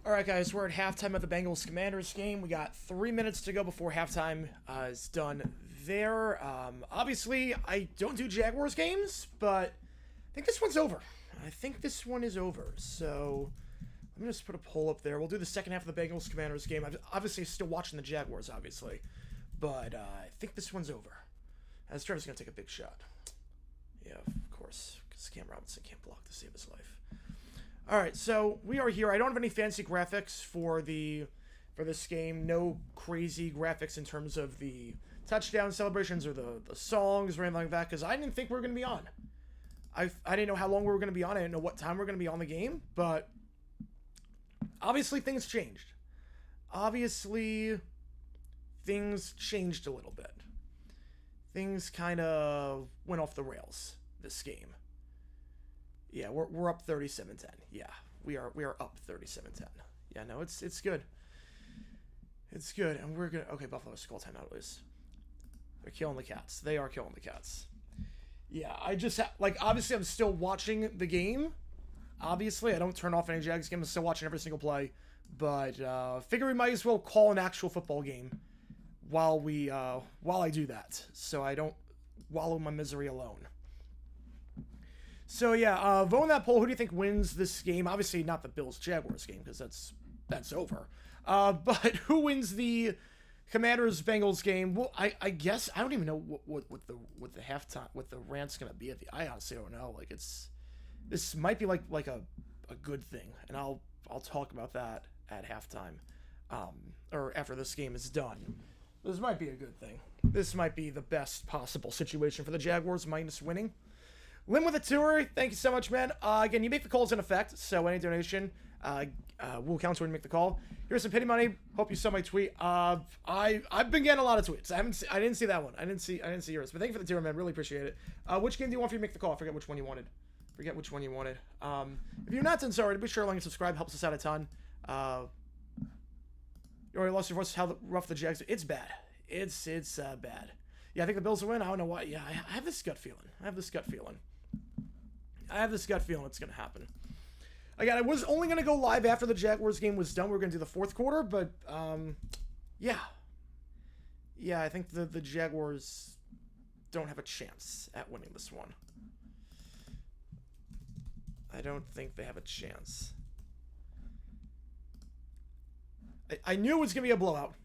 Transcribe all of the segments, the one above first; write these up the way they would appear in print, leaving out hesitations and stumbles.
All right, guys, we're at halftime of the Bengals-Commanders game. We got 3 minutes to go before halftime is done there. Obviously, I don't do Jaguars games, but I think this one's over. I think this one is over. So let me just put a poll up there. We'll do the second half of the Bengals-Commanders game. I'm obviously still watching the Jaguars, obviously, but I think this one's over. As Trevor's going to take a big shot. Yeah, of course, because Cam Robinson can't block to save his life. All right, so we are here. I don't have any fancy graphics for this game. No crazy graphics in terms of the touchdown celebrations or the songs or anything like that, because I didn't think we were going to be on. I didn't know how long we were going to be on. I didn't know what time we were going to be on the game, but obviously things changed. Obviously things changed a little bit. Things kind of went off the rails this game. Yeah, we're up 37-10. Yeah, we are up 37-10. Yeah, no, it's good. It's good, and we're gonna Buffalo's call timeout at least. They're killing the Cats. They are killing the Cats. Yeah, I just obviously I'm still watching the game. Obviously, I don't turn off any Jags game. I'm still watching every single play, but figure we might as well call an actual football game while I do that, so I don't wallow in my misery alone. So yeah, vote on that poll. Who do you think wins this game? Obviously not the Bills-Jaguars game because that's over. But who wins the Commanders-Bengals game? Well, I guess I don't even know what the halftime the rant's gonna be at the. I honestly don't know. This might be like a good thing, and I'll talk about that at halftime, or after this game is done. This might be a good thing. This might be the best possible situation for the Jaguars minus winning. Lim with a tour, thank you so much, man. Again, you make the calls in effect, so any donation will count when you make the call. Here's some pity money. Hope you saw my tweet. I've been getting a lot of tweets. I didn't see that one. I didn't see yours. But thank you for the tour, man. Really appreciate it. Which game do you want for you to make the call? I forget which one you wanted. If you're not done so already, be sure to like and subscribe. Helps us out a ton. You already lost your voice. How rough the Jags are. It's bad. It's bad. Yeah, I think the Bills will win. I don't know why. Yeah, I have this gut feeling. I have this gut feeling it's going to happen. Again, I was only going to go live after the Jaguars game was done. We were going to do the fourth quarter, but yeah. Yeah, I think the Jaguars don't have a chance at winning this one. I don't think they have a chance. I knew it was going to be a blowout.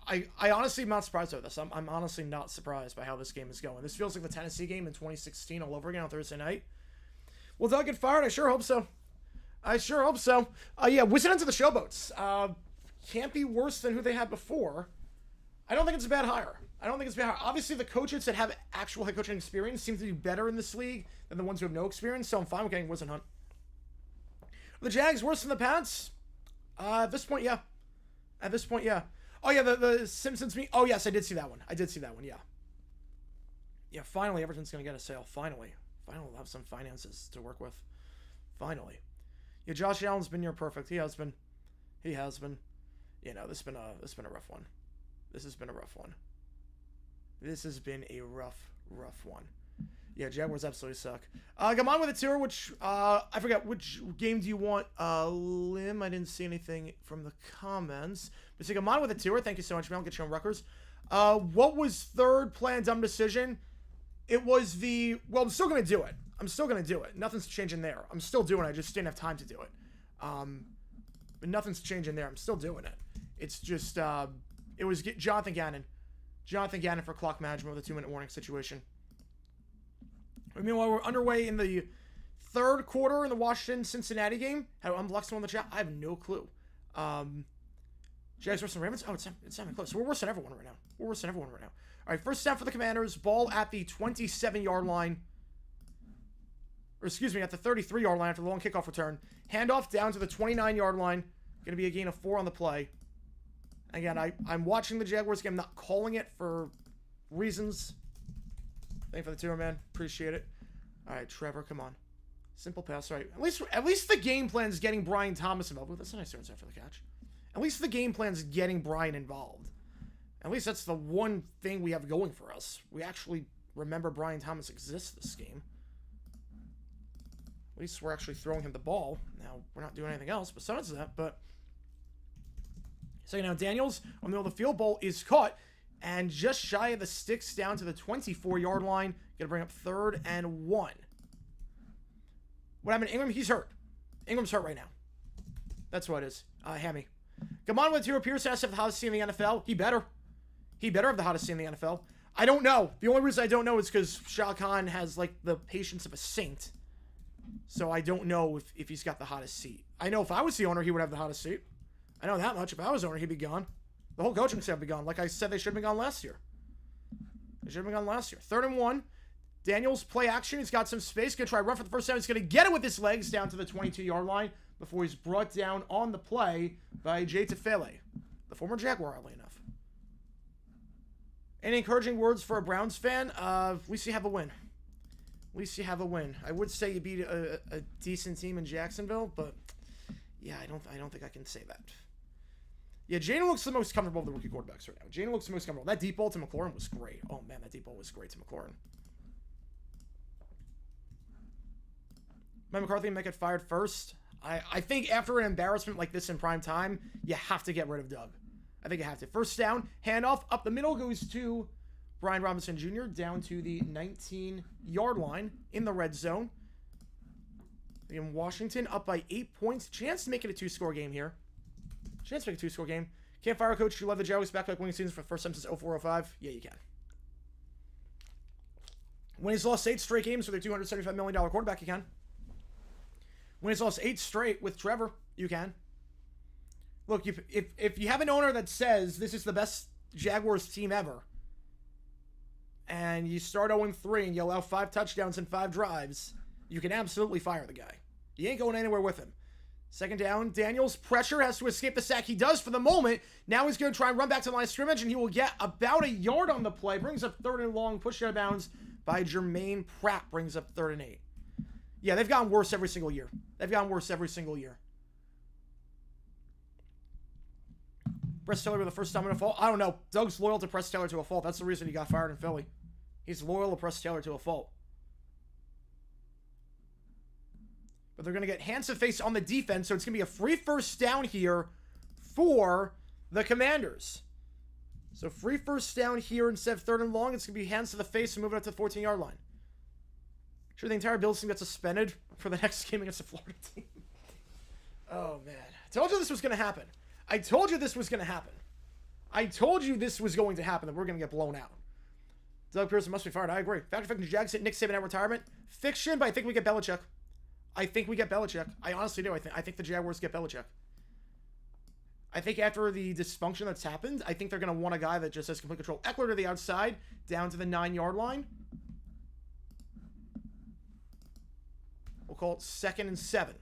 I honestly am not surprised by this. I'm honestly not surprised by how this game is going. This feels like the Tennessee game in 2016 all over again on Thursday night. Will Doug get fired? I sure hope so. Yeah, whizzing into the Showboats. Can't be worse than who they had before. I don't think it's a bad hire. Obviously, the coaches that have actual head coaching experience seem to be better in this league than the ones who have no experience, so I'm fine with getting Wiz and Hunt. Are the Jags worse than the Pats? At this point, yeah. Oh, yeah, the Simpsons meet. Oh, yes, I did see that one, yeah. Yeah, finally, Everton's going to get a sale. Finally, we'll have some finances to work with. Finally. Yeah, Josh Allen's been near perfect. He has been. You know, this has been a rough one. This has been a rough one. Yeah, Jaguars absolutely suck. Come on with a tour, which, I forgot, which game do you want? Lim, I didn't see anything from the comments. But so come on with a tour. Thank you so much, man. I'll get you on Rutgers. What was third plan dumb decision? It was well, I'm still going to do it. Nothing's changing there. I'm still doing it. I just didn't have time to do it. But nothing's changing there. I'm still doing it. It's just, it was Jonathan Gannon for clock management with a 2-minute warning situation. Meanwhile, we're underway in the third quarter in the Washington-Cincinnati game. I'm Lexington on the chat. I have no clue. Jags versus Ravens. Oh, it's not even close. So we're worse than everyone right now. All right, first snap for the Commanders. Ball at the 27-yard line. Or excuse me, at the 33-yard line after the long kickoff return. Handoff down to the 29-yard line. Going to be a gain of 4 on the play. Again, I'm watching the Jaguars game. I'm not calling it for reasons. Thank you for the tour, man. Appreciate it. All right, Trevor, come on. Simple pass. All right. At least the game plan is getting Brian Thomas involved. That's a nice turn after the catch. At least the game plan is getting Brian involved. At least that's the one thing we have going for us. We actually remember Brian Thomas exists this game. At least we're actually throwing him the ball. Now, we're not doing anything else besides that, but... Second down, Daniels on the middle of the field. Ball is caught. And just shy of the sticks down to the 24-yard line. Going to bring up 3rd and 1. What happened to Ingram? He's hurt. Ingram's hurt right now. That's what it is. Hammy. Come on with Tiro Pierce has to have the hottest team in the NFL. He better. He better have the hottest team in the NFL. I don't know. The only reason I don't know is because Shah Khan has, like, the patience of a saint. So I don't know if he's got the hottest seat. I know if I was the owner, he would have the hottest seat. I know that much. If I was owner, he'd be gone. The whole coaching staff would be gone. Like I said, they should have been gone last year. They should have been gone last year. 3rd and 1. Daniels, play action. He's got some space. Going to try run for the first down. He's going to get it with his legs down to the 22-yard line before he's brought down on the play by Jay Tefele, the former Jaguar, oddly enough. Any encouraging words for a Browns fan? At least you have a win. At least you have a win. I would say you beat a decent team in Jacksonville, but yeah, I don't think I can say that. Yeah, Jalen looks the most comfortable of the rookie quarterbacks right now. Jalen looks the most comfortable. That deep ball to McLaurin was great. Oh, man, that deep ball was great to McLaurin. Mike McCarthy might get fired first. I think after an embarrassment like this in prime time, you have to get rid of Doug. I think you have to. First down, handoff up the middle goes to Brian Robinson Jr. down to the 19-yard line in the red zone. In Washington, up by 8 points. Chance to make it a 2-score game here. Chance to make a 2-score game. Can't fire a coach who led the Jaguars back-to-back winning seasons for the first time since 04-05? Yeah, you can. When he's lost 8 straight games with a $275 million quarterback, you can. When he's lost 8 straight with Trevor, you can. Look, if you have an owner that says this is the best Jaguars team ever, and you start 0-3 and you allow 5 touchdowns and 5 drives, you can absolutely fire the guy. You ain't going anywhere with him. Second down, Daniels, pressure, has to escape the sack. He does for the moment. Now he's going to try and run back to the line of scrimmage, and he will get about a yard on the play. Brings up 3rd and long, pushed out of bounds by Jermaine Pratt. Brings up 3rd and 8. Yeah, they've gotten worse every single year. They've gotten worse every single year. Press Taylor with the first time in a fault. I don't know. Doug's loyal to Press Taylor to a fault. That's the reason he got fired in Philly. He's loyal to Press Taylor to a fault. But they're going to get hands to face on the defense, so it's going to be a free first down here for the Commanders. So free first down here instead of 3rd and long. It's going to be hands to the face and moving up to the 14-yard line. Sure, the entire Bills team got suspended for the next game against the Florida team. Oh, man. I told you this was going to happen. I told you this was going to happen. I told you this was going to happen, that we're going to get blown out. Doug Pearson must be fired. I agree. Factor fiction, Jags hit Nick Saban at retirement. Fiction, but I think we get Belichick. I think we get Belichick. I honestly do. I think the Jaguars get Belichick. I think after the dysfunction that's happened, I think they're going to want a guy that just has complete control. Eckler to the outside, down to the 9-yard line. We'll call it 2nd and 7.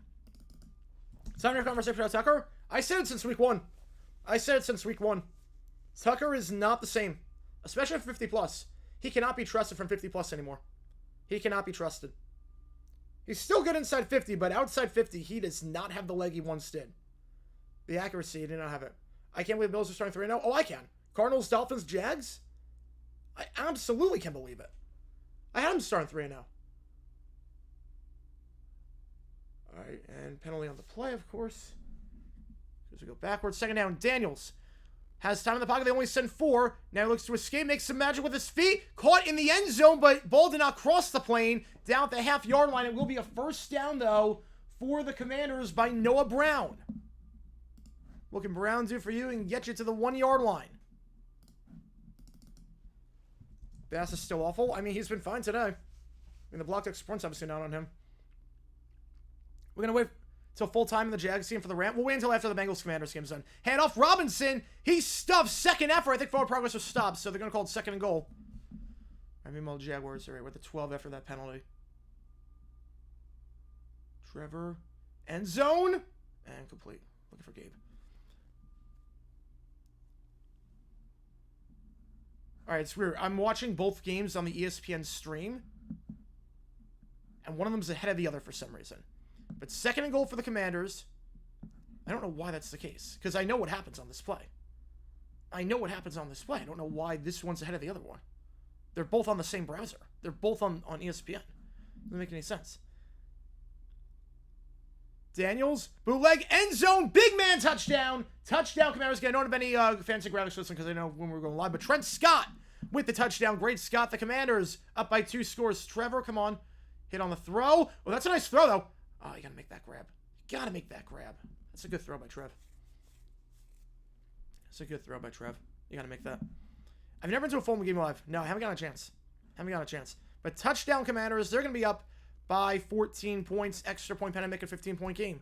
Time to conversation about Tucker. I said it since week 1. Tucker is not the same, especially at 50+. He cannot be trusted from 50+ anymore. He cannot be trusted. He's still good inside 50, but outside 50, he does not have the leg he once did. The accuracy, he did not have it. I can't believe the Bills are starting 3-0. Oh, I can. Cardinals, Dolphins, Jags? I absolutely can believe it. I had him starting 3-0. All right, and penalty on the play, of course. As we go backwards, second down, Daniels has time in the pocket. They only send 4. Now he looks to escape, makes some magic with his feet. Caught in the end zone, but ball did not cross the plane. Down at the half-yard line. It will be a first down, though, for the Commanders by Noah Brown. What can Brown do for you and get you to the 1-yard line? Bass is still awful. I mean, he's been fine today. I mean, the blocked exprint's obviously not on him. We're going to wait till full time in the Jags game for the Ram. We'll wait until after the Bengals-Commanders game's done. Hand off Robinson. He stuffed second effort. I think forward progress was stopped, so they're going to call it 2nd and goal. I mean, the Jaguars are right with the 12 after that penalty. Trevor. End zone. And complete. Looking for Gabe. All right, it's weird. I'm watching both games on the ESPN stream, and one of them's ahead of the other for some reason. But 2nd and goal for the Commanders. I don't know why that's the case, because I know what happens on this play. I don't know why this one's ahead of the other one. They're both on the same browser. They're both on ESPN. Doesn't make any sense. Daniels, bootleg, end zone, big man touchdown. Touchdown, Commanders. I don't have any fancy graphics listening because I know when we're going live. But Trent Scott with the touchdown. Great Scott. The Commanders up by 2 scores. Trevor, come on. Hit on the throw. Well, that's a nice throw, though. Oh, you got to make that grab. You got to make that grab. That's a good throw by Trev. That's a good throw by Trev. You got to make that. I've never been to a full game live. No, I haven't got a chance. But touchdown, Commanders. They're going to be up by 14 points. Extra point penalty, make it a 15-point game.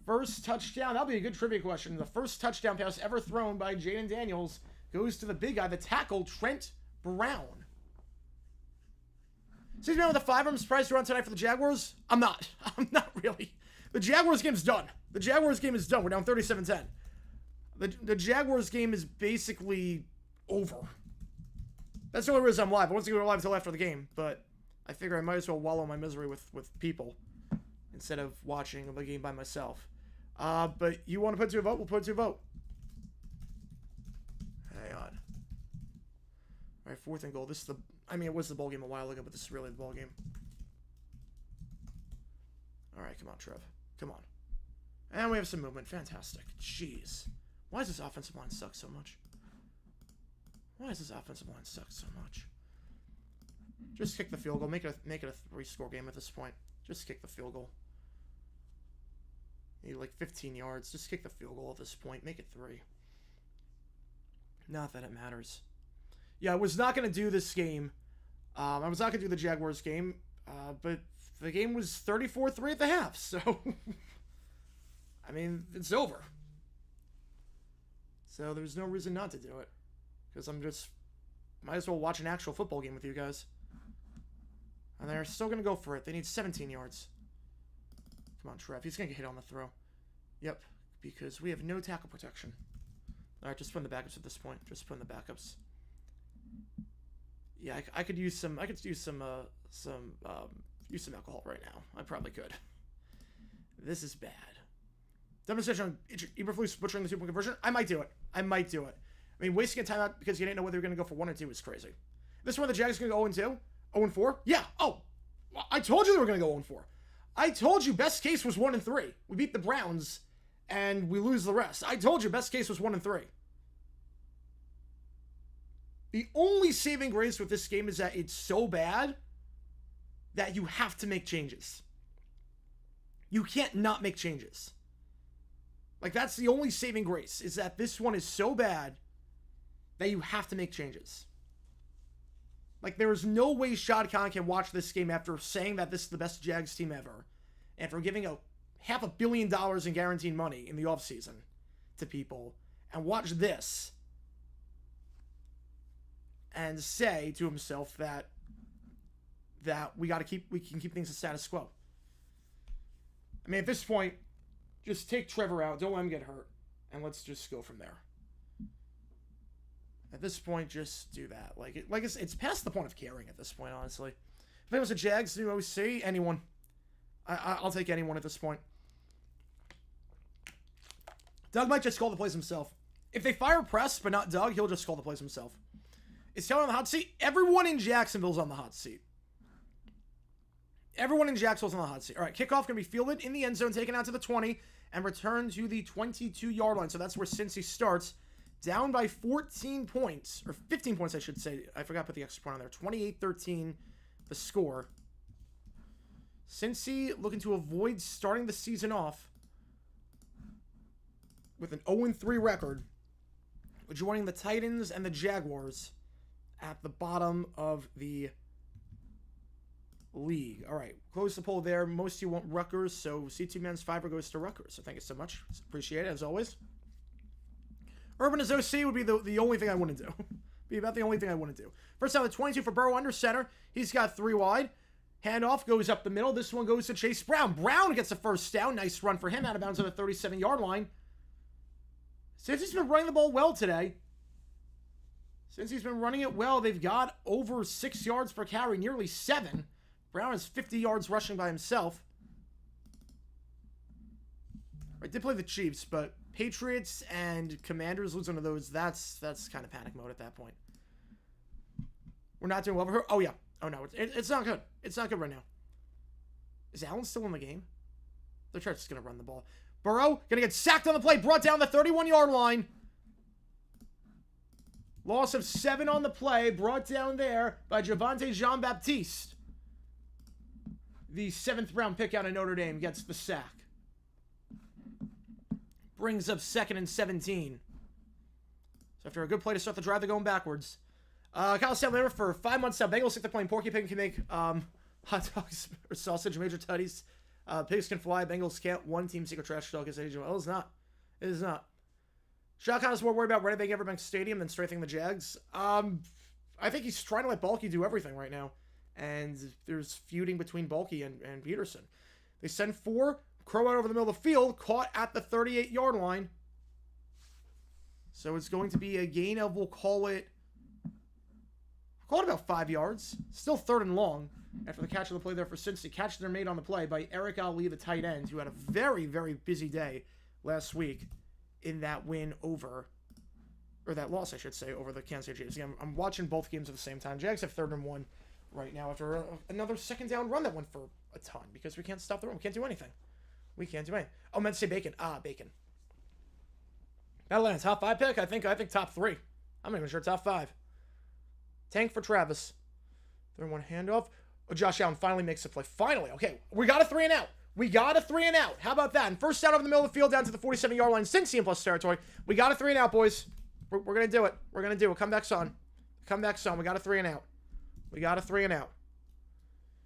First touchdown. That'll be a good trivia question. The first touchdown pass ever thrown by Jaden Daniels goes to the big guy, the tackle, Trent Brown. Excuse me, with the 5, I'm surprised you're on tonight for the Jaguars. I'm not really. The Jaguars game's done. The Jaguars game is done. We're down 37-10. The Jaguars game is basically over. That's the only reason I'm live. I wasn't going to go live until after the game, but I figure I might as well wallow my misery with people instead of watching the game by myself. But you want to put it to a vote? We'll put it to a vote. Hang on. All right, 4th and goal. This is the... I mean, it was the ball game a while ago, but this is really the ball game. All right, come on, Trev. Come on. And we have some movement. Fantastic. Jeez. Why does this offensive line suck so much? Just kick the field goal. Make it a 3-score game at this point. Just kick the field goal. You need like 15 yards. Just kick the field goal at this point. Make it 3. Not that it matters. Yeah, I was not going to do this game. I was not going to do the Jaguars game, but the game was 34-3 at the half, so... I mean, it's over. So there's no reason not to do it. Because I'm just... Might as well watch an actual football game with you guys. And they're still going to go for it. They need 17 yards. Come on, Trev. He's going to get hit on the throw. Yep. Because we have no tackle protection. Alright, just put in the backups at this point. Just put in the backups. Yeah, I could use some... use some alcohol right now. I probably could. This is bad. Demonstration on Eberflus butchering the 2-point conversion. I might do it. I mean, wasting a timeout because you didn't know whether you're going to go for 1 or 2 is crazy. This one, the Jags going to go 0-2? 0-4? Yeah. Oh, I told you they were going to go 0-4. I told you best case was 1-3. We beat the Browns, and we lose the rest. I told you best case was 1-3. The only saving grace with this game is that it's so bad that you have to make changes. You can't not make changes. Like, that's the only saving grace, is that this one is so bad that you have to make changes. Like, there is no way Shad Khan can watch this game after saying that this is the best Jags team ever, and for giving $500 million in guaranteed money in the offseason to people, and watch this, and say to himself that we can keep things the status quo. I mean, at this point, just take Trevor out, don't let him get hurt, and let's just go from there. At this point, just do that. It's past the point of caring at this point, honestly. If it was a Jags new OC, anyone. I'll take anyone at this point. Doug might just call the plays himself. If they fire Press, but not Doug, he'll just call the plays himself. Is Taylor on the hot seat? Everyone in Jacksonville's on the hot seat. Everyone in Jacksonville's on the hot seat. All right, kickoff going to be fielded in the end zone, taken out to the 20, and returned to the 22-yard line. So that's where Cincy starts. Down by 14 points, or 15 points, I should say. I forgot to put the extra point on there. 28-13, the score. Cincy looking to avoid starting the season off with an 0-3 record, joining the Titans and the Jaguars at the bottom of the league. All right, close the poll there. Most of you want Rutgers, so C2 Men's Fiverr goes to Rutgers. So thank you so much. Appreciate it, as always. Urban as OC would be the only thing I wouldn't do. Be about the only thing I wouldn't do. First down, the 22 for Burrow under center. He's got 3 wide. Handoff goes up the middle. This one goes to Chase Brown. Brown gets a first down. Nice run for him out of bounds on the 37-yard line. Since he's been running the ball well today, they've got over 6 yards per carry, nearly 7. Brown has 50 yards rushing by himself. I did play the Chiefs, but Patriots and Commanders lose one of those. That's kind of panic mode at that point. We're not doing well for her. Oh, yeah. Oh, no. It's not good. It's not good right now. Is Allen still in the game? They're just going to run the ball. Burrow going to get sacked on the play. Brought down the 31-yard line. Loss of 7 on the play. Brought down there by Javonte Jean-Baptiste. The 7th round pick out of Notre Dame gets the sack. Brings up 2nd and 17. So after a good play to start the drive, they're going backwards. Kyle Stanley for 5 months now. Bengals think they're playing Porky Pig and can make hot dogs or sausage, major tutties. Pigs can fly. Bengals can't. One team secret trash talk is agent. Well, it's not. It is not. Shaq Khan is more worried about renovating Everbank Stadium than strengthening the Jags. I think he's trying to let Balky do everything right now. And there's feuding between Balky and Peterson. They send 4. Crow out over the middle of the field. Caught at the 38-yard line. So it's going to be a gain of, we'll call it about 5 yards. Still 3rd and long. After the catch of the play there for Cincy. Catch they're made on the play by Eric Ali, the tight end, who had a very, very busy day last week in that win over, or that loss, I should say, over the Kansas City Chiefs. Again, I'm watching both games at the same time. Jags have 3rd and 1 right now after another 2nd down run that went for a ton because we can't stop the run. We can't do anything. We can't do anything. Oh, I meant to say bacon. Bacon. That'll land top 5 pick. I think top 3. I'm not even sure top 5. Tank for Travis. 3-1 handoff. Oh, Josh Allen finally makes a play. Finally. Okay, we got a 3 and out. We got a 3 and out. How about that? And first down over the middle of the field down to the 47-yard line. Cincy in plus territory. We got a 3 and out, boys. We're going to do it. We're going to do it. Come back, son. Come back, son. We got a 3 and out. We got a 3 and out.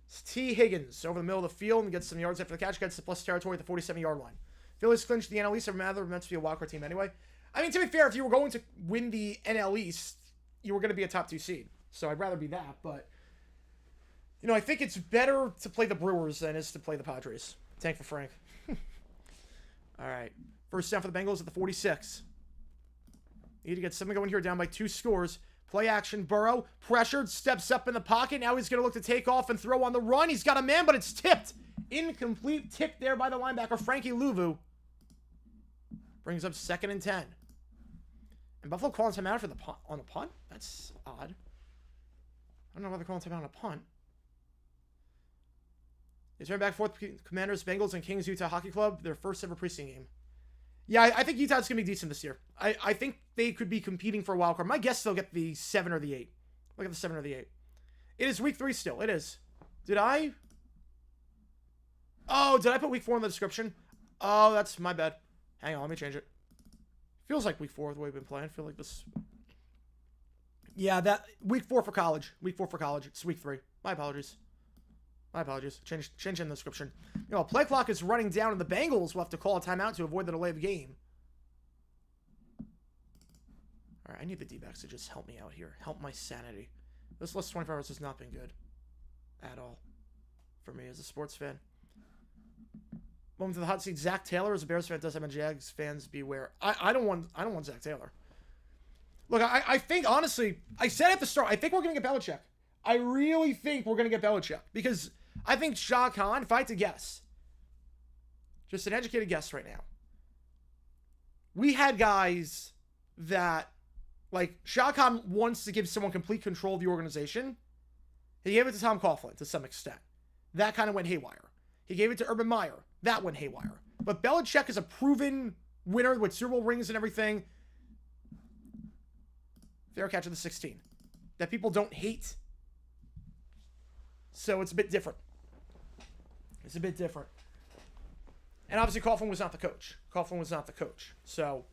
It's T. Higgins over the middle of the field and gets some yards after the catch. Gets to plus territory at the 47-yard line. Phillies clinched the NL East. They're meant to be a wildcard team anyway. I mean, to be fair, if you were going to win the NL East, you were going to be a top 2 seed. So I'd rather be that, but you know, I think it's better to play the Brewers than it is to play the Padres. Tank for Frank. All right. First down for the Bengals at the 46. Need to get something going here, down by 2 scores. Play action. Burrow, pressured, steps up in the pocket. Now he's going to look to take off and throw on the run. He's got a man, but it's tipped. Incomplete tip there by the linebacker, Frankie Louvu. Brings up 2nd and 10. And Buffalo calling him out for the punt, on the punt? That's odd. I don't know why they're calling him out on a punt. They turn back forth. Commanders-Bengals and Kings-Utah Hockey Club. Their first ever preseason game. Yeah, I think Utah's going to be decent this year. I think they could be competing for a wild card. My guess they'll get the 7 or the 8. Look at the 7 or the 8. It is week 3 still. It is. Did I? Oh, did I put week 4 in the description? Oh, that's my bad. Hang on, let me change it. Feels like week 4 the way we've been playing. I feel like this. Yeah, that week 4 for college. Week 4 for college. It's week 3. My apologies. My apologies. Change in the description. You know, play clock is running down, and the Bengals will have to call a timeout to avoid the delay of game. All right, I need the D-backs to just help me out here. Help my sanity. This last 24 hours has not been good. At all. For me as a sports fan. Moment to the hot seat. Zach Taylor, as a Bears fan, does have a Jags fans beware. I don't want Zach Taylor. Look, I think, honestly, I said at the start, I think we're going to get Belichick. I really think we're going to get Belichick. Because I think Shah Khan, if I had to guess, just an educated guess right now, we had guys that, like, Shah Khan wants to give someone complete control of the organization. He gave it to Tom Coughlin to some extent. That kind of went haywire. He gave it to Urban Meyer. That went haywire. But Belichick is a proven winner with Super Bowl rings and everything. Fair catch of the 16. That people don't hate. So it's a bit different. It's a bit different. And obviously Coughlin was not the coach. Coughlin was not the coach. So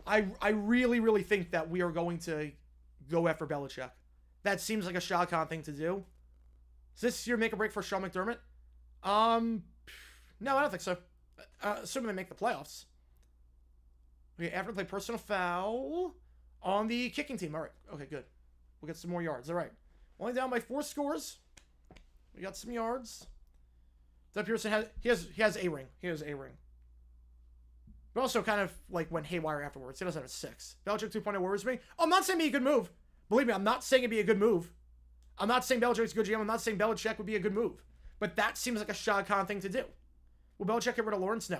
I really, really think that we are going to go after Belichick. That seems like a Shah Khan thing to do. Is this your make or break for Sean McDermott? No, I don't think so. Assuming they make the playoffs. Okay, after play personal foul on the kicking team. All right. Okay, good. We'll get some more yards. All right. Only down by 4 scores. We got some yards. Doug Pearson has a ring. He has a ring. But also kind of like went haywire afterwards. He doesn't have a 6. Belichick 2.0 worries me. Oh, I'm not saying it'd be a good move. Believe me, I'm not saying it'd be a good move. I'm not saying Belichick's a good GM. I'm not saying Belichick would be a good move. But that seems like a Shah Khan thing to do. Will Belichick get rid of Lawrence? No.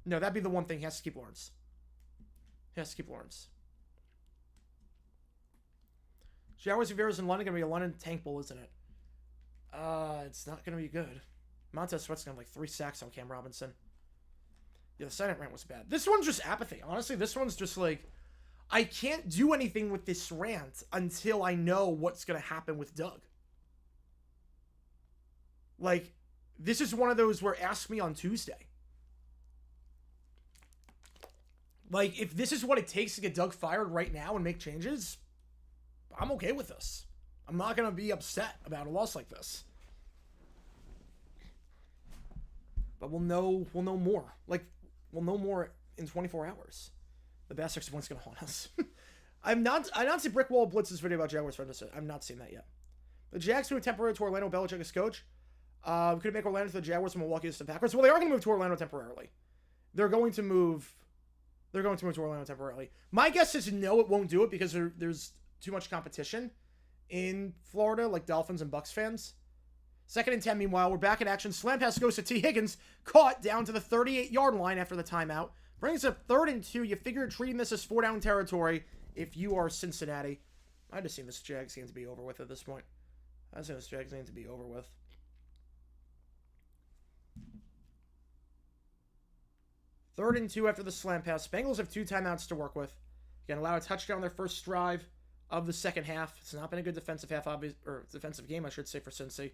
No, that'd be the one thing. He has to keep Lawrence. He has to keep Lawrence. Jaguars v. Bears in London going to be a London Tank Bowl, isn't it? It's not going to be good. Montez Sweat's gonna have like 3 sacks on Cam Robinson. Yeah, the silent rant was bad. This one's just apathy. Honestly, this one's just like, I can't do anything with this rant until I know what's gonna happen with Doug. Like, this is one of those where ask me on Tuesday. Like, if this is what it takes to get Doug fired right now and make changes, I'm okay with this. I'm not going to be upset about a loss like this. But we'll know more. Like, we'll know more in 24 hours. The Bastards one's going to haunt us. I've not seen Brick Wall Blitz's video about Jaguars friends. I've not seen that yet. The Jags moved temporarily to Orlando. Belichick as coach. Could make Orlando to the Jaguars from Milwaukee to the Packers. Well, they are going to move to Orlando temporarily. They're going to move to Orlando temporarily. My guess is no, it won't do it because there's too much competition in Florida, like Dolphins and Bucks fans. 2nd and 10, meanwhile, we're back in action. Slam pass goes to T. Higgins, caught down to the 38-yard line after the timeout. Brings up 3rd and 2. You figure treating this as 4-down territory if you are Cincinnati. I'd just seen this Jags game to be over with at this point. I'd seen this Jags game to be over with. Third and 2 after the slam pass. Bengals have 2 timeouts to work with. Again, allowed a touchdown their first drive of the second half. It's not been a good defensive defensive game, I should say, for Cincy.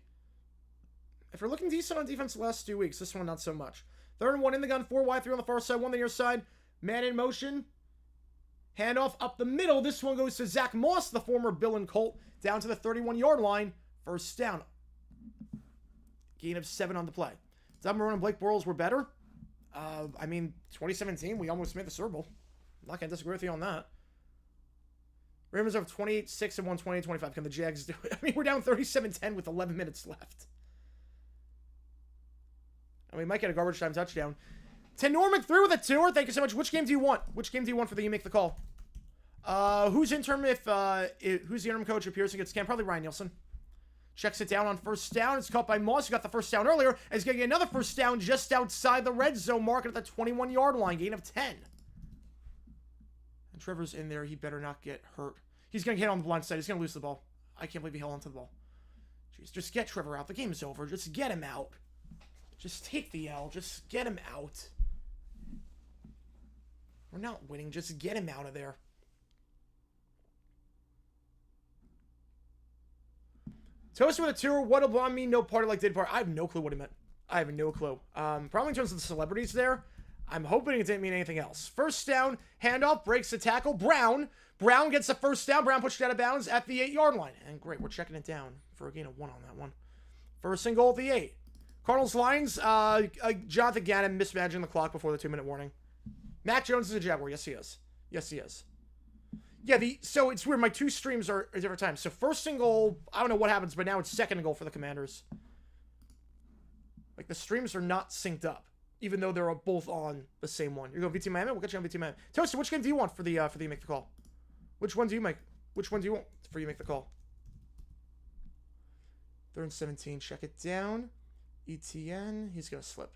If you're looking decent on defense the last 2 weeks, this one not so much. 3rd and 1 in the gun, 4 wide, 3 on the far side, 1 on the near side. Man in motion. Handoff up the middle. This one goes to Zach Moss, the former Bill and Colt, down to the 31-yard line. First down. Gain of 7 on the play. Doug Marrone and Blake Bortles were better. 2017, we almost made the Super Bowl. I'm not going to disagree with you on that. Ravens have 28-6 and 128-25. Can the Jags do it? We're down 37-10 with 11 minutes left. And we might get a garbage time touchdown. Norman through with a tour. Thank you so much. Which game do you want? Which game do you want for the You Make the Call? Who's interim who's the interim coach if Pearson gets scanned? Probably Ryan Nielsen. Checks it down on first down. It's caught by Moss, who got the first down earlier. And he's going to get another first down just outside the red zone, marking at the 21-yard line. Gain of 10. And Trevor's in there. He better not get hurt. He's going to get on the blind side. He's going to lose the ball. I can't believe he held onto the ball. Jeez, just get Trevor out. The game is over. Just get him out. Just take the L. Just get him out. We're not winning. Just get him out of there. Toast with a tour. What LeBron mean? No party like did part. I have no clue what he meant. I have no clue. Probably in terms of the celebrities there. I'm hoping it didn't mean anything else. First down, handoff, breaks the tackle. Brown gets the first down. Brown pushed out of bounds at the 8-yard line. And great, we're checking it down for a gain of 1 on that one. First and goal at the 8. Cardinals Lions, Jonathan Gannon mismanaging the clock before the 2-minute warning. Matt Jones is a Jaguar. Yes, he is. Yes, he is. Yeah, so it's weird. My 2 streams are at different times. So first and goal, I don't know what happens, but now it's second and goal for the Commanders. Like, the streams are not synced up, even though they're both on the same one. You're going VT Miami? We'll get you on VT Miami. Toaster, which game do you want for the You Make the Call? Which one do you make? Which one do you want for You Make the Call? 3rd and 17. Check it down. ETN. He's going to slip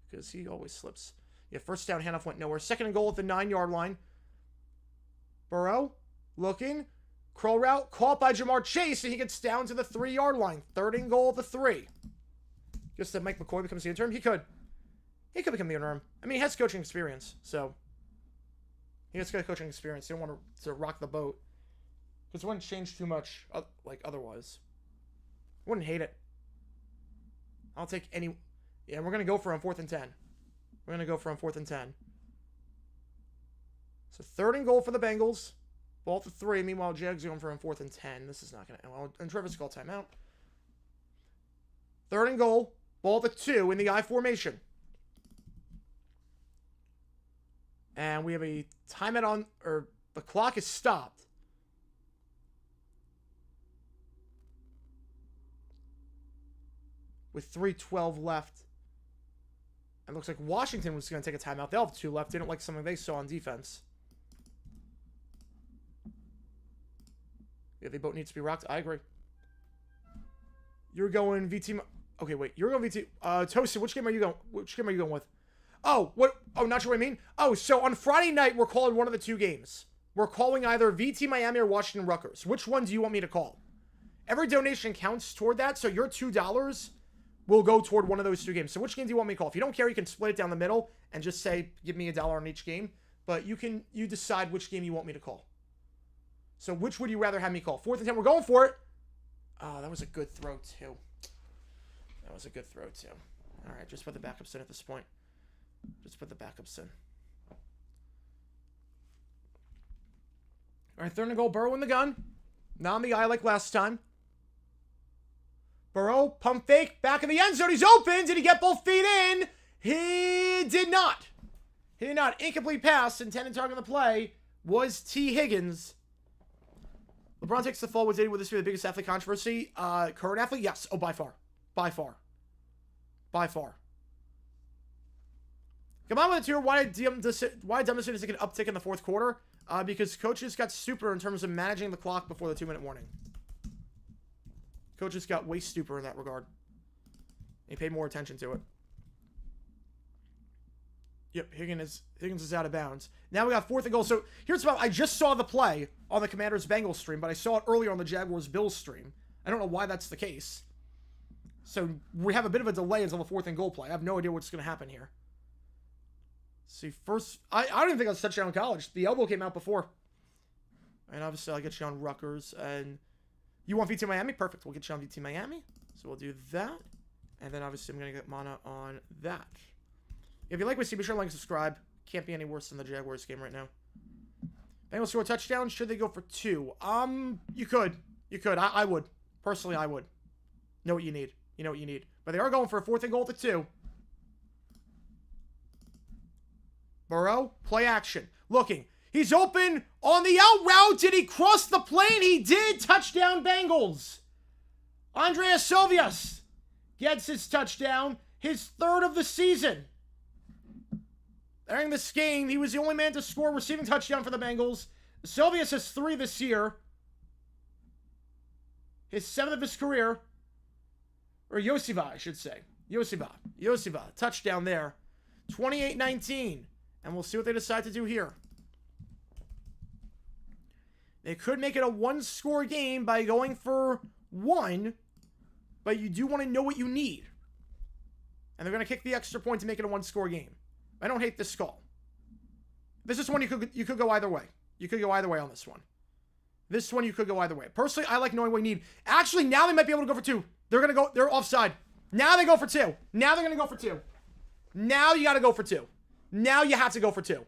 because he always slips. Yeah, first down, handoff went nowhere. Second and goal at the 9-yard line. Burrow, looking, curl route, caught by Jamar Chase, and he gets down to the 3-yard line. 3rd and goal at the 3. Just that Mike McCoy becomes the interim. He could become the interim. He has coaching experience, so he has good coaching experience. He don't want to rock the boat because it wouldn't change too much, otherwise. Wouldn't hate it. I'll take any. Yeah, we're gonna go for on 4th and 10. We're gonna go for on 4th and 10. So 3rd and goal for the Bengals. Ball at the 3. Meanwhile, Jags going for on 4th and 10. This is not going to... Well, and Trevor's called timeout. 3rd and goal. Ball at the 2 in the I formation. And we have a timeout on... Or the clock is stopped. With 3:12 left. And looks like Washington was going to take a timeout. They'll have 2 left. Didn't like something they saw on defense. Yeah, they both need to be rocked. I agree. You're going VT. Okay, wait. You're going VT. Toasted, which game are you going? Which game are you going with? Oh, what? Oh, not sure what I mean. Oh, so on Friday night, we're calling one of the 2 games. We're calling either VT Miami or Washington Rutgers. Which one do you want me to call? Every donation counts toward that, so your $2 will go toward one of those two games. So which game do you want me to call? If you don't care, you can split it down the middle and just say, give me $1 on each game. But you decide which game you want me to call. So which would you rather have me call? 4th and 10, we're going for it. Oh, that was a good throw, too. That was a good throw, too. All right, just put the backups in at this point. Just put the backups in. All right, 3rd and goal, Burrow in the gun. Not on the eye like last time. Burrow, pump fake, back in the end zone. He's open. Did he get both feet in? He did not. He did not. Incomplete pass. Intended target on the play was T. Higgins. LeBron takes the fall. Was it with this be the biggest athlete controversy? Current athlete? Yes. Oh, by far. By far. By far. Combined with the two, why demonstrate a uptick in the 4th quarter? Because coaches got super in terms of managing the clock before the 2-minute warning. Coaches got way stupider in that regard. He paid more attention to it. Yep, Higgins is out of bounds. Now we got 4th and goal. So here's about, I just saw the play on the Commanders-Bengals stream, but I saw it earlier on the Jaguars-Bills stream. I don't know why that's the case. So we have a bit of a delay until the 4th and goal play. I have no idea what's going to happen here. See, first, I don't even think that's a touchdown in college. The elbow came out before. And obviously I'll get you on Rutgers. And you want VT Miami? Perfect. We'll get you on VT Miami. So we'll do that. And then obviously I'm going to get Mana on that. If you like what you see, be sure to like and subscribe. Can't be any worse than the Jaguars game right now. Bengals score a touchdown. Should they go for 2? You could. You could. I would. Personally, I would. Know what you need. You know what you need. But they are going for a 4th and goal to 2. Burrow, play action. Looking. He's open on the out route. Did he cross the plane? He did. Touchdown, Bengals. Andreas Silvius gets his touchdown. His 3rd of the season. During this game, he was the only man to score a receiving touchdown for the Bengals. Silvius has 3 this year. His 7th of his career. Or Yosiva, I should say. Yosiva. Touchdown there. 28-19. And we'll see what they decide to do here. They could make it a 1-score game by going for 1. But you do want to know what you need. And they're going to kick the extra point to make it a 1-score game. I don't hate this call. This is one you could go either way. You could go either way on this one. This one you could go either way. Personally, I like knowing what you need. Actually, now they might be able to go for 2. They're offside. Now they go for 2. Now they're going to go for 2. Now you got to go for 2. Now you have to go for 2.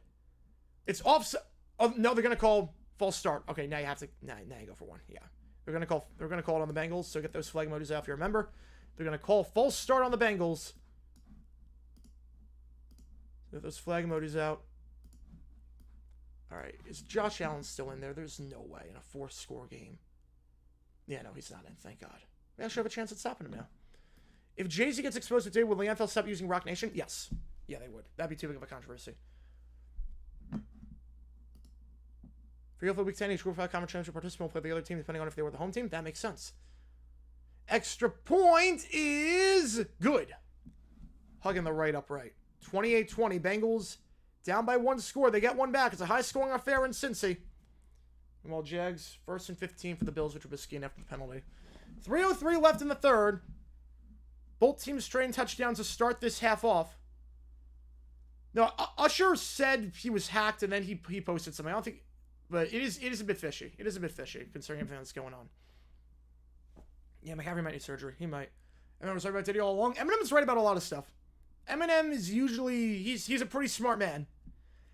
It's offside. Oh, no, they're going to call false start. Okay, now you have to, now you go for 1. Yeah. They're going to call it on the Bengals. So get those flag emojis out if you remember. They're going to call false start on the Bengals. Get those flag emojis out. All right, is Josh Allen still in there? There's no way in a 4-score game. Yeah, no, he's not in, thank God. We actually have a chance at stopping him now. If Jay-Z gets exposed today, will the NFL stop using Rock Nation? Yes. Yeah, they would. That'd be too big of a controversy. For your week 10, each group 5 common championship participant will play the other team depending on if they were the home team. That makes sense. Extra point is good. Hugging the right upright. 28-20. Bengals down by 1 score. They get 1 back. It's a high-scoring affair in Cincy. And while Jags, 1st and 15 for the Bills, which are Trubisky after the penalty. 3:03 left in the 3rd. Both teams trading touchdowns to start this half off. No, Usher said he was hacked, and then he posted something. I don't think, but it is a bit fishy. It is a bit fishy, considering everything that's going on. Yeah, McCaffrey might need surgery. He might. Eminem was right about Diddy all along. Eminem's right about a lot of stuff. Eminem is usually, he's a pretty smart man.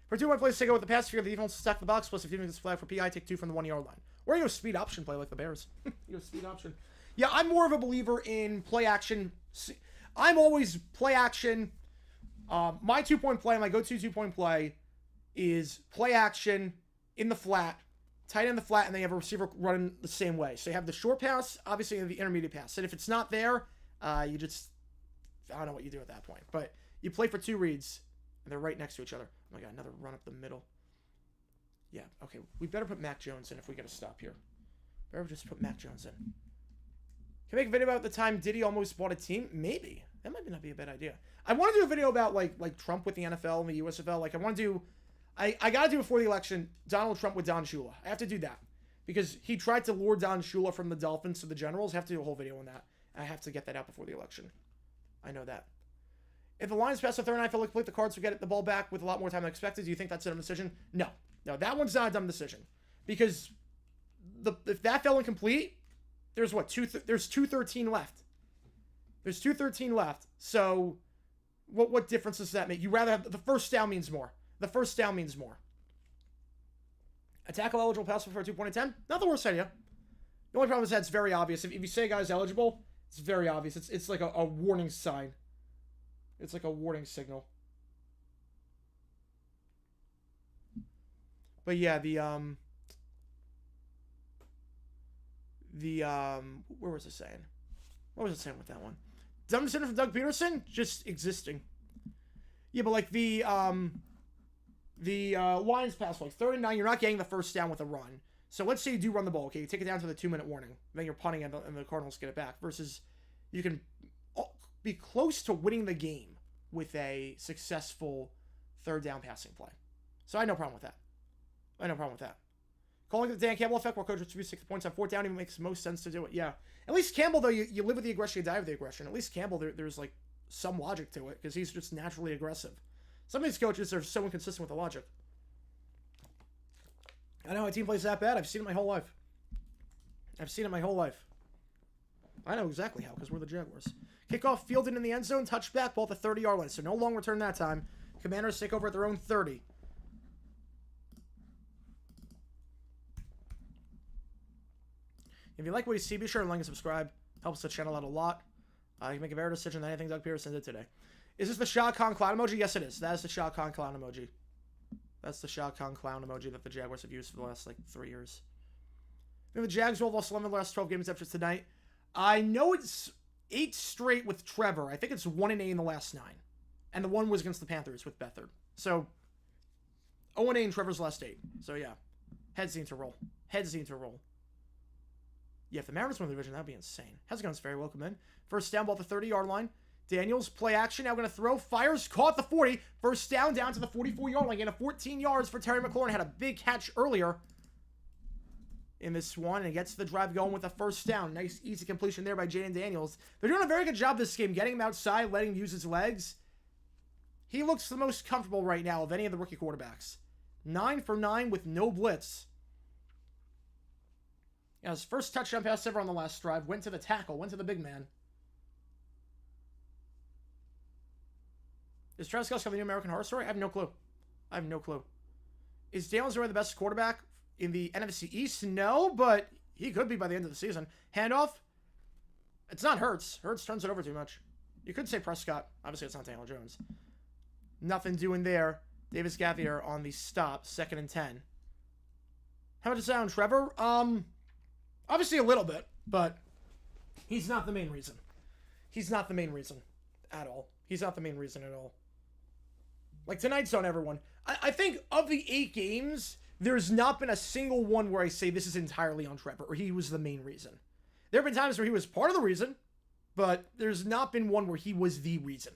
For 2-1 plays, take out with the pass. If you have the defense to stack the box, plus if you gets flag for PI, take 2 from the 1-yard line. Or you go speed option play like the Bears. You go speed option. Yeah, I'm more of a believer in play action. I'm always play action. My 2-point play, my go-to 2-point play is play action in the flat, tight end the flat, and then you have a receiver running the same way. So you have the short pass, obviously you have the intermediate pass. And if it's not there, you just, I don't know what you do at that point. But you play for 2 reads, and they're right next to each other. Oh my God, another run up the middle. Yeah, okay. We better put Mac Jones in if we got to stop here. Better just put Mac Jones in. Can I make a video about the time Diddy almost bought a team? Maybe. That might not be a bad idea. I want to do a video about like Trump with the NFL and the USFL. Like I want to do, I got to do before the election, Donald Trump with Don Shula. I have to do that. Because he tried to lure Don Shula from the Dolphins to the Generals. I have to do a whole video on that. I have to get that out before the election. I know that. If the Lions pass the third and I feel like the Cards would get the ball back with a lot more time than expected, do you think that's a dumb decision? No. No, that one's not a dumb decision. Because if that fell incomplete, there's what? There's 2:13 left. There's 2:13 left. So what difference does that make? You rather have the first down means more. The first down means more. A tackle eligible pass for a 2-point attempt? Not the worst idea. The only problem is that it's very obvious. If you say a guy's eligible, it's very obvious. It's like a warning sign. It's like a warning signal. But yeah, where was it saying? What was it saying with that one? Dumb decision from Doug Peterson? Just existing. Yeah, but like the Lions pass, like 3rd and 9, you're not getting the first down with a run. So let's say you do run the ball, okay? You take it down to the 2-minute warning. Then you're punting and the Cardinals get it back. Versus you can be close to winning the game with a successful 3rd down passing play. So I have no problem with that. Calling it the Dan Campbell effect, where coach distributes 6 points on 4th down, even makes most sense to do it. Yeah. At least Campbell, though, you live with the aggression, you die with the aggression. At least Campbell, there's like some logic to it, because he's just naturally aggressive. Some of these coaches are so inconsistent with the logic. I know my team plays that bad. I've seen it my whole life. I know exactly how, because we're the Jaguars. Kickoff fielded in the end zone, touchback, ball at the 30-yard line. So no long return that time. Commanders take over at their own 30. If you like what you see, be sure to like and subscribe. Helps the channel out a lot. You can make a better decision than anything Doug Peterson did today. Is this the Shah Khan clown emoji? Yes, it is. That is the Shah Khan clown emoji. That's the Shah Khan clown emoji that the Jaguars have used for the last, 3 years. I think the Jags will have lost 11 of the last 12 games after tonight. I know it's 8 straight with Trevor. I think it's 1-8 in the last 9. And the one was against the Panthers with Beathard. So, 0-8 in Trevor's last 8. So, yeah. Heads need to roll. Yeah, if the Mariners win the division, that would be insane. How's it going? It's very welcome in. First down, ball at the 30-yard line. Daniels, play action, now going to throw. Fires, caught the 40. First down to the 44-yard line. Gain of 14 yards for Terry McLaurin. Had a big catch earlier in this one, and gets the drive going with a first down. Nice, easy completion there by Jaden Daniels. They're doing a very good job this game, getting him outside, letting him use his legs. He looks the most comfortable right now of any of the rookie quarterbacks. 9 for 9 with no blitz. Yeah, his first touchdown pass ever on the last drive. Went to the tackle, went to the big man. Is Travis Kelce the new American Horror Story? I have no clue. Is Daniels the best quarterback in the NFC East? No, but he could be by the end of the season. Handoff? It's not Hurts. Hurts turns it over too much. You could say Prescott. Obviously, it's not Daniel Jones. Nothing doing there. Davis Gauthier on the stop. 2nd and 10. How does it sound, Trevor? Obviously a little bit, but he's not the main reason. At all. Like, tonight's on everyone. I think of the 8 games, there's not been a single one where I say this is entirely on Trevor, or he was the main reason. There have been times where he was part of the reason, but there's not been one where he was the reason.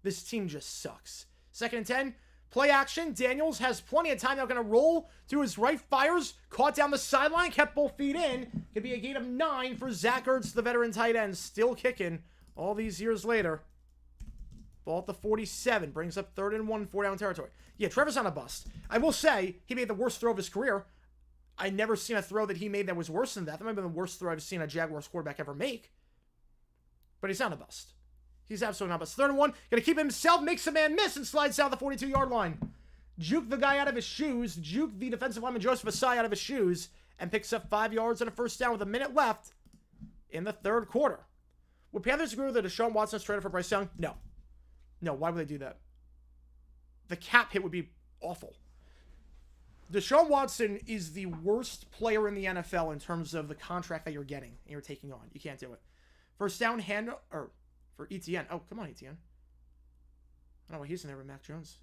This team just sucks. 2nd and 10. Play action. Daniels has plenty of time. Now going to roll to his right. Fires. Caught down the sideline. Kept both feet in. Could be a gain of 9 for Zach Ertz, the veteran tight end. Still kicking all these years later. Ball at the 47. Brings up 3rd and 1, 4-down territory. Yeah, Trevor's on a bust. I will say, he made the worst throw of his career. I never seen a throw that he made that was worse than that. That might have been the worst throw I've seen a Jaguars quarterback ever make. But he's on a bust. He's absolutely not a bust. 3rd and 1. Going to keep himself. Makes a man miss and slides down the 42-yard line. Juke the guy out of his shoes. Juke the defensive lineman Joseph Asai out of his shoes. And picks up 5 yards and a first down with a minute left in the 3rd quarter. Would Panthers agree with the Deshaun Watson traded for Bryce Young? No. No, why would they do that? The cap hit would be awful. Deshaun Watson is the worst player in the NFL in terms of the contract that you're getting and you're taking on. You can't do it. First down, for ETN. Oh, come on, ETN. I don't know why he's in there with Mac Jones.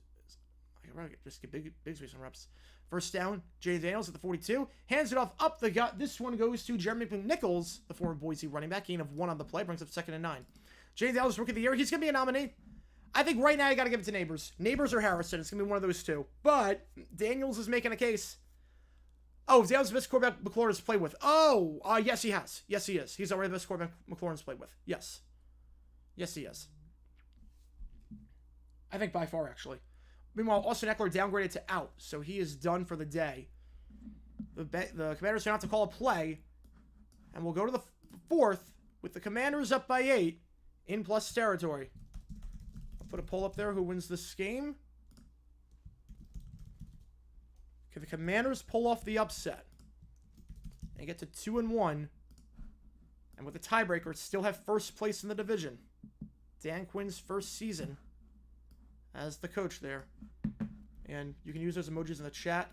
I can probably just get Bigsby some reps. First down, Jay Daniels at the 42. Hands it off up the gut. This one goes to Jeremy McNichols, the former Boise running back. Gain of 1 on the play. Brings up 2nd and 9. Jay Daniels, Rookie of the Year. He's going to be a nominee. I think right now you got to give it to Neighbors. Neighbors or Harrison. It's going to be one of those two. But Daniels is making a case. Oh, is Daniels the best quarterback McLaurin has played with? Oh, yes, he has. Yes, he is. He's already the best quarterback McLaurin's played with. Yes. Yes, he is. I think by far, actually. Meanwhile, Austin Eckler downgraded to out, so he is done for the day. The Commanders don't have to call a play, and we'll go to the fourth with the Commanders up by 8 in plus territory. I'll put a poll up there. Who wins this game? Can the Commanders pull off the upset and get to 2-1, and with a tiebreaker, still have first place in the division? Dan Quinn's first season as the coach there. And you can use those emojis in the chat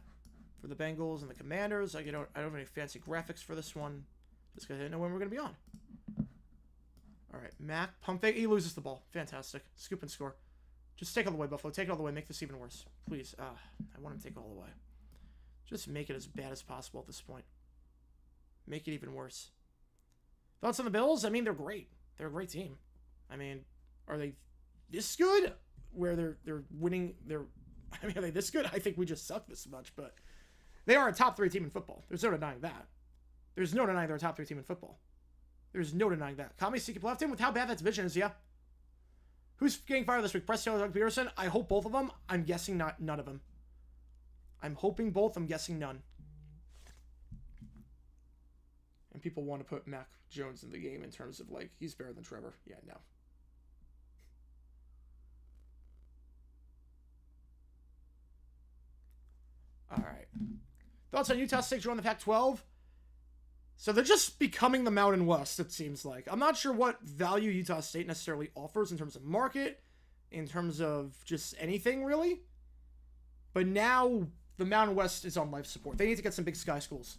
for the Bengals and the Commanders. I don't have any fancy graphics for this one, just because I didn't know when we're going to be on. All right, Mac, pump fake. He loses the ball. Fantastic. Scoop and score. Just take it all the way, Buffalo. Take it all the way. Make this even worse. Please. I want him to take it all the way. Just make it as bad as possible at this point. Make it even worse. Thoughts on the Bills? I mean, they're great. They're a great team. I mean, are they this good? Where they're winning, I mean, are they this good? I think we just suck this much, but they are a top 3 team in football. There's no denying that. There's no denying they're a top 3 team in football. There's no denying that. Kami Siki left him with how bad that division is, yeah. Who's getting fired this week? Preston or Doug Peterson? I hope both of them. I'm guessing none of them. I'm hoping both. I'm guessing none. And people want to put Mac Jones in the game in terms of, like, he's better than Trevor. Yeah, no. All right. Thoughts on Utah State joining the Pac-12? So they're just becoming the Mountain West, it seems like. I'm not sure what value Utah State necessarily offers in terms of market, in terms of just anything, really. But now the Mountain West is on life support. They need to get some Big Sky schools.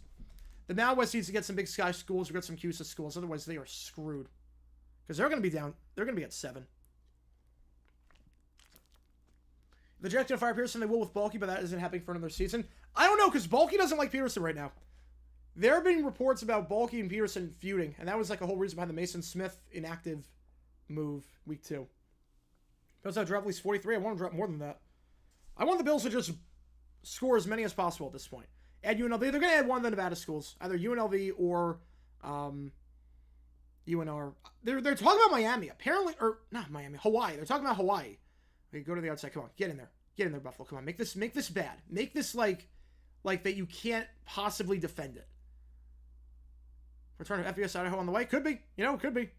The Mountain West needs to get some Big Sky schools or get some CUSA schools. Otherwise, they are screwed. Because they're going to be down. They're going to be at 7. The Jets to fire Peterson, they will with Balky, but that isn't happening for another season. I don't know, because Balky doesn't like Peterson right now. There have been reports about Balky and Peterson feuding, and that was like a whole reason behind the Mason Smith inactive move week 2. Bills have dropped at least 43. I want to drop more than that. I want the Bills to just score as many as possible at this point. Add UNLV. They're going to add one of the Nevada schools, either UNLV or UNR. They're talking about Miami, apparently, or not Miami, Hawaii. They're talking about Hawaii. Okay, go to the outside. Come on, get in there. Get in there, Buffalo. Come on, make this bad. Make this like that you can't possibly defend it. Return of FBS Idaho on the way. Could be. You know, could be.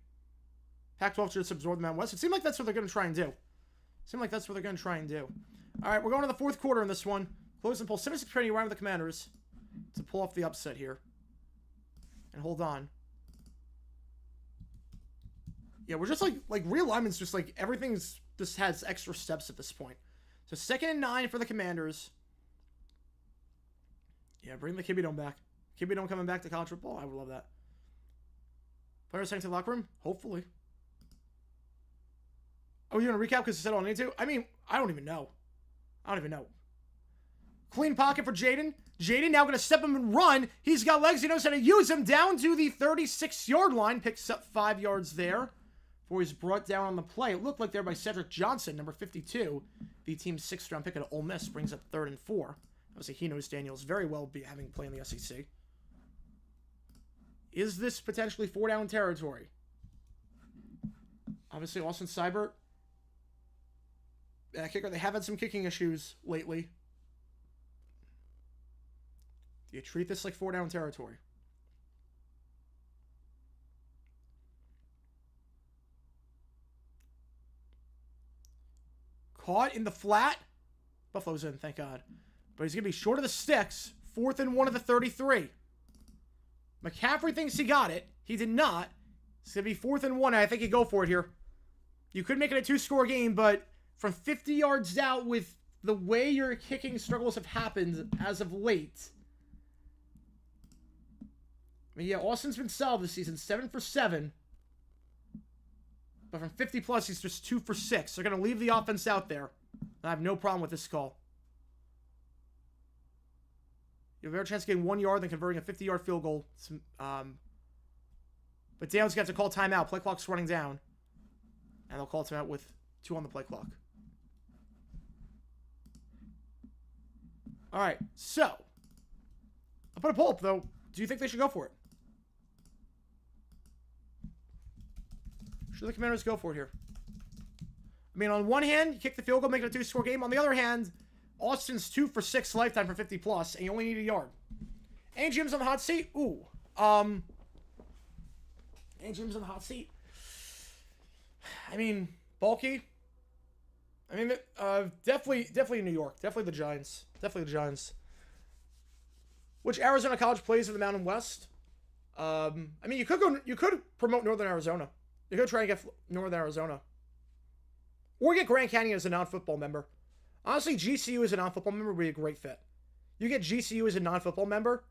Pac-12 should absorb the Mountain West. It seemed like that's what they're going to try and do. All right, we're going to the fourth quarter in this one. Close and pull. 76 training around with the Commanders to pull off the upset here. And hold on. Yeah, we're just like realignment's just like everything's just has extra steps at this point. So 2nd and 9 for the Commanders. Yeah, bring the Kibby Dome back. Kibby Dome coming back to college football. I would love that. Players heading to the locker room? Hopefully. Oh, you want to recap because you said I don't need to? I mean, I don't even know. Clean pocket for Jaden. Jaden now going to step him and run. He's got legs. He knows how to use them. Down to the 36-yard line. Picks up 5 yards there. Before he's brought down on the play. It looked like there by Cedric Johnson, number 52. The team's 6th-round pick at Ole Miss brings up 3rd and 4. Obviously, he knows Daniels very well having played in the SEC. Is this potentially 4-down territory? Obviously, Austin Seibert. Kicker, they have had some kicking issues lately. Do you treat this like 4-down territory? Caught in the flat. Buffalo's in, thank God. But he's going to be short of the sticks. 4th and 1 of the 33. McCaffrey thinks he got it. He did not. It's going to be 4th and 1. I think you go for it here. You could make it a 2-score game, but from 50 yards out with the way your kicking struggles have happened as of late. I mean, yeah, Austin's been solid this season. 7 for 7. But from 50 plus, he's just 2 for 6. They're going to leave the offense out there. I have no problem with this call. You have a better chance of getting 1 yard than converting a 50-yard field goal. But Dale's got to call timeout. Play clock's running down. And they'll call timeout with 2 on the play clock. All right, so. I'll put a poll up, though. Do you think they should go for it? Should Should the Commanders go for it here? I mean, on one hand, you kick the field goal, make it a 2-score game. On the other hand, Austin's 2 for 6 lifetime for 50 plus, and you only need a yard. And Jim's on the hot seat. Ooh. And Jim's on the hot seat. I mean, bulky. I mean, definitely New York. Definitely the Giants. Definitely the Giants. Which Arizona College plays in the Mountain West? I mean, you could promote Northern Arizona. You could try and get Northern Arizona. Or get Grand Canyon as a non-football member. Honestly, GCU as a non-football member would be a great fit. You get GCU as a non-football member.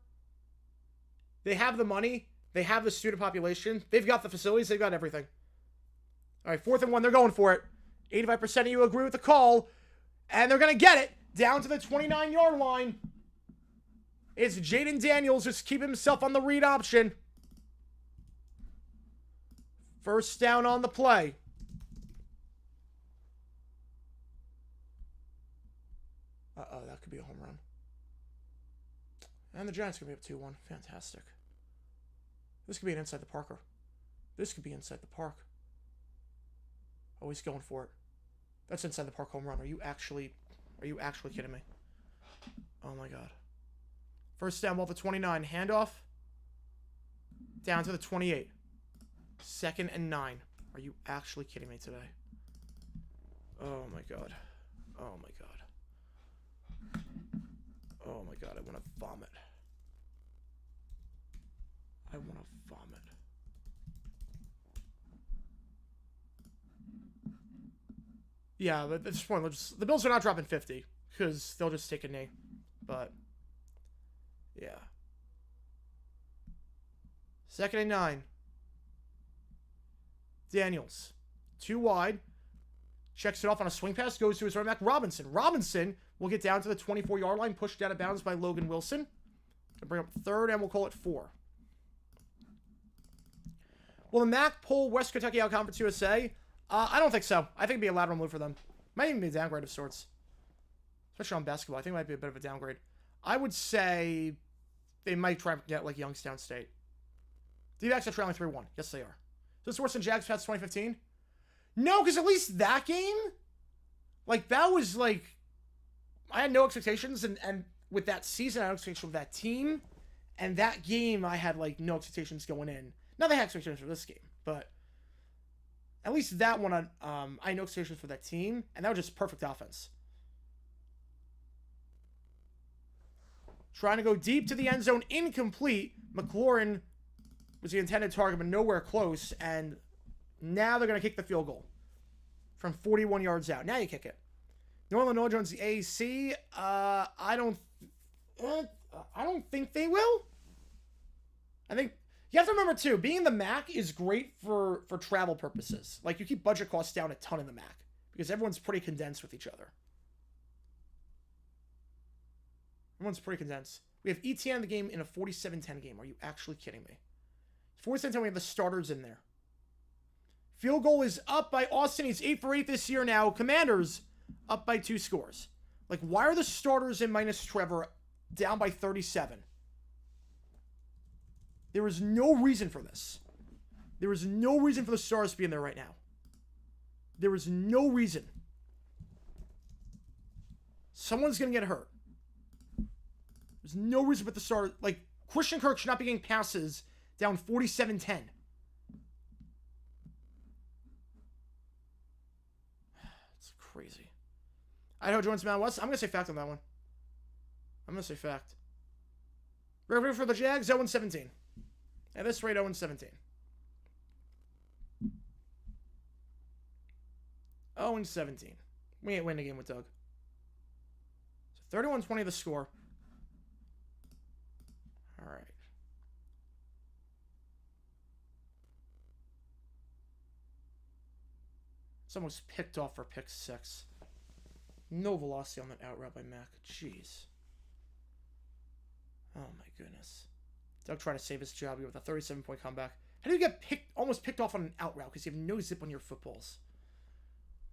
They have the money. They have the student population. They've got the facilities. They've got everything. All right, 4th and 1. They're going for it. 85% of you agree with the call. And they're going to get it down to the 29-yard line. It's Jaden Daniels just keeping himself on the read option. First down on the play. Uh-oh, that could be a home run. And the Giants could be up 2-1. Fantastic. This could be an inside the Parker. This could be inside the park. Oh, he's going for it. That's inside the park home run. Are you actually kidding me? Oh my God. First down, ball to 29. Handoff. Down to the 28. 2nd and 9. Are you actually kidding me today? Oh my God. Oh my God. Oh my God. I want to vomit. I want to vomit. Yeah, but at this point, the Bills are not dropping 50 because they'll just take a knee. But yeah. 2nd and 9. Daniels. 2 wide. Checks it off on a swing pass. Goes to his running back, Robinson. Robinson will get down to the 24-yard line. Pushed out of bounds by Logan Wilson. To bring up 3rd, and we'll call it 4. Will the MAC pull West Kentucky out Conference USA? I don't think so. I think it'd be a lateral move for them. Might even be a downgrade of sorts. Especially on basketball. I think it might be a bit of a downgrade. I would say they might try to get like Youngstown State. D-backs are trailing 3-1. Yes, they are. Is this worse than Jags Pats 2015? No, because at least that game, like, that was, like, I had no expectations, and with that season, I had no expectations with that team, and that game, I had, like, no expectations going in. Now, they had expectations for this game, but at least that one, I had no expectations for that team, and that was just perfect offense. Trying to go deep to the end zone, incomplete. McLaurin was the intended target, but nowhere close, and now they're going to kick the field goal from 41 yards out. Now you kick it. Northern Illinois joins the AAC. I don't think they will. I think you have to remember too, being the MAC is great for travel purposes. Like, you keep budget costs down a ton in the MAC because everyone's pretty condensed with each other. Everyone's pretty condensed. We have ETN in the game in a 47-10 game. Are you actually kidding me? 47-10, we have the starters in there. Field goal is up by Austin. He's 8 for 8 this year now. Commanders up by 2 scores. Like, why are the starters in minus Trevor down by 37? There is no reason for this. There is no reason for the stars to be in there right now. There is no reason. Someone's going to get hurt. There's no reason but the stars. Like, Christian Kirk should not be getting passes down 47-10. It's crazy. Idaho joins Mountain West. I'm going to say fact on that one. I'm going to say fact. Ready for the Jags, 0-17. At this rate, 0-17. 0-17. We ain't winning the game with Doug. So 31-20 the score. All right. It's almost picked off for pick 6. No velocity on that out route by Mac. Jeez. Oh my goodness. Doug trying to save his job here with a 37-point comeback. How do you get almost picked off on an out route because you have no zip on your footballs?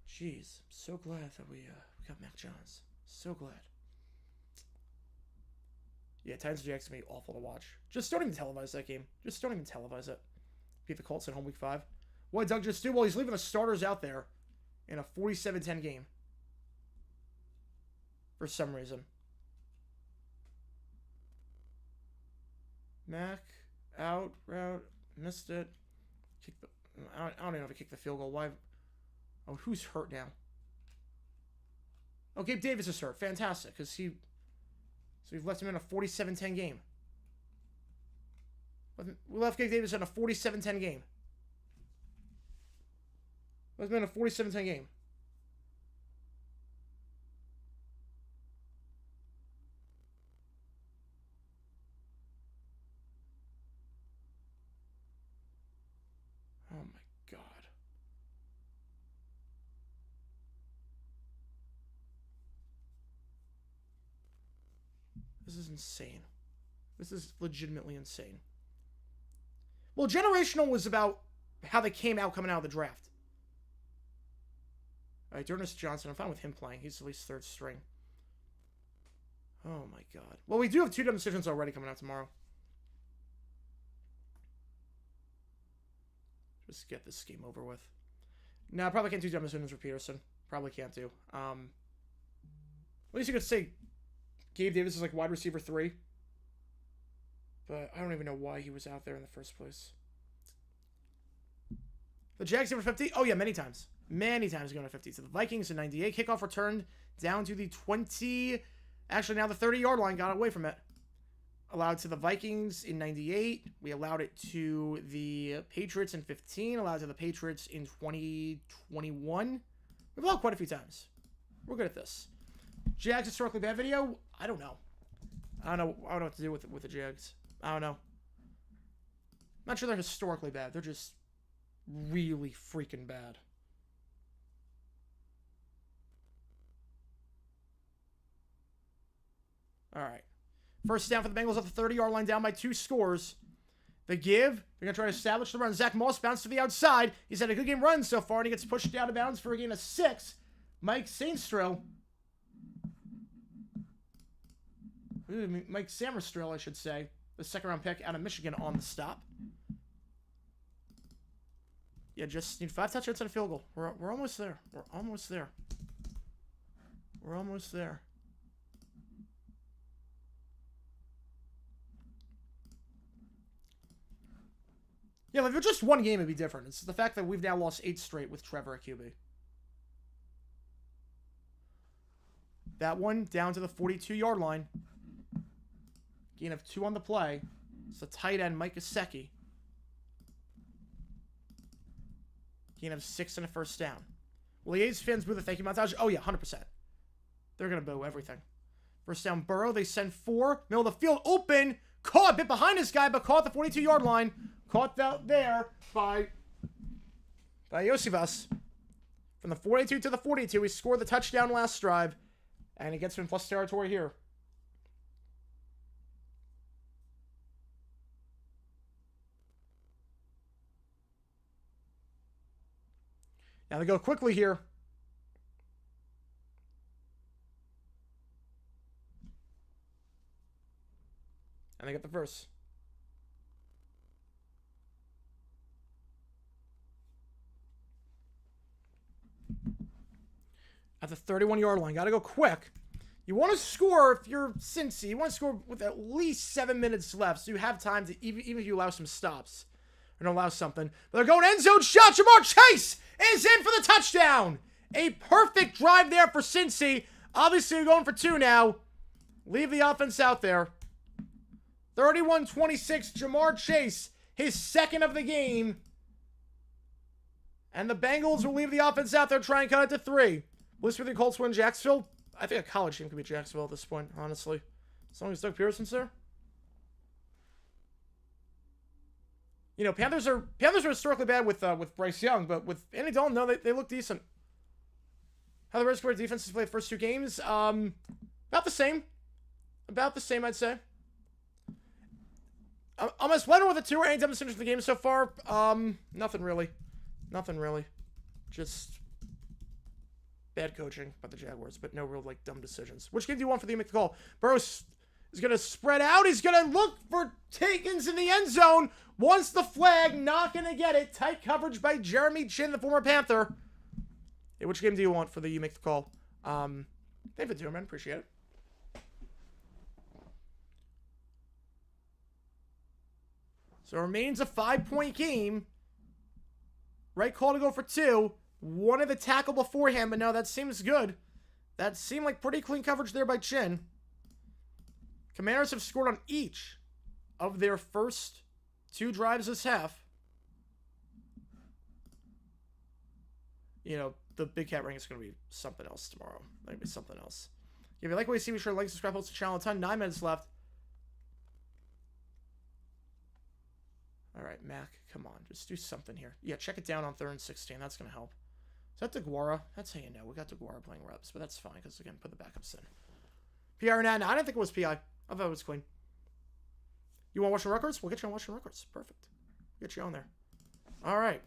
Jeez. I'm so glad that we got Mac Jones. So glad. Yeah, Titans and Jags can be awful to watch. Just don't even televise that game. Just don't even televise it. Beat the Colts at home week 5. What Doug just do? Well, he's leaving the starters out there in a 47-10 game. For some reason. Mac, out, route, missed it. Kick the, I don't even know if I kicked the field goal. Why? Oh, who's hurt now? Oh, Gabe Davis is hurt. Fantastic, because so we've left him in a 47-10 game. We left Gabe Davis in a 47-10 game. Left him in a 47-10 game. Oh my God. This is insane. This is legitimately insane. Well, generational was about how they came out coming out of the draft. All right, Dernis Johnson. I'm fine with him playing. He's at least third string. Oh my God. Well, we do have 2 dumb decisions already coming out tomorrow. Just get this game over with. No, I probably can't do dumb decisions for Peterson. Probably can't do. At least you could say Gabe Davis is like wide receiver 3. But I don't even know why he was out there in the first place. The Jags over 50? Oh, yeah, many times. Many times going to 50. So the Vikings in 98. Kickoff returned down to the 20. Actually, now the 30-yard line got away from it. Allowed to the Vikings in 98. We allowed it to the Patriots in 15. Allowed to the Patriots in 2021. We've allowed quite a few times. We're good at this. Jags historically bad video? I don't know. I don't know what to do with the Jags. I don't know. I'm not sure they're historically bad. They're just really freaking bad. All right. First down for the Bengals at the 30-yard line, down by 2 scores. The give. They're going to try to establish the run. Zach Moss bounced to the outside. He's had a good game running so far, and he gets pushed out of bounds for a gain of 6. Mike Sainstrell. Mike Samerstrell, I should say. The second-round pick out of Michigan on the stop. Yeah, just need 5 touchdowns and a field goal. We're almost there. We're almost there. We're almost there. Yeah, if it was just one game, it'd be different. It's the fact that we've now lost 8 straight with Trevor at QB. That one down to the 42-yard line. Gain of 2 on the play. It's the tight end, Mike Gesicki. Gain of 6 and a first down. Will the A's fans boo the thank you montage? Oh, yeah, 100%. They're going to boo everything. First down, Burrow. They send 4. Middle of the field, open. Caught a bit behind this guy, but caught the 42-yard line. Caught out there by Yosivas. From the 42 to the 42, he scored the touchdown last drive. And he gets in plus territory here. Now they go quickly here. And they get the first. At the 31-yard line. Got to go quick. You want to score if you're Cincy. You want to score with at least 7 minutes left, so you have time to, even if you allow some stops. Or don't allow something. But they're going end zone shot. Jamar Chase is in for the touchdown. A perfect drive there for Cincy. Obviously, we're going for 2 now. Leave the offense out there. 31-26, Jamar Chase. His second of the game. And the Bengals will leave the offense out there, try and cut it to 3. Will the Colts win Jacksonville? I think a college team could be Jacksonville at this point, honestly. As long as Doug Pearson's there. You know, Panthers are historically bad with Bryce Young, but with Andy Dalton, no, they look decent. How the Redskins defenses played the first 2 games? About the same. About the same, I'd say. I'm as wondering with the 2 or any dumb decisions in the game so far. Nothing really. Nothing really. Just bad coaching by the Jaguars, but no real, like, dumb decisions. Which game do you want for the make the call? Burrow's He's going to spread out. He's going to look for Takins in the end zone. Wants the flag. Not going to get it. Tight coverage by Jeremy Chin, the former Panther. Hey, which game do you want for the You Make the Call? Thank you, man. Appreciate it. So it remains a 5-point game. Right call to go for 2. One of the tackle beforehand, but no, that seems good. That seemed like pretty clean coverage there by Chin. Commanders have scored on each of their first 2 drives this half. You know, the Big Cat ring is going to be something else tomorrow. Going to be something else. If you like what you see, be sure to like, subscribe, post the channel. A ton. 9 minutes left. All right, Mac, come on. Just do something here. Yeah, check it down on 3rd and 16. That's going to help. Is that DeGuara? That's how you know. We got DeGuara playing reps, but that's fine because, again, put the backups in. PI or not? No, I didn't think it was PI. I thought it was clean. You want watching records? We'll get you on watching records. Perfect. Get you on there. All right.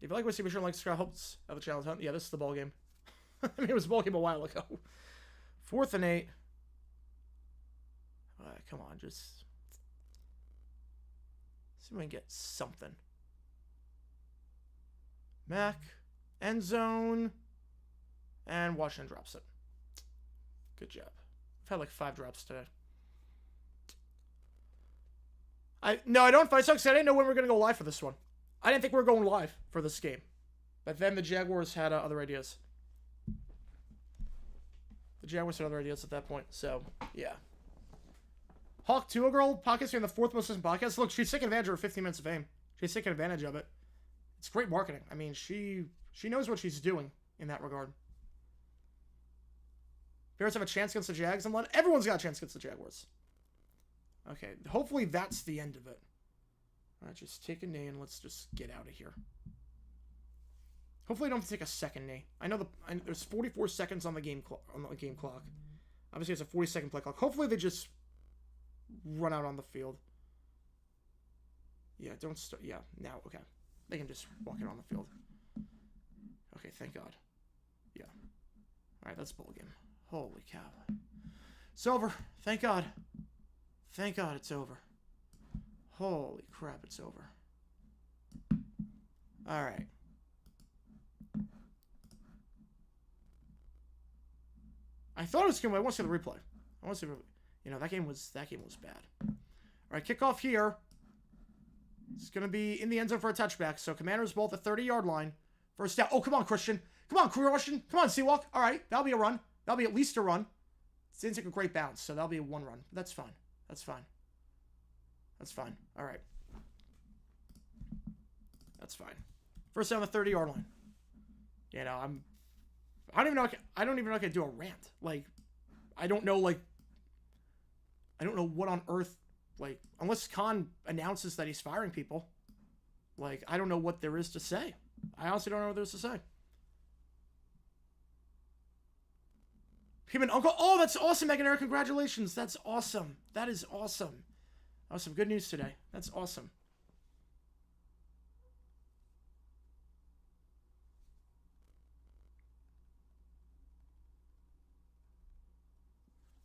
If you like what you see, be sure to like, subscribe, helps out the channel. Yeah, this is the ball game. I mean, it was a ball game a while ago. 4th and 8. All right, come on, just see if we can get something. Mac, end zone, and Washington drops it. Good job. I've had like 5 drops today. No, I don't. If I suck, I didn't know when we were going to go live for this one. I didn't think we were going live for this game. But then the Jaguars had other ideas. The Jaguars had other ideas at that point. So, yeah. Hawk 2 girl podcast here in the 4th most listened podcast. Look, she's taking advantage of her 15 minutes of fame. She's taking advantage of it. It's great marketing. I mean, she knows what she's doing in that regard. Bears have a chance against the Jags. Everyone's got a chance against the Jaguars. Okay, hopefully that's the end of it. All right, just take a knee and let's just get out of here. Hopefully I don't have to take a second knee. I know there's 44 seconds on the game clock. Obviously, it's a 40-second play clock. Hopefully they just run out on the field. Yeah, don't start. Yeah, now, okay. They can just walk in on the field. Okay, thank God. Yeah. All right, that's ball game. Holy cow. It's over. Thank God. Thank God it's over. Holy crap, it's over. All right. I thought it was going to. I want to see the replay. I want to see. You know, that game was bad. All right, kickoff here. It's going to be in the end zone for a touchback. So Commanders ball at the 30-yard line. First down. Oh, come on, Christian. Come on, Christian. Come on, Seawalk. All right, that'll be a run. That'll be at least a run. It didn't take a great bounce, so that'll be a 1 run. That's fine. That's fine. That's fine. All right. That's fine. First down the 30-yard line. You know, I don't even know if I can do a rant. Like, I don't know what on earth, like, unless Khan announces that he's firing people. Like, I don't know what there is to say. I honestly don't know what there is to say. Him and Uncle. Oh, that's awesome, Megan Eric. Congratulations. That's awesome. That is awesome. That was some good news today. That's awesome.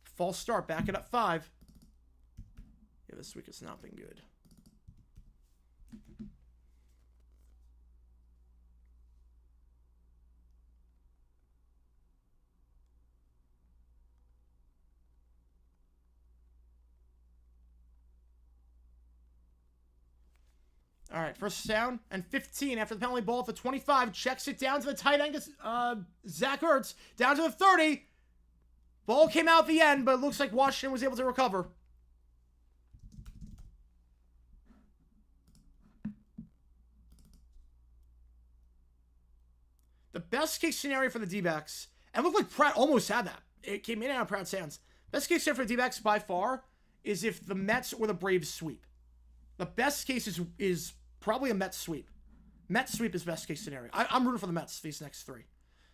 False start. Back it up 5. Yeah, this week has not been good. All right, first down and 15 after the penalty ball at the 25. Checks it down to the tight end, Zach Ertz, down to the 30. Ball came out at the end, but it looks like Washington was able to recover. The best case scenario for the D-backs, and it looked like Pratt almost had that. It came in and out of Pratt's hands. Best case scenario for the D-backs by far is if the Mets or the Braves sweep. The best case is probably a Mets sweep. Mets sweep is best case scenario. I'm rooting for the Mets these next 3.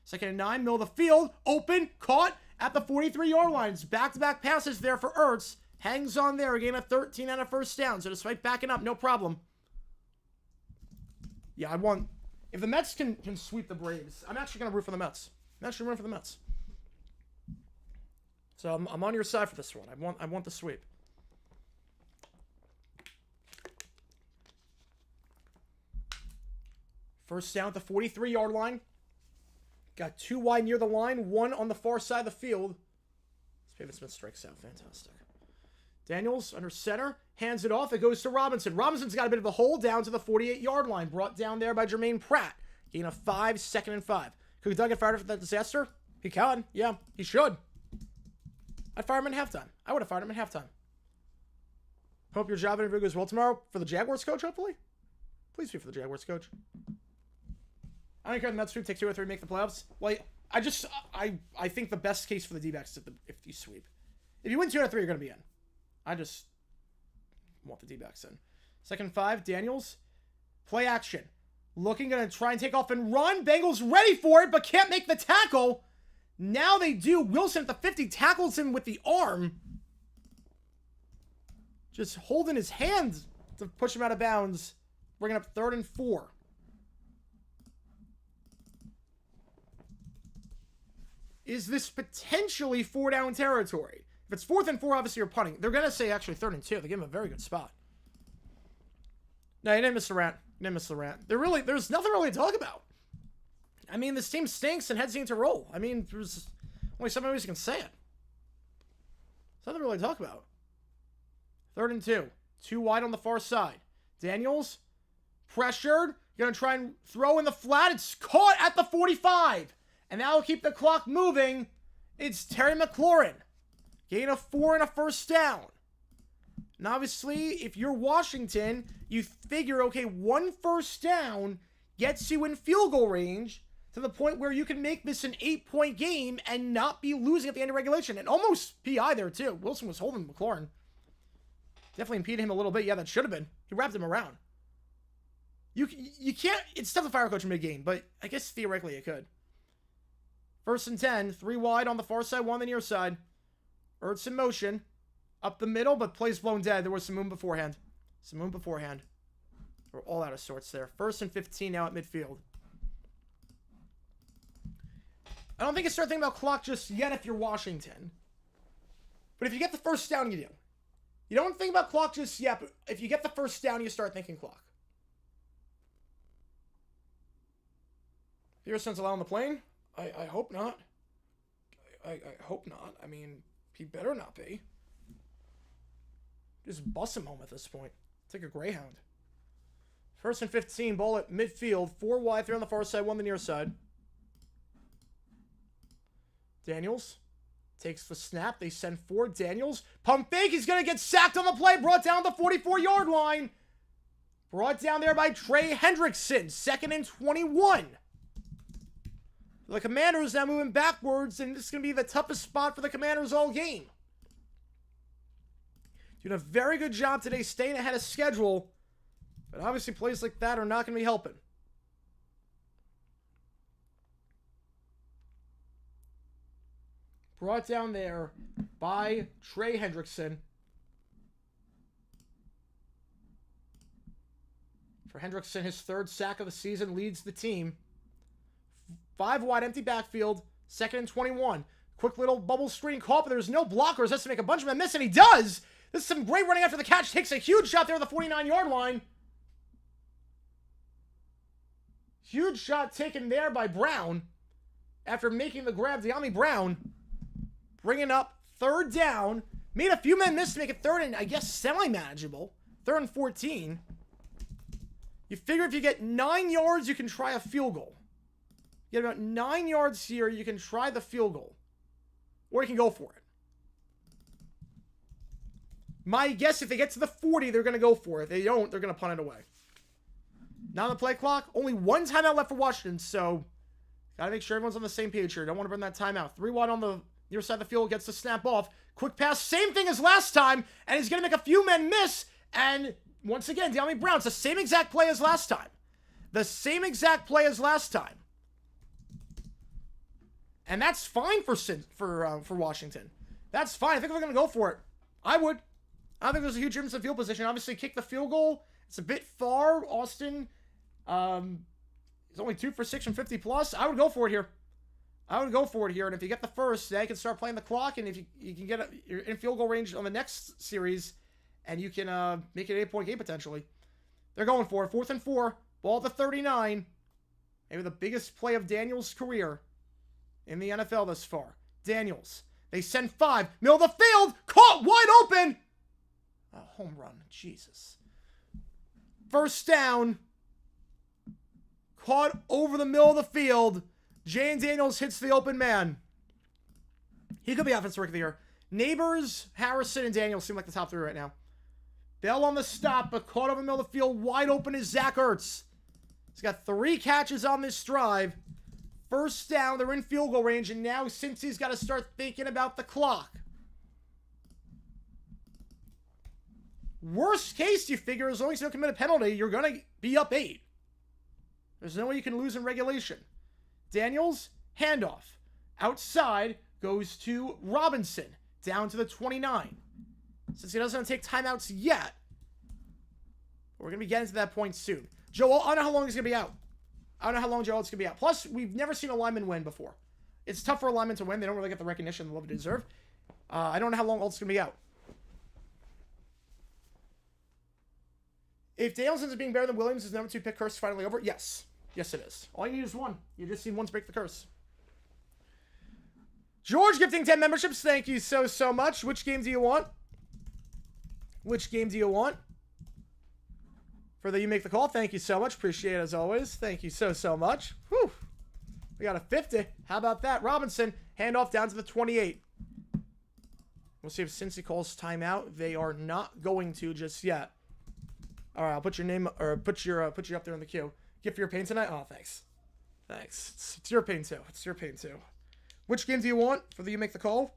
Second and 9, middle of the field, open, caught at the 43-yard lines. Back-to-back passes there for Ertz. Hangs on there, a gain of 13 and a first down. So despite backing up, no problem. Yeah, if the Mets can sweep the Braves, I'm actually going to root for the Mets. That should run for the Mets. So I'm on your side for this one. I want the sweep. First down at the 43-yard line. Got 2 wide near the line, 1 on the far side of the field. Pavin Smith strikes out. Fantastic. Daniels under center, hands it off. It goes to Robinson. Robinson's got a bit of a hole down to the 48-yard line. Brought down there by Jermaine Pratt. Gain of 5, 2nd and 5. Could Doug get fired for that disaster? He can. Yeah, he should. I'd fire him at halftime. I would have fired him at halftime. Hope your job interview goes well tomorrow for the Jaguars coach, hopefully. Please be for the Jaguars coach. I don't care if the Mets sweep, take 2 or 3, make the playoffs. Like, I think the best case for the D-backs is if you sweep. If you win 2 out of 3, you're going to be in. I just want the D-backs in. 2nd and 5, Daniels. Play action. Looking, going to try and take off and run. Bengals ready for it, but can't make the tackle. Now they do. Wilson at the 50 tackles him with the arm. Just holding his hand to push him out of bounds. Bringing up 3rd and 4. Is this potentially 4-down territory? If it's 4th and 4, obviously you're punting. They're going to say actually 3rd and 2. They give him a very good spot. No, you didn't miss the rant. You didn't miss the rant. There's nothing really to talk about. I mean, this team stinks and heads need to roll. I mean, there's only so many ways you can say it. There's nothing really to talk about. 3rd and 2. 2 wide on the far side. Daniels, pressured. Going to try and throw in the flat. It's caught at the 45. And that will keep the clock moving. It's Terry McLaurin. Gain of 4 and a first down. And obviously, if you're Washington, you figure, okay, 1 first down gets you in field goal range to the point where you can make this an 8-point game and not be losing at the end of regulation. And almost PI there, too. Wilson was holding McLaurin. Definitely impeded him a little bit. Yeah, that should have been. He wrapped him around. You can't... It's tough to fire a coach mid-game, but I guess theoretically it could. 1st and 10. 3 wide on the far side, 1 on the near side. Ertz in motion. Up the middle, but plays blown dead. There was some moon beforehand. We're all out of sorts there. 1st and 15 now at midfield. I don't think you start thinking about clock just yet if you're Washington. But if you get the first down, you do. You don't think about clock just yet, but if you get the first down, you start thinking clock. Pearson's allowed on the plane? I hope not. I hope not. I mean, he better not be. Just bust him home at this point. Take a Greyhound. 1st and 15, ball at midfield. 4 wide, 3 on the far side, 1 on the near side. Daniels takes the snap. They send forward. Daniels. Pump fake. He's going to get sacked on the play. Brought down the 44-yard line. Brought down there by Trey Hendrickson. 2nd and 21. The Commanders now moving backwards, and this is going to be the toughest spot for the Commanders all game. Doing a very good job today staying ahead of schedule, but obviously plays like that are not going to be helping. Brought down there by Trey Hendrickson. For Hendrickson, his 3rd sack of the season, leads the team. 5 wide, empty backfield, 2nd and 21. Quick little bubble screen caught, but there's no blockers. Has to make a bunch of them miss, and he does! This is some great running after the catch. Takes a huge shot there at the 49-yard line. Huge shot taken there by Brown. After making the grab, De'Ami Brown. Bringing up 3rd down. Made a few men miss to make it 3rd and, I guess, semi-manageable. 3rd and 14. You figure if you get 9 yards, you can try a field goal. You get about 9 yards here, you can try the field goal. Or you can go for it. My guess, if they get to the 40, they're going to go for it. If they don't, they're going to punt it away. Now on the play clock, only 1 timeout left for Washington, so got to make sure everyone's on the same page here. Don't want to burn that timeout. 3 wide on the near side of the field, gets the snap off. Quick pass, same thing as last time, and he's going to make a few men miss, and once again, De'Ami Brown, it's the same exact play as last time. The same exact play as last time. And that's fine for Washington. That's fine. I think they're going to go for it. I would. I don't think there's a huge difference in field position. Obviously, kick the field goal. It's a bit far. Austin is only 2 for 6 from 50 plus. I would go for it here. I would go for it here. And if you get the first, then you can start playing the clock. And if you can get you're in field goal range on the next series, and you can make it an 8-point game potentially. They're going for it. 4th and 4. Ball at the 39. Maybe the biggest play of Daniels' career in the NFL thus far. Daniels. They send 5. Middle of the field. Caught wide open. A home run. Jesus. First down. Caught over the middle of the field. Jane Daniels hits the open man. He could be offensive rookie of the year. Neighbors, Harrison, and Daniels seem like the top 3 right now. Bell on the stop, but caught over the middle of the field. Wide open is Zach Ertz. He's got 3 catches on this drive. First down, they're in field goal range, and now Cincy's got to start thinking about the clock. Worst case, you figure, as long as you don't commit a penalty, you're going to be up 8. There's no way you can lose in regulation. Daniels, handoff. Outside goes to Robinson, down to the 29. Since he doesn't take timeouts yet, we're going to be getting to that point soon. Joel, I don't know how long he's going to be out. I don't know how long Joel's going to be out. Plus, we've never seen a lineman win before. It's tough for a lineman to win. They don't really get the recognition they love to deserve. I don't know how long Alt's going to be out. If Daniels ends up being better than Williams, is number 2 pick curse finally over? Yes. Yes, it is. All you need is 1. You just need 1 to break the curse. George gifting 10 memberships. Thank you so much. Which game do you want? Which game do you want? For the You Make the Call. Thank you so much. Appreciate it as always. Thank you so much. Whew. We got a 50. How about that? Robinson, handoff down to the 28. We'll see if Cincy calls timeout. They are not going to just yet. All right, I'll put your name, or put you up there in the queue. Gift for your pain tonight? Oh, thanks. Thanks. It's your pain too. It's your pain too. Which game do you want for the You Make the Call?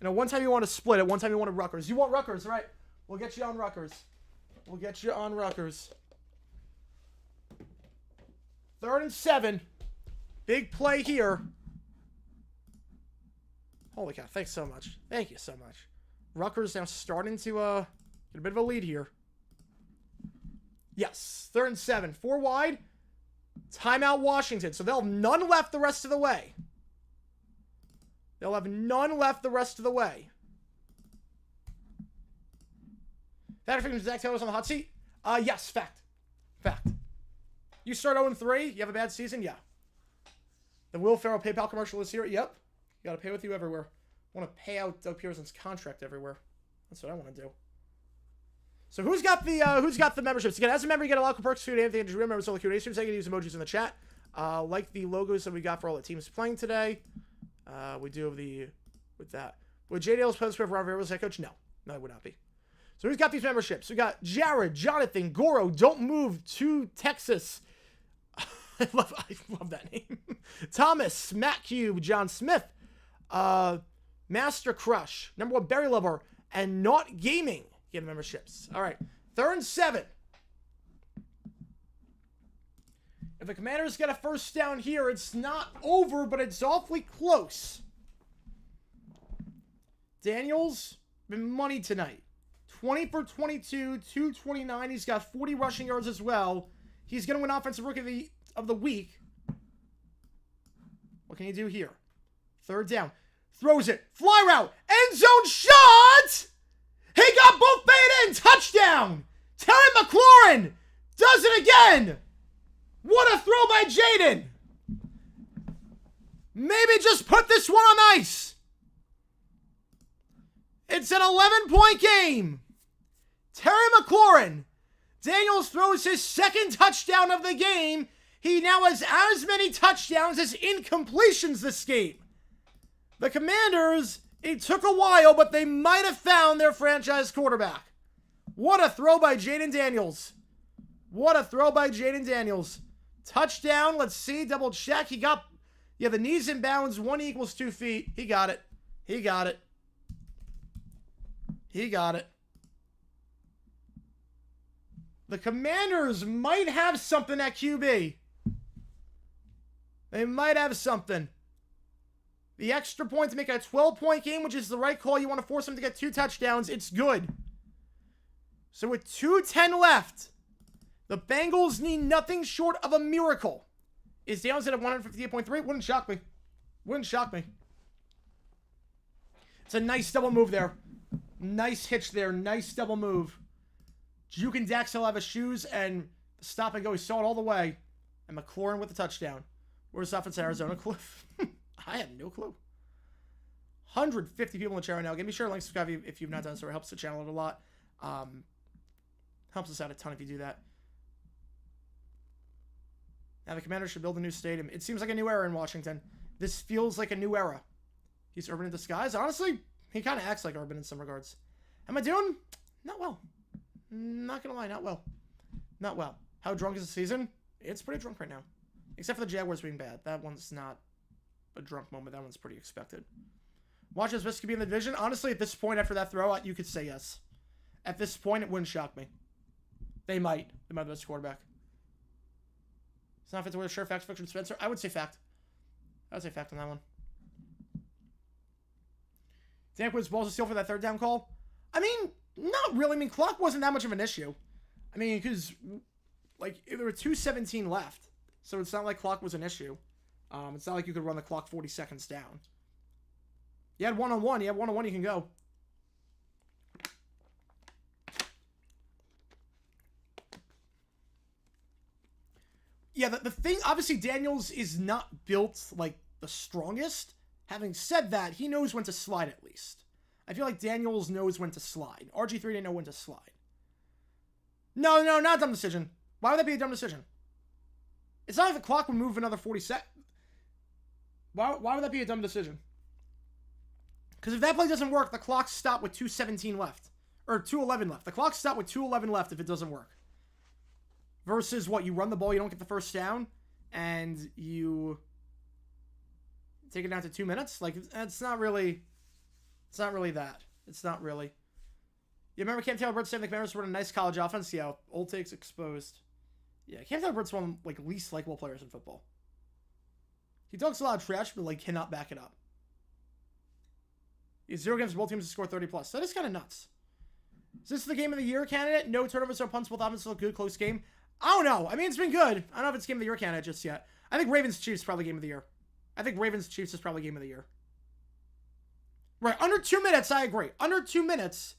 You know, one time you want to split it, one time you want Rutgers. You want Rutgers, right? We'll get you on Rutgers. We'll get you on Rutgers. 3rd and 7. Big play here. Holy cow, thanks so much. Thank you so much. Rutgers now starting to get a bit of a lead here. Yes, 3rd and 7. 4 wide. Timeout Washington. So they'll have none left the rest of the way. They'll have none left the rest of the way. That figures Zach Taylor's on the hot seat? Yes, fact. Fact. You start 0-3, you have a bad season? Yeah. The Will Ferrell PayPal commercial is here? Yep. You gotta pay with you everywhere. I want to pay out Doug Pearson's contract everywhere. That's what I want to do. So who's got the memberships? Again, as a member, you get a lot of perks. Anything to remember, so the Q&A streams. I can use emojis in the chat. Like the logos that we got for all the teams playing today. We do have with that. Would JDL's post for Ron Rivera's head coach? No, it would not be. So who's got these memberships? We got Jared, Jonathan, Goro, Don't Move to Texas. I love that name. Thomas, Matt Cube, John Smith, Master Crush, Number 1 Berry Lover, and Not Gaming get memberships. All right, 3rd and 7. If the Commanders get a first down here, it's not over, but it's awfully close. Daniels been money tonight. 20 for 22, 229. He's got 40 rushing yards as well. He's going to win Offensive Rookie of the Week. What can he do here? 3rd down. Throws it. Fly route. End zone shot! He got both made in. Touchdown! Terry McLaurin does it again! What a throw by Jaden! Maybe just put this one on ice. It's an 11-point game. Terry McLaurin. Daniels throws his 2nd touchdown of the game. He now has as many touchdowns as incompletions this game. The Commanders, it took a while, but they might have found their franchise quarterback. What a throw by Jaden Daniels. What a throw by Jaden Daniels. Touchdown. Let's see. Double check. He got, the knees in bounds. 1 equals 2 feet. He got it. He got it. He got it. The Commanders might have something at QB. They might have something. The extra point to make it a 12-point game, which is the right call. You want to force them to get 2 touchdowns. It's good. So with 2:10 left, the Bengals need nothing short of a miracle Is Daniels at 158.3? Wouldn't shock me. Wouldn't shock me. It's a nice double move there. Nice hitch there. Nice double move. Juke and Dax still have his shoes, and stop and go. He saw it all the way. And McLaurin with the touchdown. Where's offense Arizona? Cliff? I have no clue. 150 people in the chat right now. Give me sure like subscribe if you've not done so. It helps the channel out a lot. Helps us out a ton if you do that. Now the Commanders should build a new stadium. It seems like a new era in Washington. This feels like a new era. He's Urban in disguise. Honestly, he kind of acts like Urban in some regards. How am I doing? Not well. Not gonna lie, not well. Not well. How drunk is the season? It's pretty drunk right now. Except for the Jaguars being bad. That one's not a drunk moment. That one's pretty expected. Washington's best could be in the division. Honestly, at this point, after that throw, you could say yes. At this point, it wouldn't shock me. They might. They might be the best quarterback. It's not fit to wear the shirt. Fact, fiction, Spencer. I would say fact. I would say fact on that one. Dan Quinn's balls to steal for that third down call. I mean, not really. I mean, clock wasn't that much of an issue. I mean, because, like, there were 2:17 left. So it's not like clock was an issue. It's not like you could run the clock 40 seconds down. You had one-on-one. You have one-on-one, you can go. Yeah, the thing, obviously, Daniels is not built, like, the strongest. Having said that, he knows when to slide at least. I feel like Daniels knows when to slide. RG3 didn't know when to slide. No, not a dumb decision. Why would that be a dumb decision? It's not like the clock would move another 40 seconds. Why would that be a dumb decision? Because if that play doesn't work, the clock stopped with 2:17 left. Or 2:11 left. The clock stopped with 2:11 left if it doesn't work. Versus what? You run the ball, you don't get the first down, and you take it down to 2 minutes? Like, it's not really... It's not really that. It's not really. You remember Cam Taylor-Britt saying the Commanders were a nice college offense? Yeah, old takes exposed. Yeah, Cam Taylor-Britt's one of the, like, least likable players in football. He talks a lot of trash, but, like, cannot back it up. He's 0 games for both teams to score 30 plus. That is kind of nuts. Is this the game of the year candidate? No turnovers or punts, both offenses look good, close game. I don't know. I mean, it's been good. I don't know if it's game of the year candidate just yet. I think Ravens-Chiefs is probably game of the year. I think Ravens-Chiefs is probably game of the year. Right, under 2 minutes, I agree. Under 2 minutes.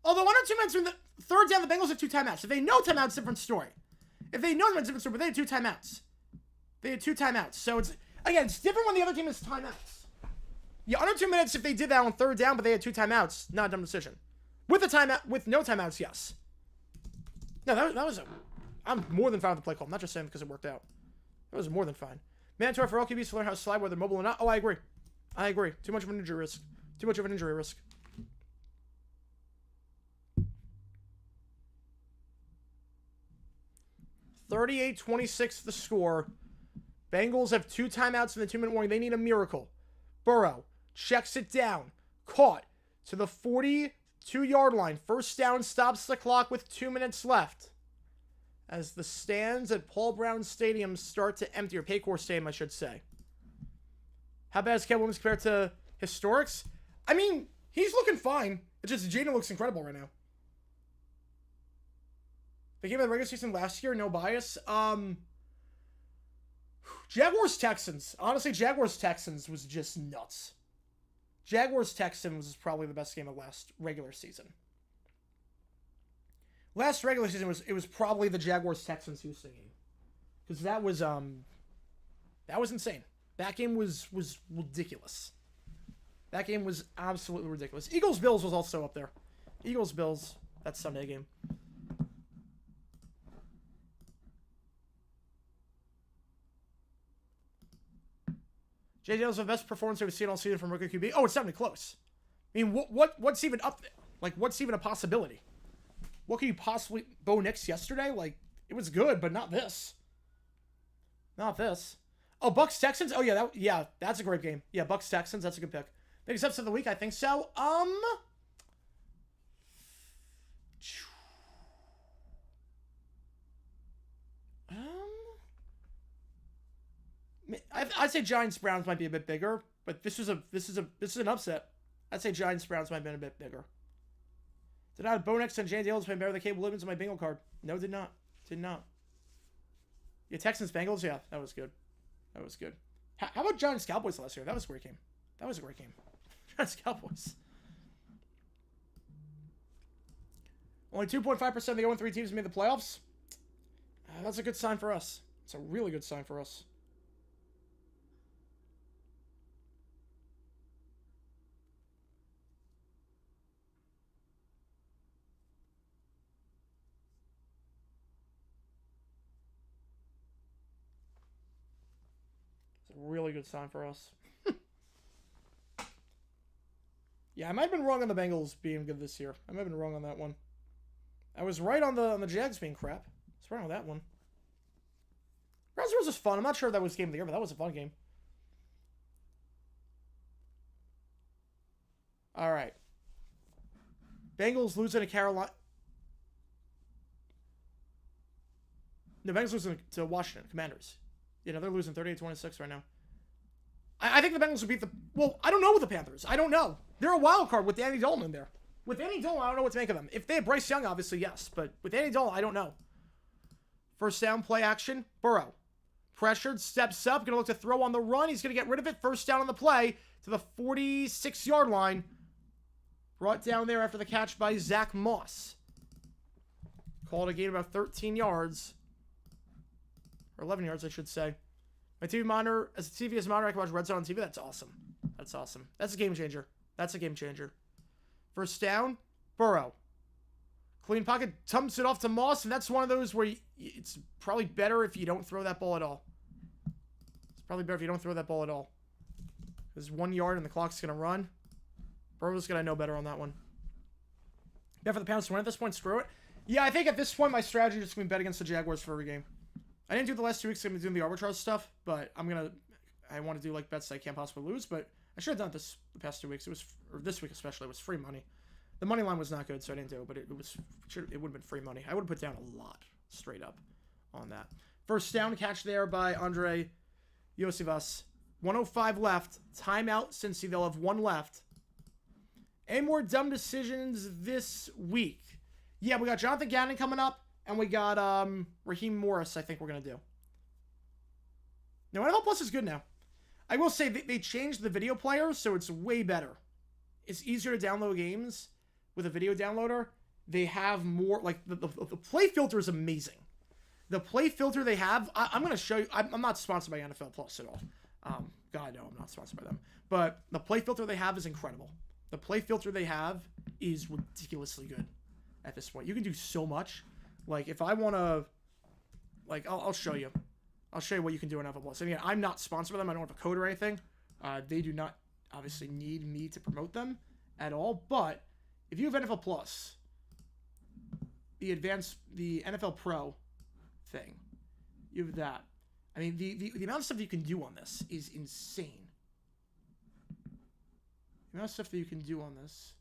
Although under 2 minutes, when the third down, the Bengals have 2 timeouts. If they know timeouts, different story. If they know timeouts, different story, but they had 2 timeouts. They had 2 timeouts. So it's, again, it's different when the other team has timeouts. Yeah, under 2 minutes if they did that on third down, but they had 2 timeouts, not a dumb decision. With a timeout, with no timeouts, yes. No, that was a... I'm more than fine with the play call. I'm not just saying because it worked out. That was more than fine. Mandatory for all QBs to learn how to slide, whether mobile or not. Oh, I agree. I agree. Too much of an injury risk. Too much of an injury risk. (38-26) the score. Bengals have 2 timeouts in the 2-minute warning. They need a miracle. Burrow checks it down. Caught to the 42-yard line. First down, stops the clock with 2 minutes left. As the stands at Paul Brown Stadium start to empty, or Paycor Stadium, I should say. How bad is Caleb Williams compared to historics? I mean, he's looking fine. It's just Jaden looks incredible right now. The game of the regular season last year, no bias. Jaguars-Texans. Honestly, Jaguars-Texans was just nuts. Jaguars-Texans was probably the best game of last regular season. Last regular season was probably the Jaguars-Texans Houston game. Because that was insane. That game was ridiculous. That game was absolutely ridiculous. Eagles-Bills was also up there. Eagles-Bills, that Sunday game. Jay Dale's the best performance we've seen all season from rookie QB. Oh, it's not even close. I mean, what's even up there? Like, what's even a possibility? What can you possibly... Bo Nix yesterday? Like, it was good, but not this. Not this. Oh, Bucks-Texans? Oh, yeah, that's a great game. Yeah, Bucks-Texans, that's a good pick. Biggest upset of the week, I think so. I'd say Giants-Browns might be a bit bigger, but this is an upset. I'd say Giants-Browns might have been a bit bigger. Did not have Bo Nix and Jay Dale's playing better than Caleb Williams on my bingo card? No, did not. Did not. Yeah, Texans-Bengals? Yeah, that was good. That was good. How about Giants-Cowboys last year? That was a great game. That was a great game. Giants-Cowboys. Only 2.5% of the 0-3 teams made the playoffs. That's a good sign for us. It's a really good sign for us. It's a really good sign for us. Yeah, I might have been wrong on the Bengals being good this year. I might have been wrong on that one. I was right on the Jags being crap. I was right on that one. Browns was fun. I'm not sure if that was game of the year, but that was a fun game. All right. Bengals losing to Carolina. The Bengals losing to Washington Commanders. You know, they're losing 38-26 right now. I think the Bengals will beat the... Well, I don't know with the Panthers. I don't know. They're a wild card with Andy Dalton in there. With Andy Dalton, I don't know what to make of them. If they have Bryce Young, obviously, yes. But with Andy Dalton, I don't know. First down, play action. Burrow. Pressured, steps up. Going to look to throw on the run. He's going to get rid of it. First down on the play to the 46-yard line. Brought down there after the catch by Zach Moss. Called a gain about 13 yards. Or 11 yards, I should say. My TV monitor, as a TV is monitor, I can watch Red Zone on TV. That's awesome. That's awesome. That's a game changer. That's a game changer. First down, Burrow. Clean pocket, dumps it off to Moss, and that's one of those where it's probably better if you don't throw that ball at all. It's probably better if you don't throw that ball at all. There's 1 yard and the clock's going to run. Burrow's going to know better on that one. Bet for the Pounds to win at this point, screw it. Yeah, I think at this point my strategy is going to be bet against the Jaguars for every game. I didn't do it the last 2 weeks. I'm going to do the arbitrage stuff, but I want to do like bets I can't possibly lose, but I should have done this the past 2 weeks. It was, or this week especially, it was free money. The money line was not good, so I didn't do it, but it would have been free money. I would have put down a lot straight up on that. First down catch there by Andre Yosivas. 1:05 left. Timeout, Cincy. They'll have one left. Any more dumb decisions this week? Yeah, we got Jonathan Gannon coming up, and we got Raheem Morris, I think we're going to do. Now, NFL Plus is good now. I will say they changed the video player, so it's way better. It's easier to download games with a video downloader. They have more, like, the play filter is amazing. The play filter they have, I'm going to show you. I'm not sponsored by NFL Plus at all. God, no, I'm not sponsored by them. But the play filter they have is incredible. The play filter they have is ridiculously good at this point. You can do so much. Like, if I want to, like, I'll show you. I'll show you what you can do in NFL Plus. And again, I'm not sponsored by them. I don't have a code or anything. They do not, obviously, need me to promote them at all. But if you have NFL Plus, the NFL Pro thing, you have that. I mean, the amount of stuff that you can do on this is insane. The amount of stuff that you can do on this.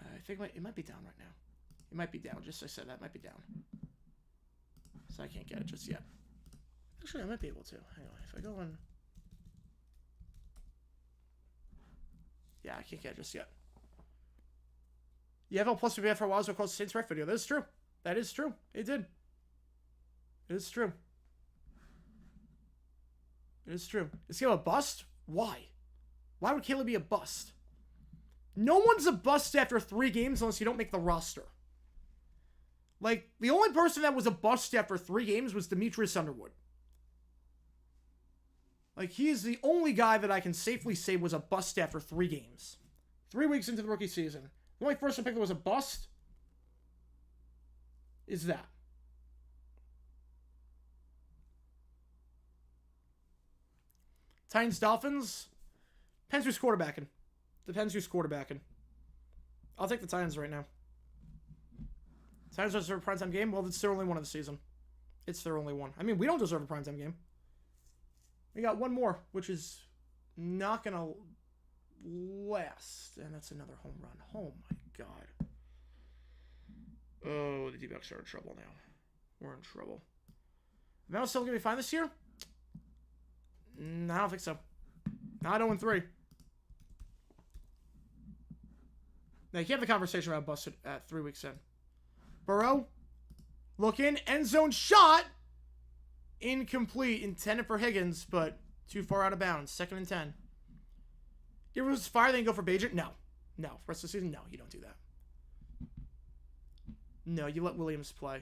I think it might be down right now. It might be down. Just as I said, that might be down. So I can't get it just yet. Actually, I might be able to. Hang on. If I go on... Yeah, I can't get it just yet. Yeah, NFL Plus would be for a while, so close to Saints Rec video. That is true. That is true. It did. It is true. It is true. Is Caleb a bust? Why? Why would Caleb be a bust? No one's a bust after 3 games unless you don't make the roster. Like, the only person that was a bust after 3 games was Demetrius Underwood. Like, he is the only guy that I can safely say was a bust after 3 games. 3 weeks into the rookie season. The only person picked that was a bust is that. Titans, Dolphins. Depends who's quarterbacking. Depends who's quarterbacking. I'll take the Titans right now. Titans don't deserve a primetime game? Well, it's their only one of the season. It's their only one. I mean, we don't deserve a primetime game. We got one more, which is not going to last. And that's another home run. Oh, my God. Oh, the D-backs are in trouble now. We're in trouble. Is still going to be fine this year? No, I don't think so. Not 0-3. Now, you can't have the conversation about busted at 3 weeks in. Burrow, looking, end zone shot. Incomplete, intended for Higgins, but too far out of bounds. 2nd and 10. If it was fire, then go for Bajent? No. No. Rest of the season? No, you don't do that. No, you let Williams play.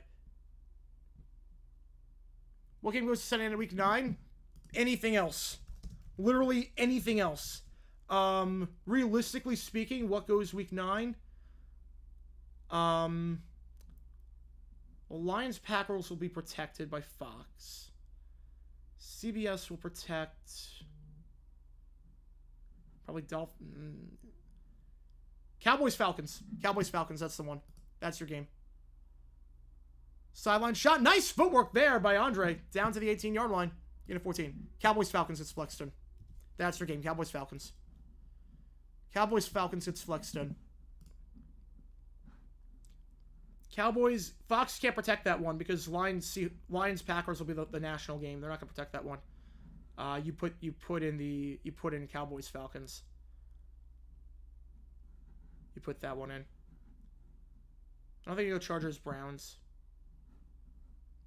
What game goes to Sunday in week 9? Anything else. Literally anything else. Realistically speaking, what goes week 9? Well, Lions-Packers will be protected by Fox. CBS will protect... Probably Dolphins. Cowboys-Falcons. Cowboys-Falcons, that's the one. That's your game. Sideline shot. Nice footwork there by Andre. Down to the 18-yard line. Unit 14. Cowboys-Falcons, it's flexed in. That's your game. Cowboys-Falcons. Cowboys-Falcons, it's flexed in. Cowboys, Fox can't protect that one because Lions-Packers will be the national game. They're not going to protect that one. You put in Cowboys-Falcons. You put that one in. I don't think you go Chargers-Browns.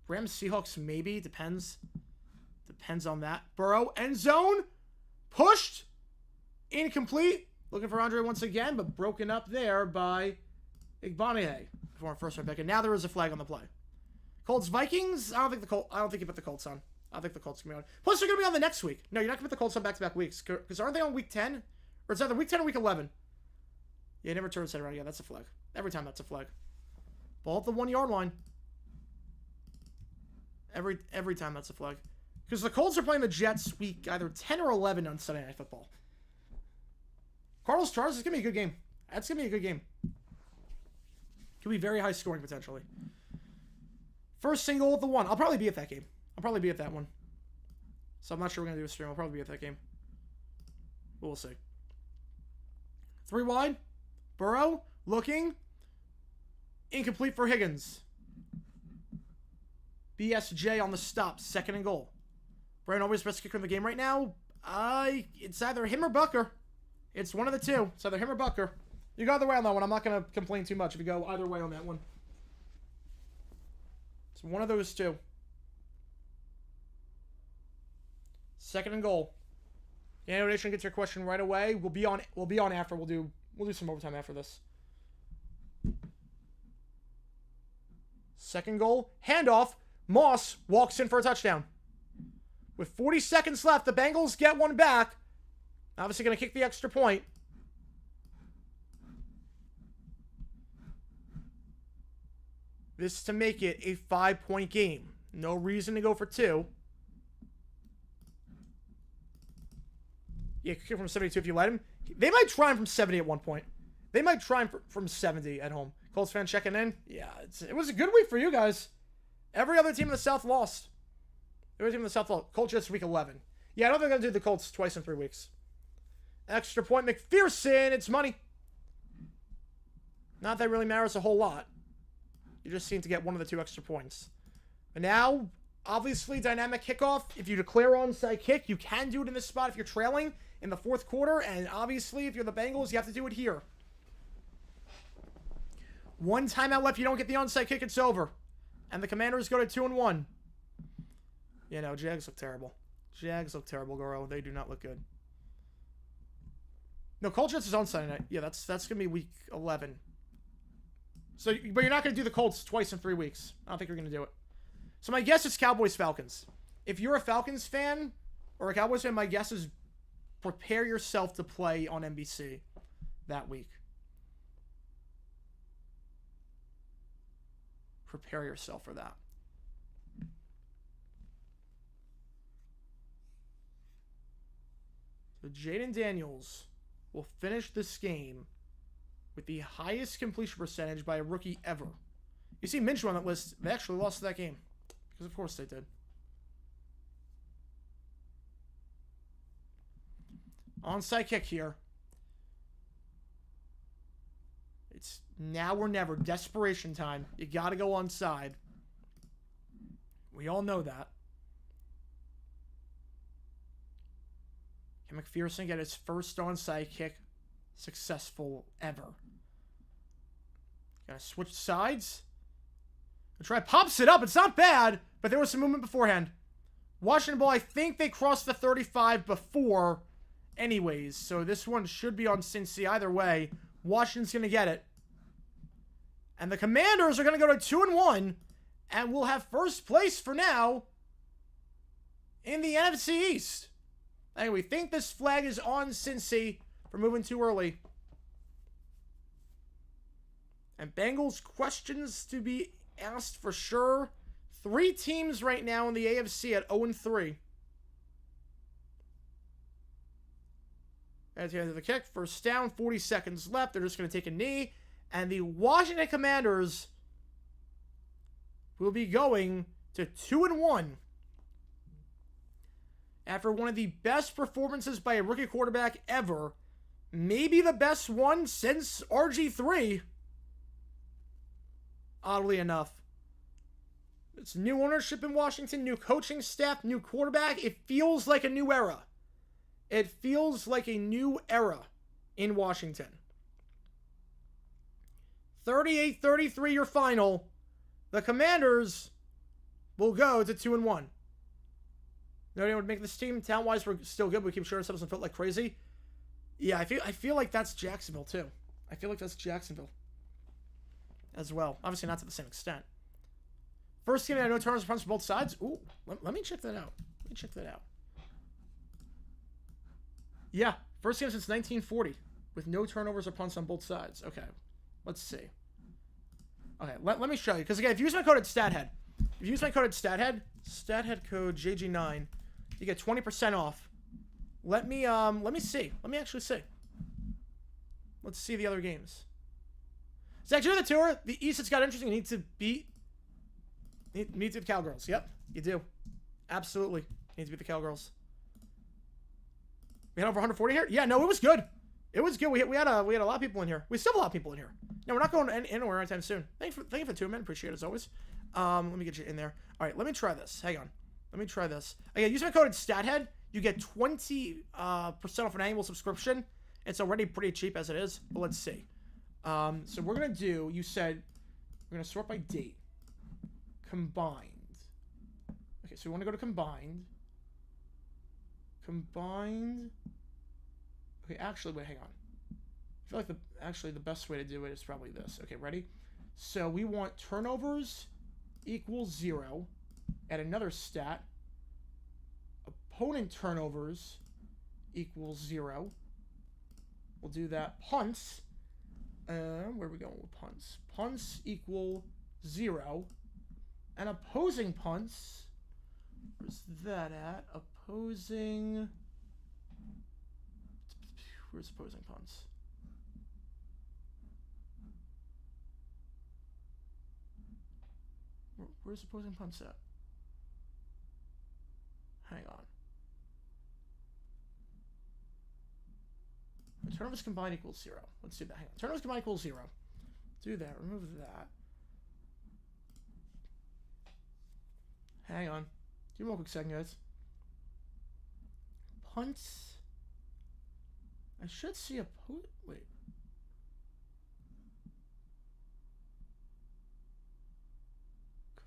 Rams-Seahawks maybe. Depends. Depends on that. Burrow, end zone. Pushed. Incomplete. Looking for Andre once again, but broken up there by Igbanier before first round pick. And now there is a flag on the play. Colts-Vikings. I don't think you put the Colts on. I think the Colts can be on. Plus, they're going to be on the next week. No, you're not going to put the Colts on back-to-back weeks. Because aren't they on week 10? Or it's either week 10 or week 11. Yeah, never turns it around. Yeah, that's a flag. Every time that's a flag. Ball at the 1-yard line. Every time that's a flag. Because the Colts are playing the Jets week either 10 or 11 on Sunday Night Football. Cardinals-Chargers is going to be a good game. That's going to be a good game. Could be very high scoring potentially. First single at the 1. I'll probably be at that game. I'll probably be at that one. So I'm not sure we're going to do a stream. I'll probably be at that game. But we'll see. 3 wide. Burrow. Looking. Incomplete for Higgins. BSJ on the stop. 2nd and goal. Brian always best kicker in the game right now. It's either him or Bucker. It's one of the two. It's either him or Bucker. You go either way on that one. I'm not going to complain too much if you go either way on that one. It's one of those two. 2nd and goal. The animation gets your question right away. We'll be on after. We'll do some overtime after this. 2nd goal. Handoff. Moss walks in for a touchdown. With 40 seconds left, the Bengals get one back. Obviously going to kick the extra point. This to make it a 5-point game. No reason to go for 2. Yeah, kick from 72 if you let him. They might try him from 70 at one point. They might try him from 70 at home. Colts fan checking in. Yeah, it was a good week for you guys. Every other team in the South lost. Every team in the South lost. Colts just week 11. Yeah, I don't think they're going to do the Colts twice in 3 weeks. Extra point McPherson. It's money. Not that it really matters a whole lot. You just seem to get one of the 2 extra points. And now, obviously, dynamic kickoff. If you declare onside kick, you can do it in this spot if you're trailing in the 4th quarter. And obviously, if you're the Bengals, you have to do it here. 1 timeout left. You don't get the onside kick, it's over. And the Commanders go to 2-1. You know, Jags look terrible. Jags look terrible, Goro. They do not look good. No, Colts Jets is on Sunday night. Yeah, that's going to be week 11. So, but you're not going to do the Colts twice in 3 weeks. I don't think you're going to do it. So my guess is Cowboys-Falcons. If you're a Falcons fan or a Cowboys fan, my guess is prepare yourself to play on NBC that week. Prepare yourself for that. So Jaden Daniels will finish this game with the highest completion percentage by a rookie ever. You see Minshew on that list. They actually lost that game. Because of course they did. Onside kick here. It's now or never. Desperation time. You got to go onside. We all know that. Can McPherson get his first onside kick successful ever? Gonna switch sides. The try pops it up. It's not bad, but there was some movement beforehand. Washington ball, I think they crossed the 35 before anyways. So this one should be on Cincy either way. Washington's going to get it. And the Commanders are going to go to 2-1. And we'll have first place for now in the NFC East. Anyway, we think this flag is on Cincy for moving too early. And Bengals questions to be asked for sure. 3 teams right now in the AFC at 0-3. At the end of the kick, first down, 40 seconds left. They're just going to take a knee. And the Washington Commanders will be going to 2-1. After one of the best performances by a rookie quarterback ever. Maybe the best one since RG3. Oddly enough. It's new ownership in Washington, new coaching staff, new quarterback. It feels like a new era. It feels like a new era in Washington. 38-33 your final. The Commanders will go to 2-1. Nobody would make this team. Talent-wise, we're still good. We keep sure ourselves and felt like crazy. Yeah, I feel like that's Jacksonville too. I feel like that's Jacksonville as well. Obviously not to the same extent. First game, I know turnovers punts for both sides. Ooh, let me check that out. Let me check that out. Yeah, first game since 1940 with no turnovers or punts on both sides. Okay, let's see. Okay, let me show you. Because again, if you use my code at StatHead, StatHead code JG9, you get 20% off. Let me see. Let me actually see. Let's see the other games. Zach, you're the tour. The East has got interesting. You need to beat. Need to beat the Cowgirls. Yep, you do. Absolutely. You need to beat the Cowgirls. We had over 140 here? Yeah, no, it was good. It was good. We had a lot of people in here. We still have a lot of people in here. No, we're not going anywhere anytime soon. Thank you for 2 men. Appreciate it as always. Let me get you in there. All right, let me try this. Hang on. Let me try this. Again, use my code StatHead. You get 20% off an annual subscription. It's already pretty cheap as it is, but let's see. So we're going to do, you said, we're going to sort by date. Combined. Okay, so we want to go to combined. Combined. Okay, actually, wait, hang on. I feel like the best way to do it is probably this. Okay, ready? So we want turnovers equals 0 at another stat. Opponent turnovers equals 0. We'll do that. Punts. Where are we going with punts? Punts equal 0. And opposing punts. Where's that at? Opposing. Where's opposing punts? Where's opposing punts at? Hang on. Turnovers combined equals 0. Let's do that. Hang on. Turnovers combined equals 0. Do that. Remove that. Hang on. Give me one quick second, guys. Punts. I should see a wait.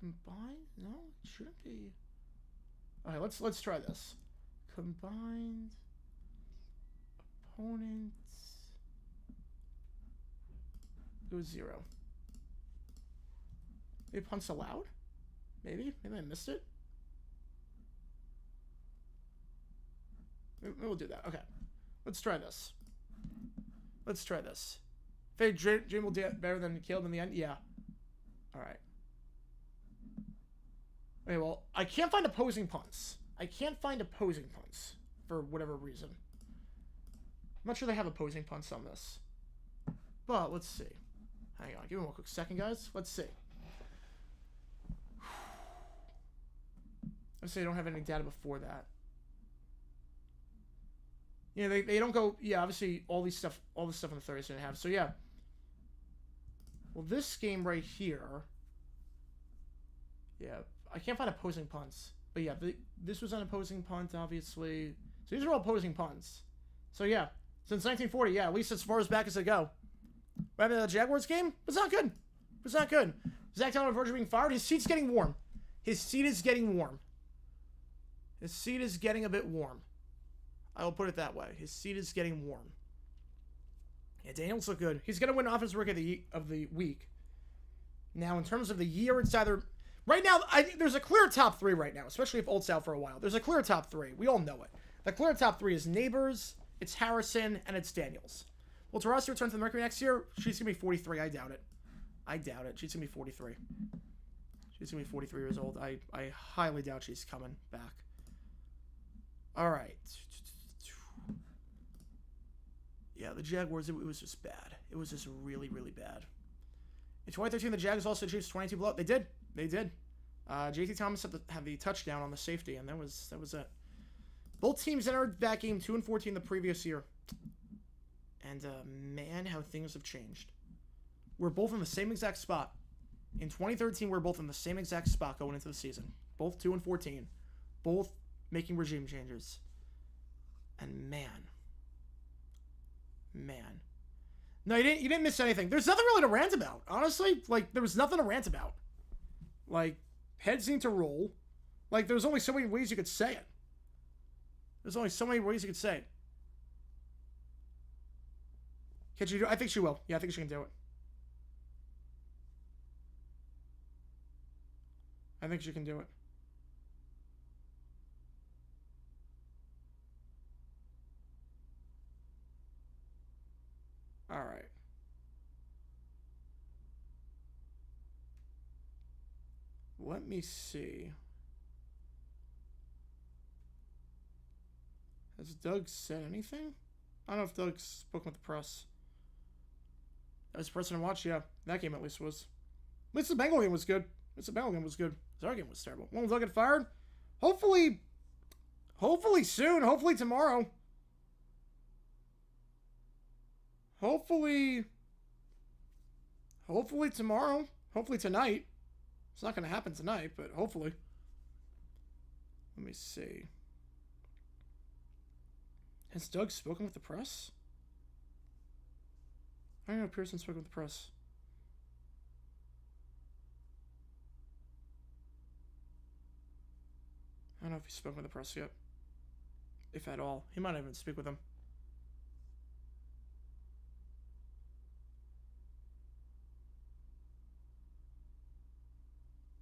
Combined? No, it shouldn't be. Alright, let's try this. Combined opponents goes 0. Maybe punts allowed? Maybe I missed it. Maybe we'll do that. Okay. Let's try this. Dream will do better than Caleb in the end? Yeah. Alright. Okay, well, I can't find opposing punts. For whatever reason. I'm not sure they have opposing punts on this. But, let's see. Hang on. Give me one quick second, guys. Let's see. Let's say I don't have any data before that. Yeah, they don't go. Yeah, obviously all this stuff on the 30s didn't have. So yeah. Well, this game right here. Yeah, I can't find opposing punts. But yeah, this was an opposing punt, obviously. So these are all opposing punts. So yeah, since 1940, yeah, at least as far as back as they go. What happened to the Jaguars game? It's not good. was not good. Zach Taylor on the verge of being fired. His seat's getting warm. His seat is getting warm. His seat is getting a bit warm. I will put it that way. His seat is getting warm. Yeah, Daniels look good. He's going to win Offensive Rookie of the Week. Now, in terms of the year, it's either... Right now, there's a clear top three right now, especially if Old's out for a while. There's a clear top three. We all know it. The clear top three is Neighbors, it's Harrison, and it's Daniels. Will Tarasi return to the Mercury next year? She's going to be 43. I doubt it. I doubt it. She's going to be 43. She's going to be 43 years old. I highly doubt she's coming back. All right. Yeah, the Jaguars, it was just bad. It was just really, really bad. In 2013, the Jags also achieved 22 blowout. They did. They did. J.T. Thomas had the touchdown on the safety, and that was it. Both teams entered that game 2-14 the previous year. And, man, how things have changed. We're both in the same exact spot. In 2013, we're both in the same exact spot going into the season. Both 2-14. Both making regime changes. And, man. No, you didn't miss anything. There's nothing really to rant about. Honestly, like, there was nothing to rant about. Like, heads need to roll. Like, there's only so many ways you could say it. There's only so many ways you could say it. Can she do it? I think she will. Yeah, I think she can do it. I think she can do it. All right. Let me see. Has Doug said anything? I don't know if Doug's spoken with the press. That was the person to watch, yeah. That game at least was. At least the Bengal game was good. At least the Bengal game was good. Our game was terrible. When will Doug get fired? Hopefully soon. Hopefully tomorrow. Hopefully tomorrow. Hopefully tonight. It's not going to happen tonight, but hopefully. Let me see. Has Doug spoken with the press? I don't know if Pearson spoke with the press. I don't know if he's spoken with the press yet. If at all. He might not even speak with them.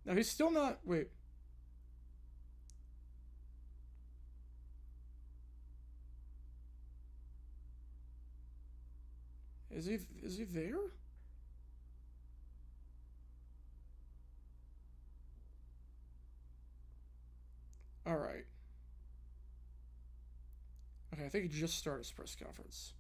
No, he's still not... Wait. Is he there? All right. Okay, I think he just started his press conference.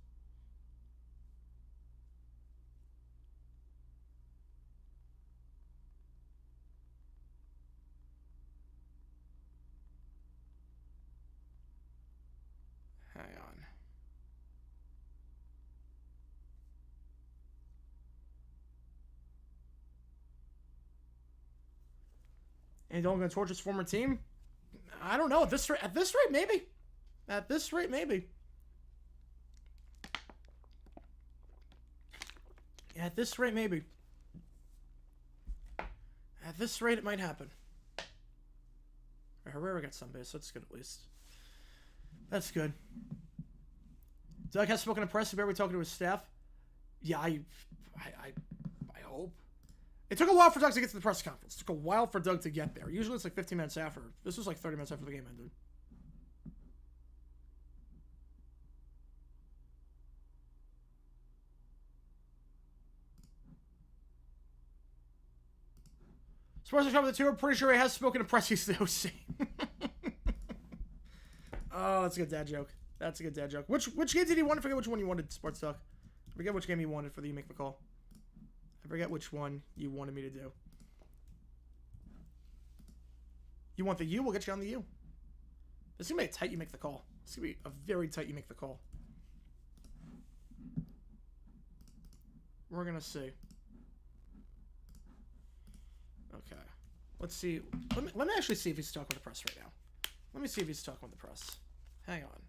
Hang on. And don't gonna torch his former team? I don't know. At this rate, maybe. At this rate, maybe. At this rate, maybe. At this rate, it might happen. Herrera got some base, so that's good at least. That's good. Doug has spoken to press. He better be talking to his staff. Yeah, I hope. It took a while for Doug to get to the press conference. It took a while for Doug to get there. Usually it's like 15 minutes after. This was like 30 minutes after the game ended. Sports Shop with the 2. I'm pretty sure he has spoken to press. He's the OC. Oh, that's a good dad joke. That's a good dad joke. Which game did he want? I forget which one you wanted, Sports Talk. I forget which game he wanted for the You Make the Call. I forget which one you wanted me to do. You want the U? We'll get you on the U. This is going to be a tight You Make the Call. This is going to be a very tight You Make the Call. We're going to see. Okay. Let's see. Let me actually see if he's talking with the press right now. Let me see if he's talking with the press. Hang on.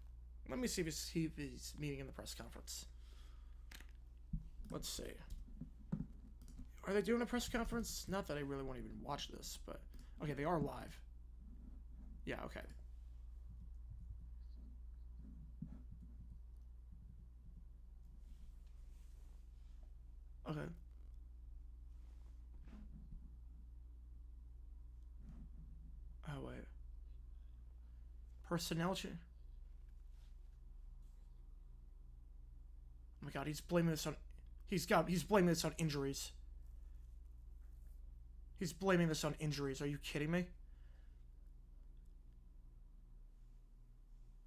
Let me see if he's meeting in the press conference. Let's see. Are they doing a press conference? Not that I really want to even watch this, but... Okay, they are live. Yeah, okay. Okay. Oh, wait. Personnel change. Oh my god, he's blaming this on... He's blaming this on injuries. He's blaming this on injuries. Are you kidding me?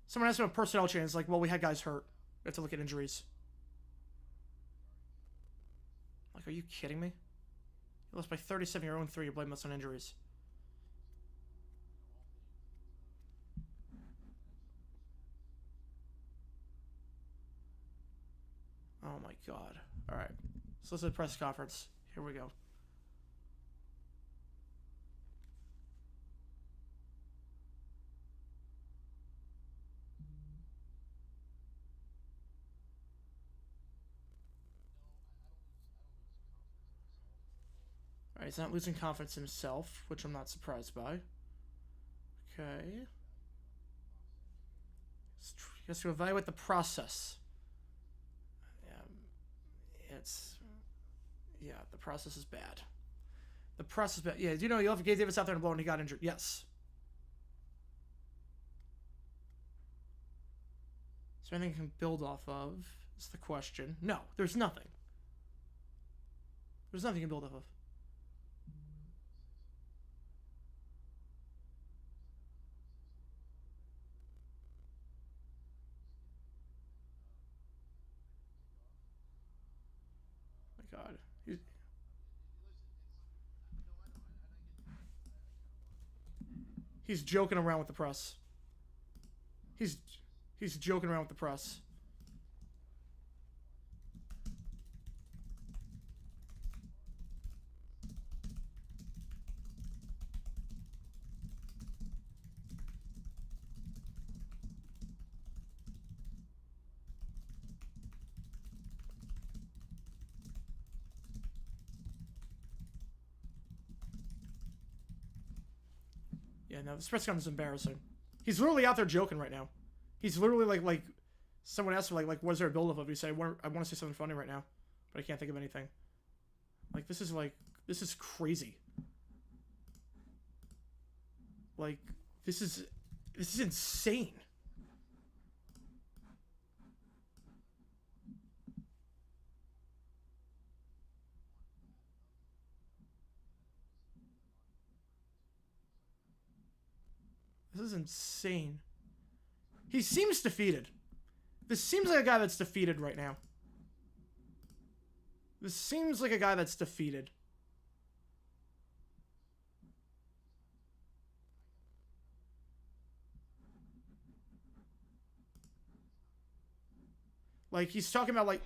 Someone asked him about personnel change. It's like, well, we had guys hurt. We have to look at injuries. Like, are you kidding me? You lost by 37 your own 3. You're blaming us on injuries. Oh my god. Alright. So let's do the press conference. Here we go. Alright, he's not losing confidence in himself, which I'm not surprised by. Okay. He has to evaluate the process. Yeah, the process is bad. The process is bad. Yeah, do you know you left Gabe Davis out there in a blow and he got injured? Yes. Is there anything you can build off of? Is the question. No, there's nothing. There's nothing you can build off of. Oh my god. He's joking around with the press. He's joking around with the press. Yeah, no, this press conference is embarrassing. He's literally out there joking right now. He's literally like someone asked him like what is there a build up of? He said I want to say something funny right now, but I can't think of anything. Like this is crazy. Like this is insane. This is insane. He seems defeated. This seems like a guy that's defeated right now. This seems like a guy that's defeated. Like, he's talking about, like,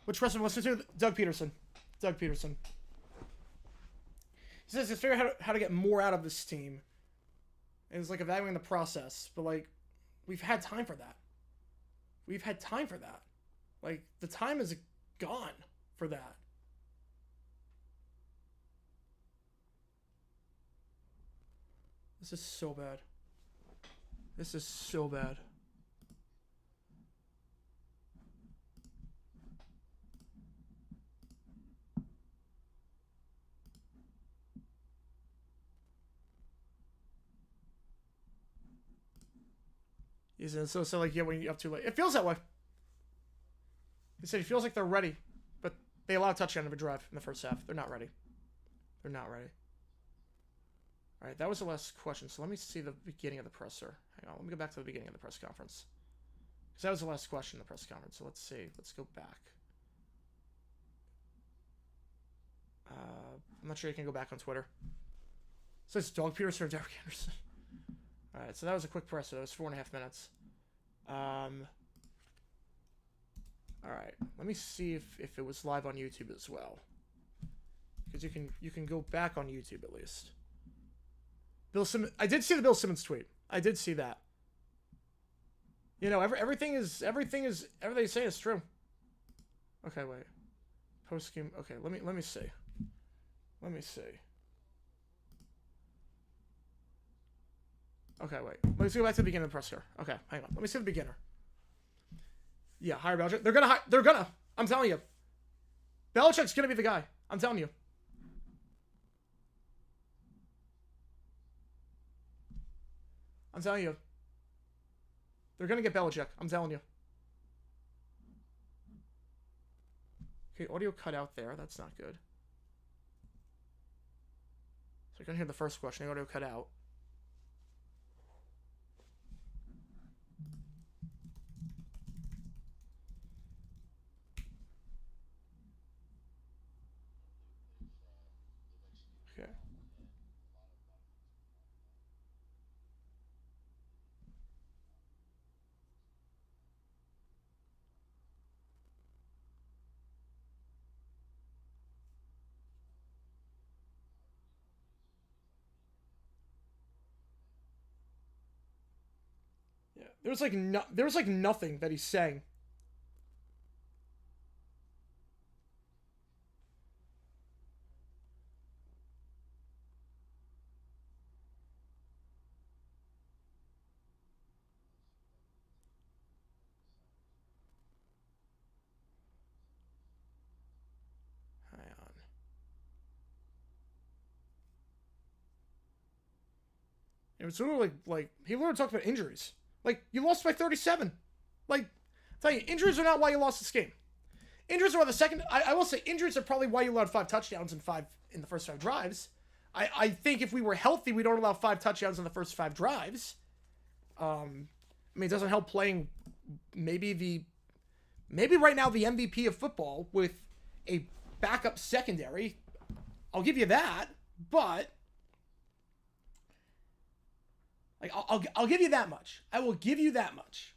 which wrestler listen to? Doug Peterson. Doug Peterson. He says he's figuring out how to get more out of this team. And it's like evaluating the process. But, like, we've had time for that. We've had time for that. Like, the time is gone for that. This is so bad. This is so bad. So like, yeah, when you're up too late. It feels that way. He said he feels like they're ready, but they allow a touchdown of a drive in the first half. They're not ready. They're not ready. All right, that was the last question. So let me see the beginning of the presser. Hang on, let me go back to the beginning of the press conference. Because that was the last question in the press conference. So let's see. Let's go back. I'm not sure you can go back on Twitter. So it's Doug Peterson or Derek Anderson. All right, so that was a quick presser. That was 4.5 minutes. All right, let me see if it was live on YouTube as well, because you can go back on YouTube at least. Bill Simmons. I did see the Bill Simmons tweet. I did see that. You know, everything you say is true. Okay, wait. Post game. Okay, let me see. Let me see. Okay, wait. Let's go back to the beginning of the presser. Okay, hang on. Let me see the beginner. Yeah, hire Belichick. They're gonna. I'm telling you. Belichick's gonna be the guy. I'm telling you. I'm telling you. They're gonna get Belichick. I'm telling you. Okay, audio cut out there. That's not good. So I can hear the first question. The audio cut out. Okay. Yeah, there's like nothing that he's saying. Hang on. It was sort of like he literally talked about injuries. Like, you lost by 37. Like, I'll tell you, injuries are not why you lost this game. Injuries are the second. I will say injuries are probably why you allowed 5 touchdowns in the first 5 drives. I think if we were healthy, we don't allow 5 touchdowns in the first 5 drives. I mean, it doesn't help playing maybe right now the MVP of football with a backup secondary. I'll give you that, but like I'll give you that much. I will give you that much.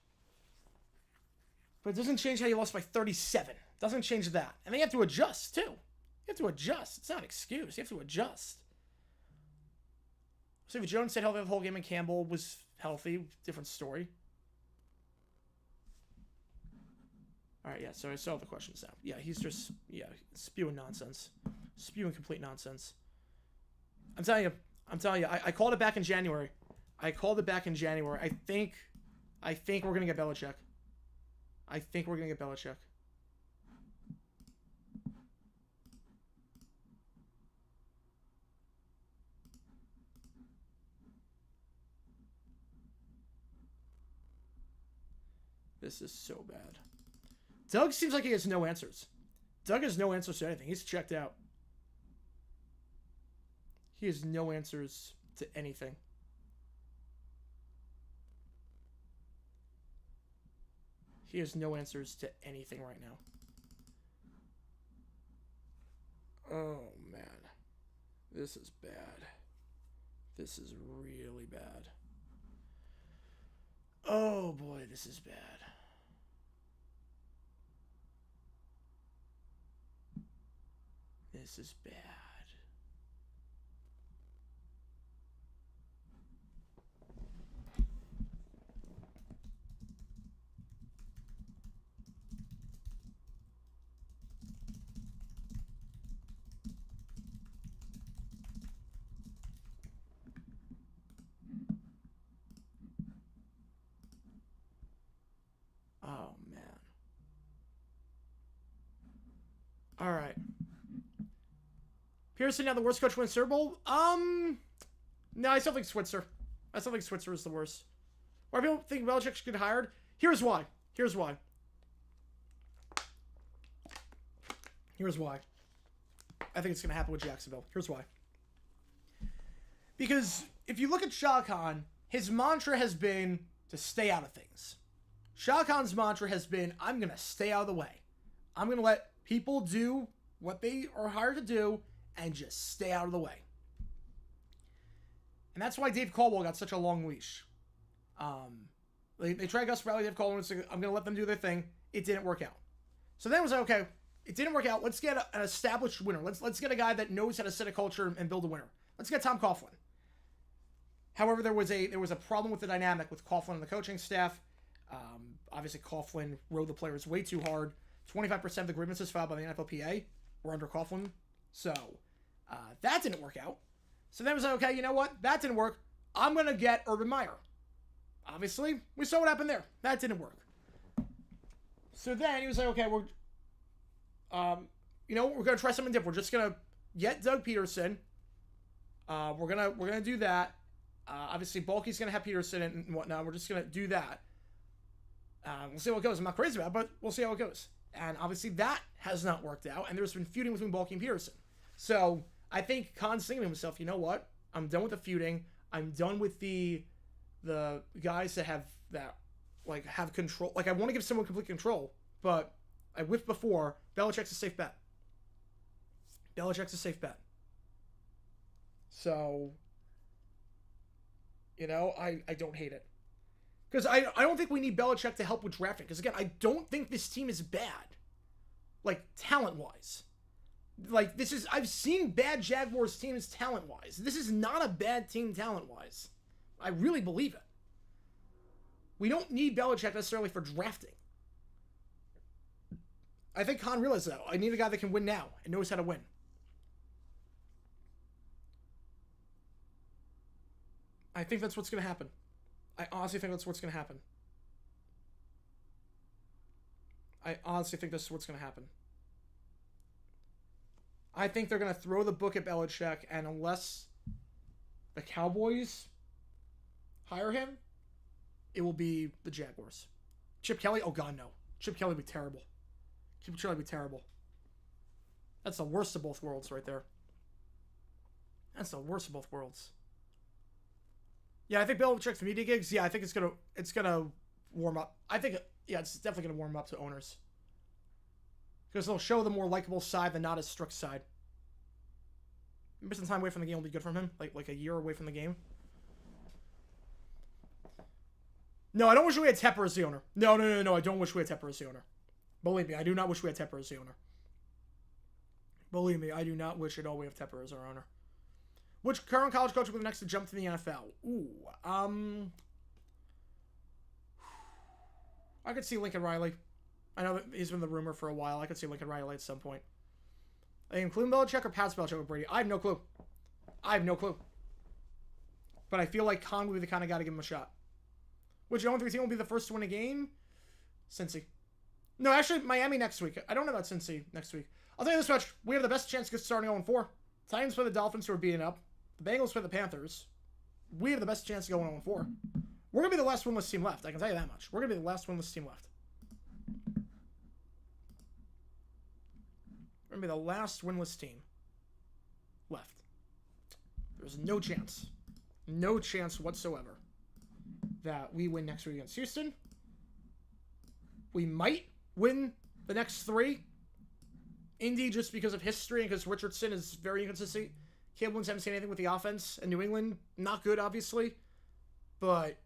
But it doesn't change how you lost by 37. Doesn't change that. And then you have to adjust, too. You have to adjust. It's not an excuse. You have to adjust. So if Jones stayed healthy the whole game and Campbell was healthy, different story. All right, yeah, so I saw the questions now. Yeah, he's just, spewing nonsense. Spewing complete nonsense. I'm telling you, I called it back in January. I think we're going to get Belichick. This is so bad. Doug seems like he has no answers. Doug has no answers to anything. He's checked out. He has no answers to anything. He has no answers to anything right now. Oh, man. This is bad. This is really bad. Oh, boy, this is bad. This is bad. Oh, man. All right. Pearson now the worst coach wins Super Bowl? No, I still think Switzer. I still think Switzer is the worst. Why people think Belichick should get hired? Here's why. I think it's going to happen with Jacksonville. Here's why. Because if you look at Shah Khan, his mantra has been to stay out of things. Shah Khan's mantra has been, I'm going to stay out of the way. I'm going to let people do what they are hired to do and just stay out of the way. And that's why Dave Caldwell got such a long leash. They tried Gus Bradley, Dave Caldwell, and said, I'm going to let them do their thing. It didn't work out. So then it was like, okay, it didn't work out. Let's get an established winner. Let's get a guy that knows how to set a culture and build a winner. Let's get Tom Coughlin. However, there was a problem with the dynamic with Coughlin and the coaching staff. Obviously, Coughlin rode the players way too hard. 25% of the grievances filed by the NFLPA were under Coughlin. So, That didn't work out. So then it was like, okay, you know what? That didn't work. I'm going to get Urban Meyer. Obviously, we saw what happened there. That didn't work. So then he was like, okay, we're going to try something different. We're just going to get Doug Peterson. We're gonna do that. Obviously, Bulky's going to have Peterson and whatnot. We're just going to do that. We'll see how it goes. I'm not crazy about it, but we'll see how it goes. And obviously, that has not worked out. And there's been feuding between Bulky and Peterson. So I think Khan's thinking to himself, you know what? I'm done with the feuding. I'm done with the guys that have control. Like, I want to give someone complete control, but I whiffed before. Belichick's a safe bet. Belichick's a safe bet. So, I don't hate it. Because I don't think we need Belichick to help with drafting. Because, again, I don't think this team is bad. Like, talent-wise. Like, I've seen bad Jaguars teams talent-wise. This is not a bad team talent-wise. I really believe it. We don't need Belichick necessarily for drafting. I think Khan realized that. I need a guy that can win now and knows how to win. I think that's what's going to happen. I honestly think that's what's going to happen. I honestly think this is what's going to happen. I think they're going to throw the book at Belichick, and unless the Cowboys hire him, it will be the Jaguars. Chip Kelly? Oh, God, no. Chip Kelly would be terrible. Chip Kelly would be terrible. That's the worst of both worlds right there. That's the worst of both worlds. Yeah, I think Belichick's media gigs, I think it's gonna warm up. I think, it's definitely gonna warm up to owners. Because they'll show the more likable side, the not as strict side. Maybe some time away from the game will be good from him. Like a year away from the game. No, I don't wish we had Tepper as the owner. No, I don't wish we had Tepper as the owner. Believe me, I do not wish we had Tepper as the owner. Believe me, I do not wish at all we have Tepper as our owner. Which current college coach will be the next to jump to the NFL? I could see Lincoln Riley. I know that he's been the rumor for a while. I could see Lincoln Riley at some point. I think include Belichick or Pat Belichick or Brady. I have no clue. But I feel like Khan would be the kind of guy to give him a shot. Which 0-3 team will be the first to win a game? Cincy. No, actually, Miami next week. I don't know about Cincy next week. I'll tell you this much. We have the best chance to get starting 0-4. Titans play the Dolphins, who are beating up. The Bengals play the Panthers. We have the best chance of going 0-4. We're going to be the last winless team left. I can tell you that much. We're going to be the last winless team left. We're going to be the last winless team left. There's no chance whatsoever that we win next week against Houston. We might win the next 3. Indy, just because of history and because Richardson is very inconsistent. Caleb Williams haven't seen anything with the offense. And New England, not good, obviously. But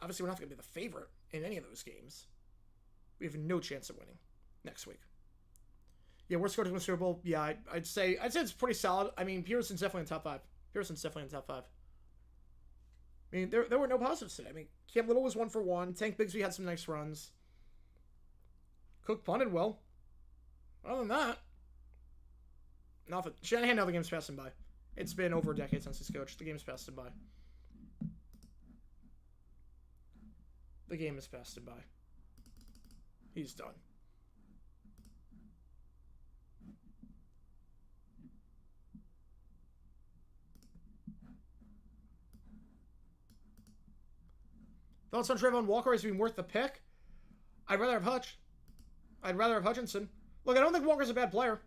obviously we're not going to be the favorite in any of those games. We have no chance of winning next week. Yeah, worst coach to win the Super Bowl. Yeah, I'd say it's pretty solid. I mean, Pearson's definitely in the top 5. I mean, there were no positives today. I mean, Cam Little was 1 for 1. Tank Bigsby had some nice runs. Cook punted well. Other than that, nothing. Shanahan, now the game's passing by. It's been over a decade since he's coached. The game's passed him by. The game has passed him by. He's done. Thoughts on Trayvon Walker as being worth the pick? I'd rather have Hutch. I'd rather have Hutchinson. Look, I don't think Walker's a bad player.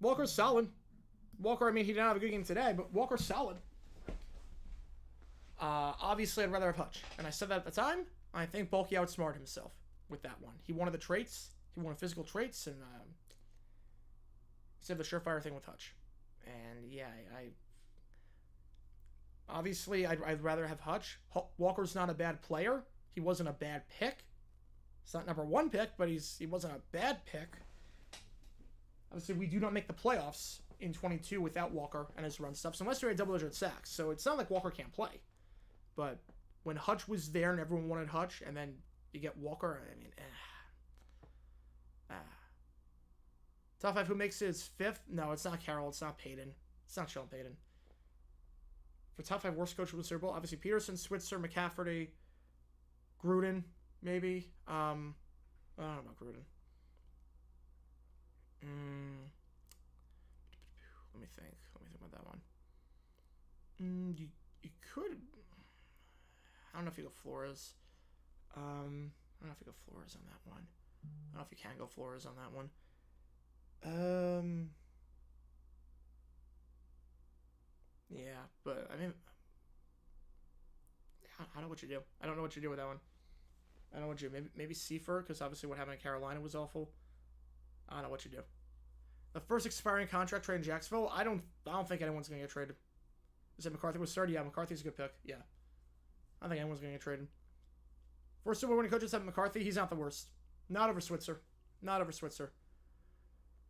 Walker's solid. Walker, I mean, he didn't have a good game today, but Walker's solid. Obviously, I'd rather have Hutch. And I said that at the time. I think Bulky outsmarted himself with that one. He wanted the traits. He wanted physical traits, and he said the surefire thing with Hutch. And, yeah, obviously, I'd rather have Hutch. Walker's not a bad player. He wasn't a bad pick. It's not number 1 pick, but he wasn't a bad pick. Obviously, we do not make the playoffs in 22 without Walker and his run stuff, so unless you're at double-digit sacks. So it's not like Walker can't play. But when Hutch was there and everyone wanted Hutch, and then you get Walker, I mean, Top 5 who makes it is 5th? No, it's not Carroll. It's not Payton. It's not Sean Payton. For top 5 worst coach of the Super Bowl, obviously Peterson, Switzer, McCafferty, Gruden, maybe. I don't know about Gruden. Let me think. Let me think about that one. You could. I don't know if you go Flores. I don't know if you go Flores on that one. I don't know if you can go Flores on that one. Yeah, but I mean, I know what you do. I don't know what you do with that one. I don't know what you do. Maybe Seifert, because obviously what happened in Carolina was awful. I don't know what you do. The first expiring contract trade in Jacksonville. I don't think anyone's gonna get traded. Is it McCarthy was third? Yeah, McCarthy's a good pick. Yeah, I don't think anyone's gonna get traded. First Super Bowl winning coaches have McCarthy. He's not the worst. Not over Switzer. Not over Switzer.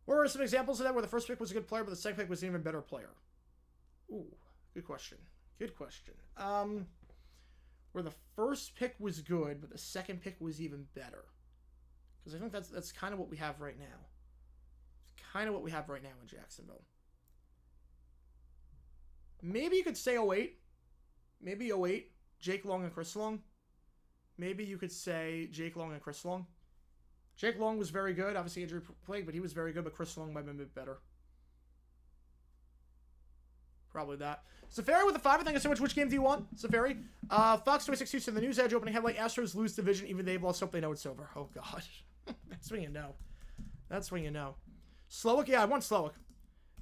What are some examples of that where the first pick was a good player, but the second pick was an even better player? Ooh, good question. Good question. Where the first pick was good, but the second pick was even better. Because I think that's kind of what we have right now. It's kind of what we have right now in Jacksonville. Maybe you could say 08. Maybe 08. Jake Long and Chris Long. Maybe you could say Jake Long and Chris Long. Jake Long was very good. Obviously injury plague, but he was very good. But Chris Long might have been a bit better. Probably that. Safari with the 5. Thank you so much. Which game do you want, Safari? Fox 26 Houston. The News Edge opening headline. Astros lose division. Even they've lost hope. They know it's over. Oh, God. That's when you know. That's when you know. Slowick? Yeah, I want Slowick.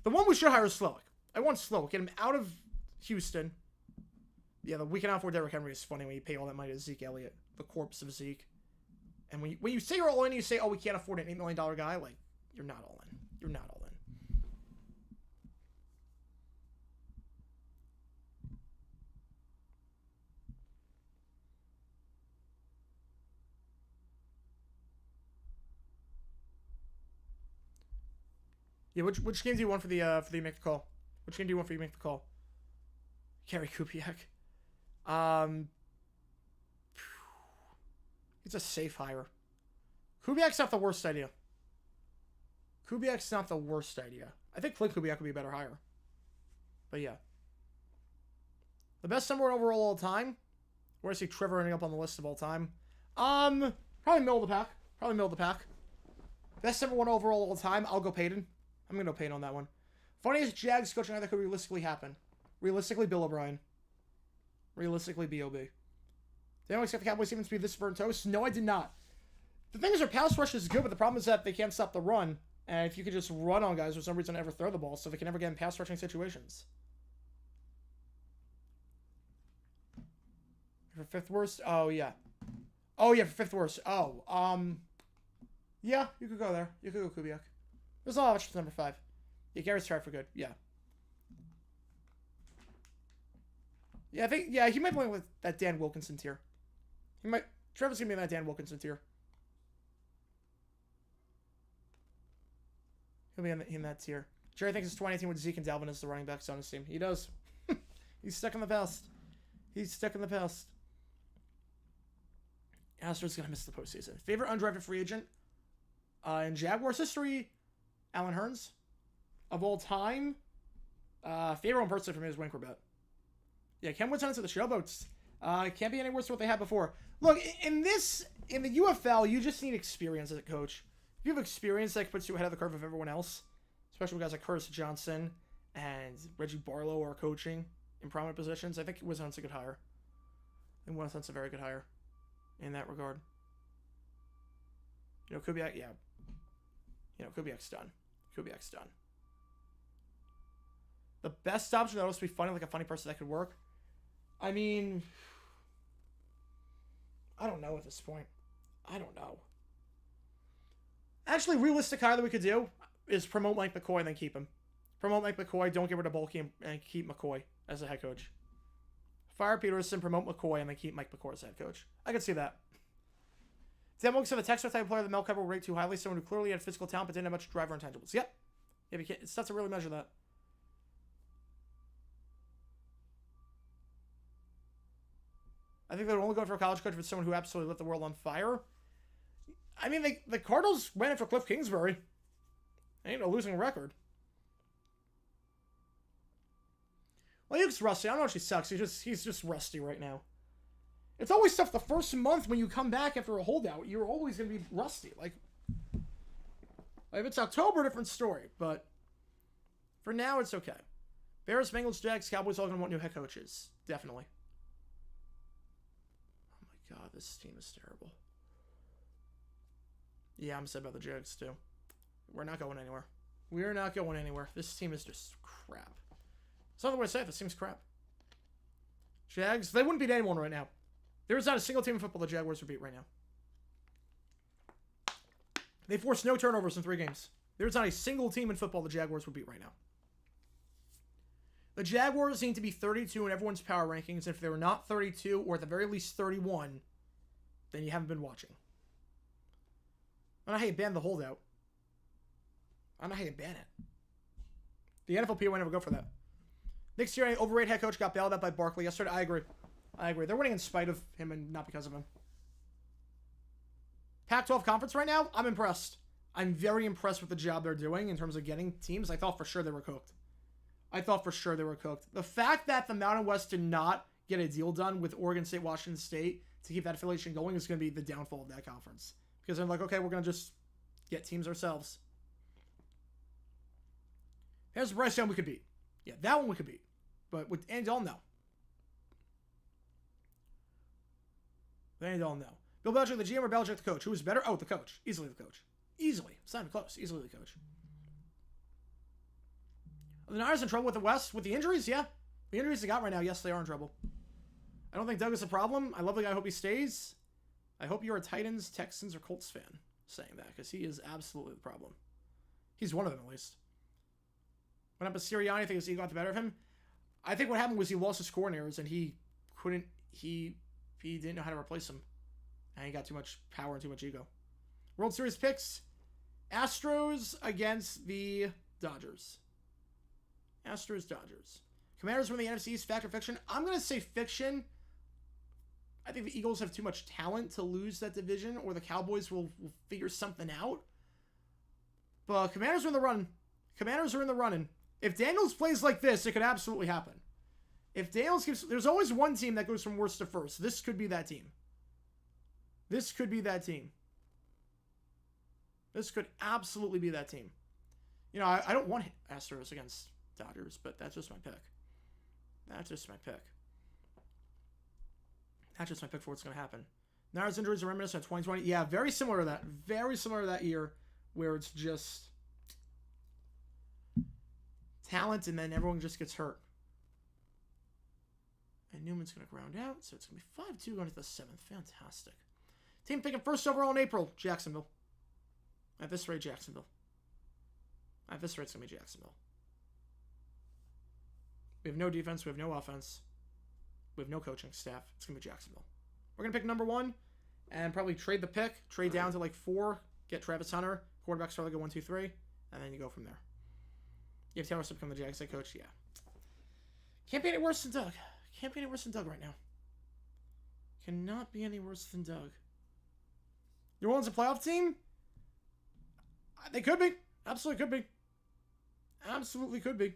The one we should hire is Slowick. I want Slowick. Get him out of Houston. Yeah, the weekend off for Derrick Henry is funny when you pay all that money to Zeke Elliott. The corpse of Zeke. And when you say you're all in, you say, oh, we can't afford an $8 million guy. Like, you're not all in. You're not all in. Yeah, which game do you want for the you make the call? Which game do you want for you make the call? Gary Kubiak. It's a safe hire. Kubiak's not the worst idea. Kubiak's not the worst idea. I think Clint Kubiak would be a better hire. But yeah. The best number one overall all time. Where I see Trevor ending up on the list of all time. Probably middle of the pack. Probably middle of the pack. Best number one overall all time. I'll go Payton. I'm going to go Payton on that one. Funniest Jags coaching that could realistically happen. Realistically, Bill O'Brien. Realistically, B.O.B. Did anyone expect the Cowboys even to be this burnt toast? No, I did not. The thing is, their pass rush is good, but the problem is that they can't stop the run. And if you could just run on guys, for some reason, ever throw the ball, so they can never get in pass rushing situations. For fifth worst? Oh, yeah. Oh, yeah, for fifth worst. Oh, yeah, you could go there. You could go Kubiak. There's a lot of options number 5. Yeah, Garrett's tried for good. Yeah. Yeah, I think, yeah, he might play with that Dan Wilkinson tier. Trevor's going to be in that Dan Wilkinson tier. He'll be in that tier. Jerry thinks it's 2018 with Zeke and Dalvin as the running backs on his team. He does. He's stuck in the past. He's stuck in the past. Astros going to miss the postseason. Favorite undrafted free agent? In Jaguars history, Alan Hearns. Of all time, favorite one personally for me is Wayne Corbett. Yeah, Ken Woodson to the showboats. Can't be any worse than what they had before. Look, in the UFL, you just need experience as a coach. If you have experience, that puts you ahead of the curve of everyone else, especially with guys like Curtis Johnson and Reggie Barlow are coaching in prominent positions. I think Woodson's a good hire. I think Woodson's a very good hire in that regard. You know, Kubiak, yeah. You know, Kubiak's done. Kubiak's done. The best option that would also be funny, like a funny person that could work. I mean, I don't know at this point. I don't know. Actually, realistic hire that we could do is promote Mike McCoy and then keep him. Promote Mike McCoy, don't get rid of Bulky, and keep McCoy as a head coach. Fire Peterson, promote McCoy, and then keep Mike McCoy as head coach. I could see that. Dan Wilkes said the Texas type player that Mel Kiper will rate too highly, someone who clearly had physical talent but didn't have much driver intangibles. Yep. Yeah, it's tough to really measure that. I think they would only go for a college coach with someone who absolutely lit the world on fire. I mean, the Cardinals went after Cliff Kingsbury. Ain't a losing record. Well, he looks rusty. I don't know if he sucks. He's just rusty right now. It's always tough. The first month when you come back after a holdout, you're always going to be rusty. Like, if it's October, different story. But for now, it's okay. Bears, Bengals, Jags, Cowboys all going to want new head coaches. Definitely. Oh my God, this team is terrible. Yeah, I'm sad about the Jags too. We're not going anywhere. We're not going anywhere. This team is just crap. It's not the way to say it. This team's crap. Jags, they wouldn't beat anyone right now. There is not a single team in football the Jaguars would beat right now. They forced no turnovers in 3 games. There's not a single team in football the Jaguars would beat right now. The Jaguars need to be 32 in everyone's power rankings. If they were not 32, or at the very least 31, then you haven't been watching. I don't know how you ban the holdout. I don't know how you ban it. The NFLPA would never go for that. Next year, overrated head coach got bailed out by Barkley yesterday. I agree. They're winning in spite of him and not because of him. Pac-12 conference right now, I'm impressed. I'm very impressed with the job they're doing in terms of getting teams. I thought for sure they were cooked. The fact that the Mountain West did not get a deal done with Oregon State, Washington State to keep that affiliation going is going to be the downfall of that conference. Because they're like, okay, we're going to just get teams ourselves. Here's Bryce Young we could beat. Yeah, that one we could beat. But with Andy Dalton, no. Andy Dalton, no. Bill Belichick, the GM, or Belichick, the coach? Who was better? Oh, the coach. Easily the coach. Easily. It's not even close. Easily the coach. Are the Niners in trouble with the West? With the injuries? Yeah. The injuries they got right now, yes, they are in trouble. I don't think Doug is a problem. I love the guy. I hope he stays. I hope you're a Titans, Texans, or Colts fan saying that, because he is absolutely the problem. He's one of them, at least. What happened to Sirianni? I think his ego got the better of him. I think what happened was he lost his coordinators, and he didn't know how to replace them. And he got too much power and too much ego. World Series picks. Astros against the Dodgers. Astros, Dodgers. Commanders from the NFC East, fact or fiction? I'm going to say fiction. I think the Eagles have too much talent to lose that division, or the Cowboys will figure something out. But Commanders are in the run. Commanders are in the running. If Daniels plays like this, it could absolutely happen. If Daniels gives... There's always one team that goes from worst to first. This could be that team. This could be that team. This could absolutely be that team. You know, I don't want Astros against Dodgers, but that's just my pick. That's just my pick. That's just my pick for what's going to happen. Niners injuries are reminiscent of 2020. Yeah, very similar to that. Very similar to that year where it's just talent and then everyone just gets hurt. And Newman's going to ground out, so it's going to be 5-2 going to the 7th. Fantastic. Team picking first overall in April, Jacksonville. At this rate, Jacksonville. At this rate, it's going to be Jacksonville. We have no defense. We have no offense. We have no coaching staff. It's going to be Jacksonville. We're going to pick number 1 and probably trade the pick. Trade down to like 4. Get Travis Hunter. Quarterbacks start like a 1, 2, 3. And then you go from there. You have Taylor Swift become the Jags head coach? Yeah. Can't be any worse than Doug. Can't be any worse than Doug right now. Cannot be any worse than Doug. New Orleans a playoff team? They could be. Absolutely could be. Absolutely could be.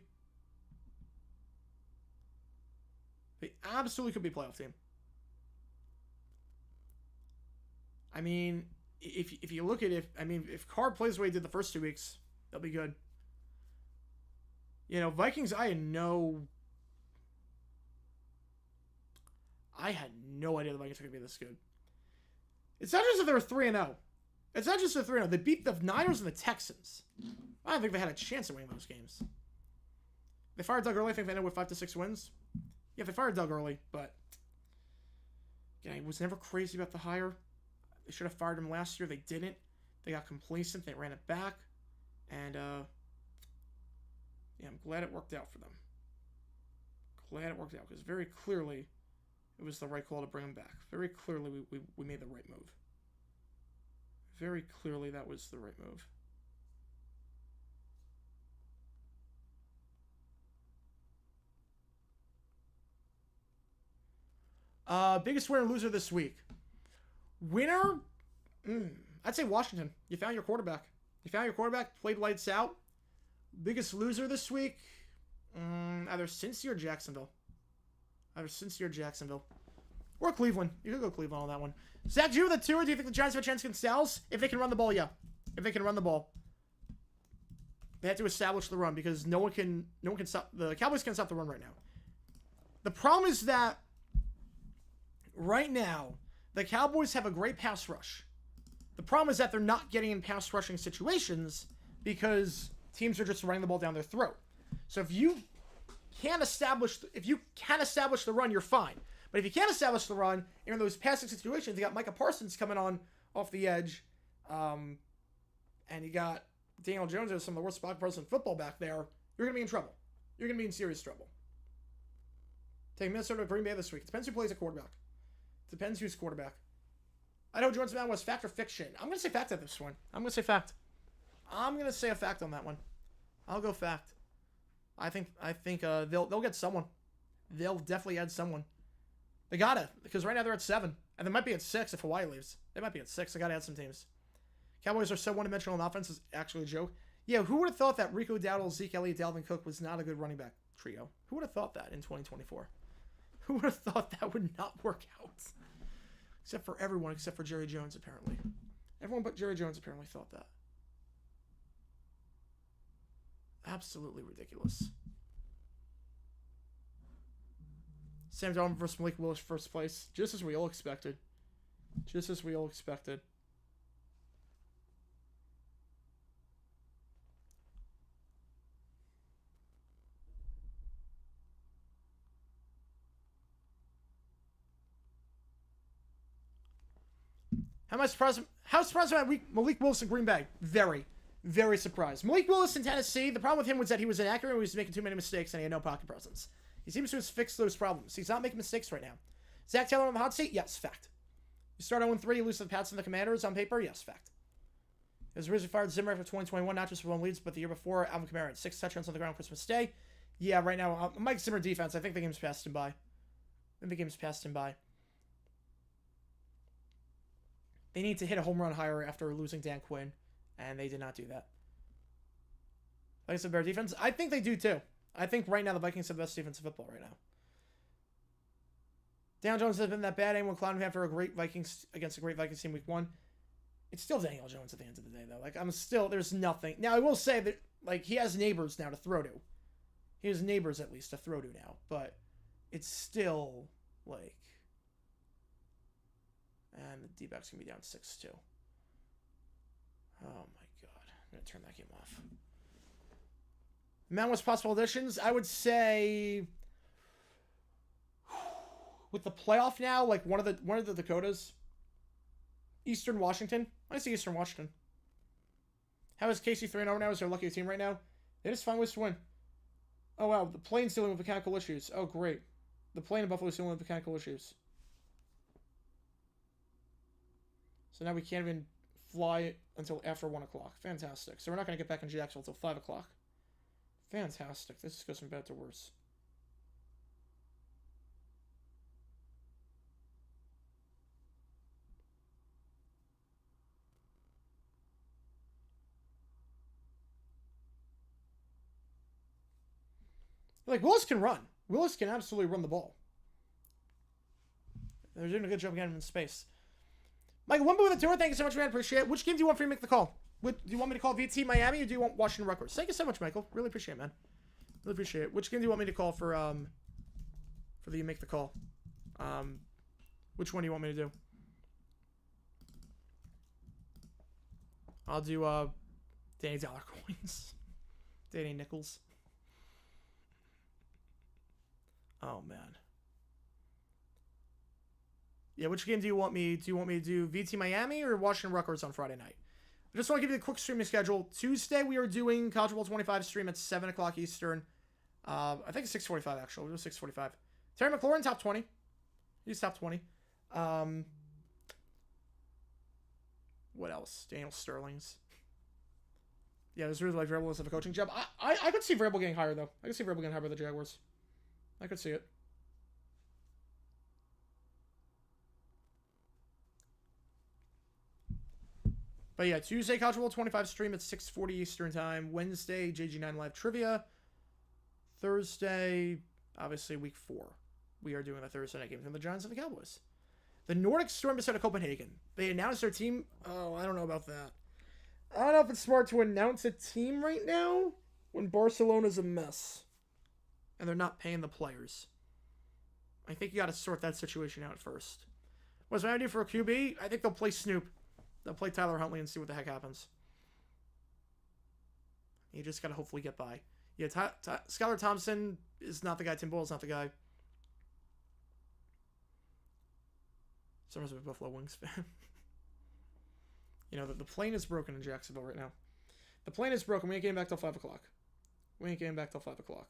They absolutely could be a playoff team. I mean, if you look at it, if Carr plays the way he did the first 2 weeks, they'll be good. You know, Vikings, I had no idea the Vikings were going to be this good. It's not just that they're 3-0. It's not just they're 3-0. They beat the Niners and the Texans. I don't think they had a chance of winning those games. They fired Doug early. I think they ended with 5 to 6 wins. Yeah, they fired Doug early, but yeah, he was never crazy about the hire. They should have fired him last year. They didn't. They got complacent. They ran it back. And, yeah, I'm glad it worked out for them. Glad it worked out, because very clearly it was the right call to bring him back. Very clearly we made the right move. Very clearly that was the right move. Biggest winner and loser this week. Winner? I'd say Washington. You found your quarterback. You found your quarterback, played lights out. Biggest loser this week? Either Cincy or Jacksonville. Or Cleveland. You could go Cleveland on that one. Zach, do you have the tour? Do you think the Giants have a chance against Dallas? If they can run the ball, yeah. If they can run the ball. They have to establish the run because no one can stop. The Cowboys can't stop the run right now. The problem is that right now, the Cowboys have a great pass rush. The problem is that they're not getting in pass rushing situations because teams are just running the ball down their throat. So if you can establish the run, you're fine. But if you can't establish the run, in those passing situations, you got Micah Parsons coming on off the edge, and you got Daniel Jones, who's some of the worst block person in football back there. You're gonna be in trouble. You're gonna be in serious trouble. Take Minnesota to Green Bay this week. It depends who plays a quarterback. Depends who's quarterback. I know Jordan Smith was fact or fiction. I'm gonna say fact at this one. I'm gonna say fact. I'm gonna say a fact on that one. I'll go fact. I think they'll get someone. They'll definitely add someone. They gotta, because right now they're at 7, and they might be at 6 if Hawaii leaves. They might be at 6. They gotta add some teams. Cowboys are so one-dimensional in offense is actually a joke. Yeah, who would have thought that Rico Dowdle, Zeke Elliott, Dalvin Cook was not a good running back trio? Who would have thought that in 2024? Who would have thought that would not work out? Except for everyone, except for Jerry Jones, apparently. Everyone but Jerry Jones apparently thought that. Absolutely ridiculous. Sam Darnold versus Malik Willis, first place. Just as we all expected. How surprised am I Malik Willis in Green Bay? Very, very surprised. Malik Willis in Tennessee, the problem with him was that he was inaccurate and he was making too many mistakes and he had no pocket presence. He seems to have fixed those problems. He's not making mistakes right now. Zach Taylor on the hot seat? Yes, fact. You start 0-3, you lose to the Pats and the Commanders on paper? Yes, fact. His originally fired Zimmer after 2021, not just for 1 leads, but the year before, Alvin Kamara had 6 touchdowns on the ground Christmas Day. Yeah, right now, Mike Zimmer defense, I think the game's passed him by. They need to hit a home run higher after losing Dan Quinn, and they did not do that. Like I said, better defense. I think they do too. I think right now the Vikings have the best defense in football right now. Daniel Jones has been that bad. Anyone clowning him after against a great Vikings team week 1. It's still Daniel Jones at the end of the day, though. Like, there's nothing. Now, I will say that, like, he has neighbors now to throw to. He has neighbors, at least, to throw to now. But it's still, like... And the D-backs can be down 6-2. Oh, my God. I'm going to turn that game off. Mount West possible additions, I would say... With the playoff now, like, one of the Dakotas... Eastern Washington. I see Eastern Washington. How is KC 3-0 now? Is their lucky team right now? They just find ways to win. Oh, wow. The plane's dealing with mechanical issues. Oh, great. The plane in Buffalo is dealing with mechanical issues. So now we can't even fly until after 1 o'clock. Fantastic. So we're not going to get back in Jacksonville until 5 o'clock. Fantastic. This just goes from bad to worse. Like, Willis can run. Willis can absolutely run the ball. They're doing a good job getting him in space. Michael, one with the tour. Thank you so much, man. Appreciate it. Which game do you want for me to make the call? Do you want me to call VT Miami or do you want Washington Rutgers? Thank you so much, Michael. Really appreciate it, man. Really appreciate it. Which game do you want me to call for the make the call? Which one do you want me to do? I'll do Danny Dollar Coins. Danny Nickels. Oh, man. Yeah, which game do you want me to do? VT Miami or Washington Rutgers on Friday night? I just want to give you the quick streaming schedule. Tuesday, we are doing College Bowl 25 stream at 7 o'clock Eastern. I think it's 6:45, actually. We'll do 6:45. Terry McLaurin, top 20. He's top 20. What else? Daniel Sterling's. Yeah, there's really like Vrabel as a coaching job. I could see Vrabel getting higher, though. I could see Vrabel getting higher by the Jaguars. I could see it. But yeah, Tuesday, College Bowl 25 stream at 6:40 Eastern Time. Wednesday, JG9 Live Trivia. Thursday, obviously week 4. We are doing the Thursday night game between the Giants and the Cowboys. The Nordic Storm is out of Copenhagen. They announced their team. Oh, I don't know about that. I don't know if it's smart to announce a team right now when Barcelona's a mess. And they're not paying the players. I think you got to sort that situation out first. What's my idea for a QB? I think they'll play Snoop. They'll play Tyler Huntley and see what the heck happens. You just got to hopefully get by. Yeah, Skylar Thompson is not the guy. Tim Boyle is not the guy. Someone's a Buffalo Wings fan. You know, the plane is broken in Jacksonville right now. The plane is broken. We ain't getting back till 5 o'clock. We ain't getting back till 5 o'clock.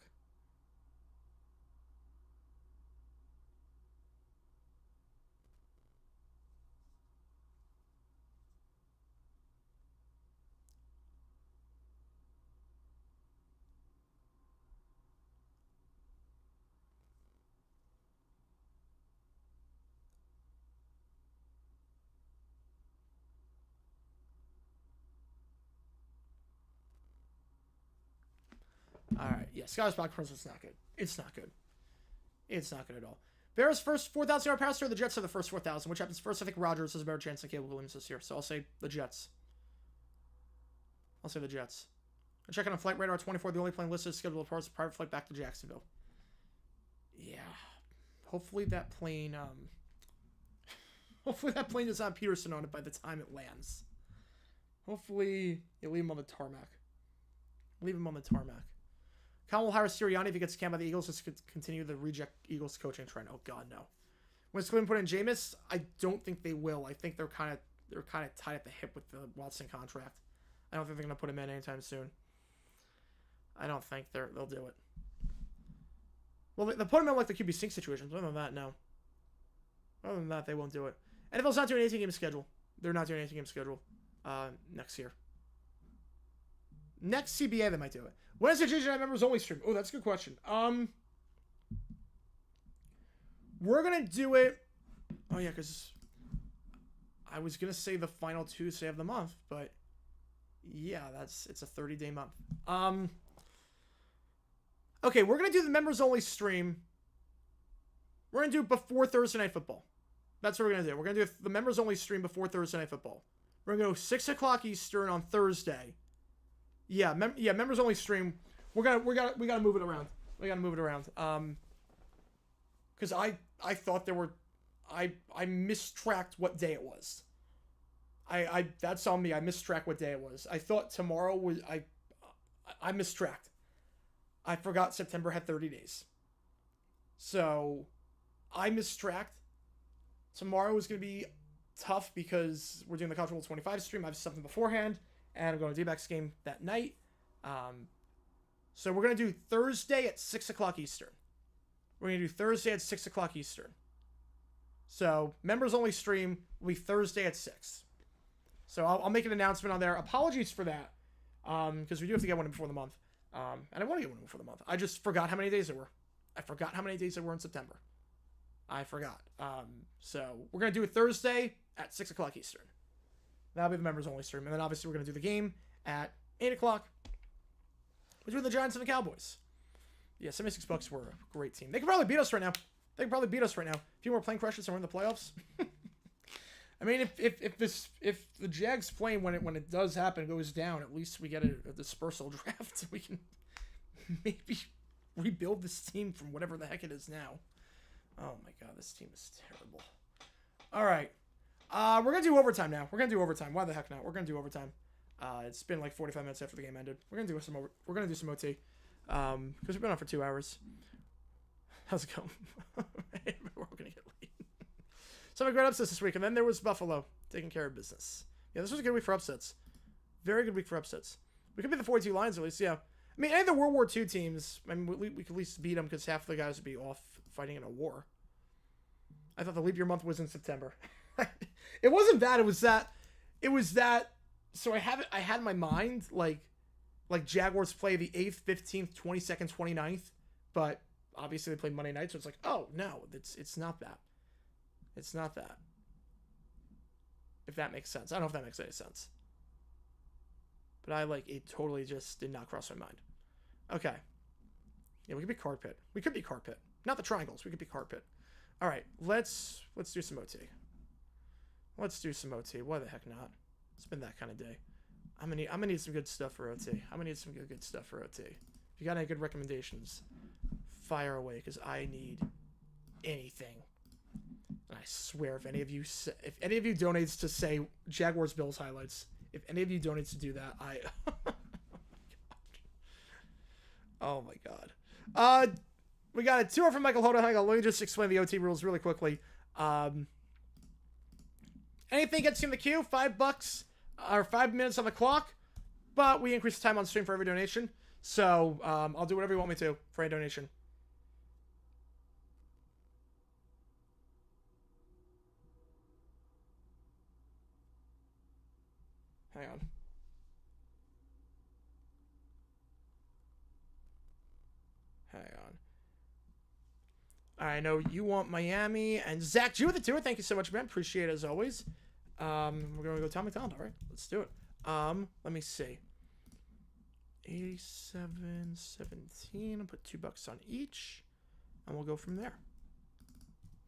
Alright, yeah, Skyler's Black Prince is not good. It's not good. It's not good at all. Bears first 4,000 yard passer, or the Jets are the first 4,000. Which happens first? I think Rodgers has a better chance than Caleb Williams this year, so I'll say the Jets. I'll say the Jets. I'm checking on Flight Radar 24. The only plane listed is scheduled for a private flight back to Jacksonville. Yeah. Hopefully that plane, hopefully that plane does not have Peterson on it by the time it lands. Hopefully you leave him on the tarmac. Leave him on the tarmac. Colin will hire Sirianni if he gets canned by the Eagles. Let's continue the reject Eagles coaching trend. Oh God, no. When Cleveland put in Jameis, I don't think they will. I think they're kind of tied at the hip with the Watson contract. I don't think they're gonna put him in anytime soon. I don't think they'll do it. Well, they'll put him in like the QB sync situations. Other than that, no. Other than that, they won't do it. NFL's not doing anything game schedule. They're not doing anything game schedule next year. Next CBA, they might do it. When is the JJ members only stream? Oh, that's a good question. We're gonna do it. Oh yeah, because I was gonna say the final Tuesday of the month, but yeah, it's a 30-day month. Okay, we're gonna do the members only stream. We're gonna do it before Thursday Night Football. That's what we're gonna do. We're gonna do the members only stream before Thursday Night Football. We're gonna go 6 o'clock Eastern on Thursday. Yeah, members only stream. We gotta move it around. We gotta move it around. Because I thought there were, I mistracked what day it was. I that's on me. I mistracked what day it was. I thought tomorrow was I mistracked. I forgot September had 30 days. So I mistracked. Tomorrow is gonna be tough because we're doing the College Bowl 25 stream. I have something beforehand. And I'm going to D-backs game that night. So we're going to do Thursday at 6 o'clock Eastern. We're going to do Thursday at 6 o'clock Eastern. So members only stream will be Thursday at 6. So I'll make an announcement on there. Apologies for that. Because we do have to get one before the month. And I want to get one before the month. I just forgot how many days there were. I forgot how many days there were in September. I forgot. So we're going to do it Thursday at 6 o'clock Eastern. That'll be the members only stream. And then obviously we're going to do the game at 8 o'clock between the Giants and the Cowboys. Yeah, 76 Bucks were a great team. They could probably beat us right now. They could probably beat us right now. A few more plane crashes and we're in the playoffs. I mean, if the Jags plane when it does happen goes down, at least we get a dispersal draft. We can maybe rebuild this team from whatever the heck it is now. Oh my God, this team is terrible. All right. We're going to do overtime now. We're going to do overtime. Why the heck not? We're going to do overtime. It's been like 45 minutes after the game ended. We're going to do some OT. Because we've been on for 2 hours. How's it going? We're going to get late. Some great upsets this week. And then there was Buffalo taking care of business. Yeah, this was a good week for upsets. Very good week for upsets. We could be the 42 Lions at least, yeah. I mean, any of the World War II teams, I mean, we could at least beat them because half of the guys would be off fighting in a war. I thought the leap year month was in September. It wasn't that. It was that. So I had in my mind like Jaguars play the 8th, 15th, 22nd, 29th, but obviously they played Monday night, so it's like, oh no, it's not that. It's not that. If that makes sense, I don't know if that makes any sense. But it totally just did not cross my mind. Okay. Yeah, we could be carpet. We could be carpet. Not the triangles. We could be carpet. All right, let's do some OT. Let's do some OT. Why the heck not? It's been that kind of day. I'm gonna need some good stuff for OT. I'm gonna need some good stuff for OT. If you got any good recommendations, fire away, because I need anything. And I swear, if any of you donates to say Jaguars Bills highlights, if any of you donates to do that, oh my god. We got a tour from Michael. Hold on, hang on. Let me just explain the OT rules really quickly. Anything gets you in the queue, $5 or 5 minutes on the clock, but we increase the time on stream for every donation. So I'll do whatever you want me to for any donation. Hang on. Hang on. I know you want Miami, and Zach Jew with the tour. Thank you so much, man. Appreciate it as always. We're gonna go Tom McDonald. All right, let's do it. Let me see. 87.17. I'll put $2 on each, and we'll go from there.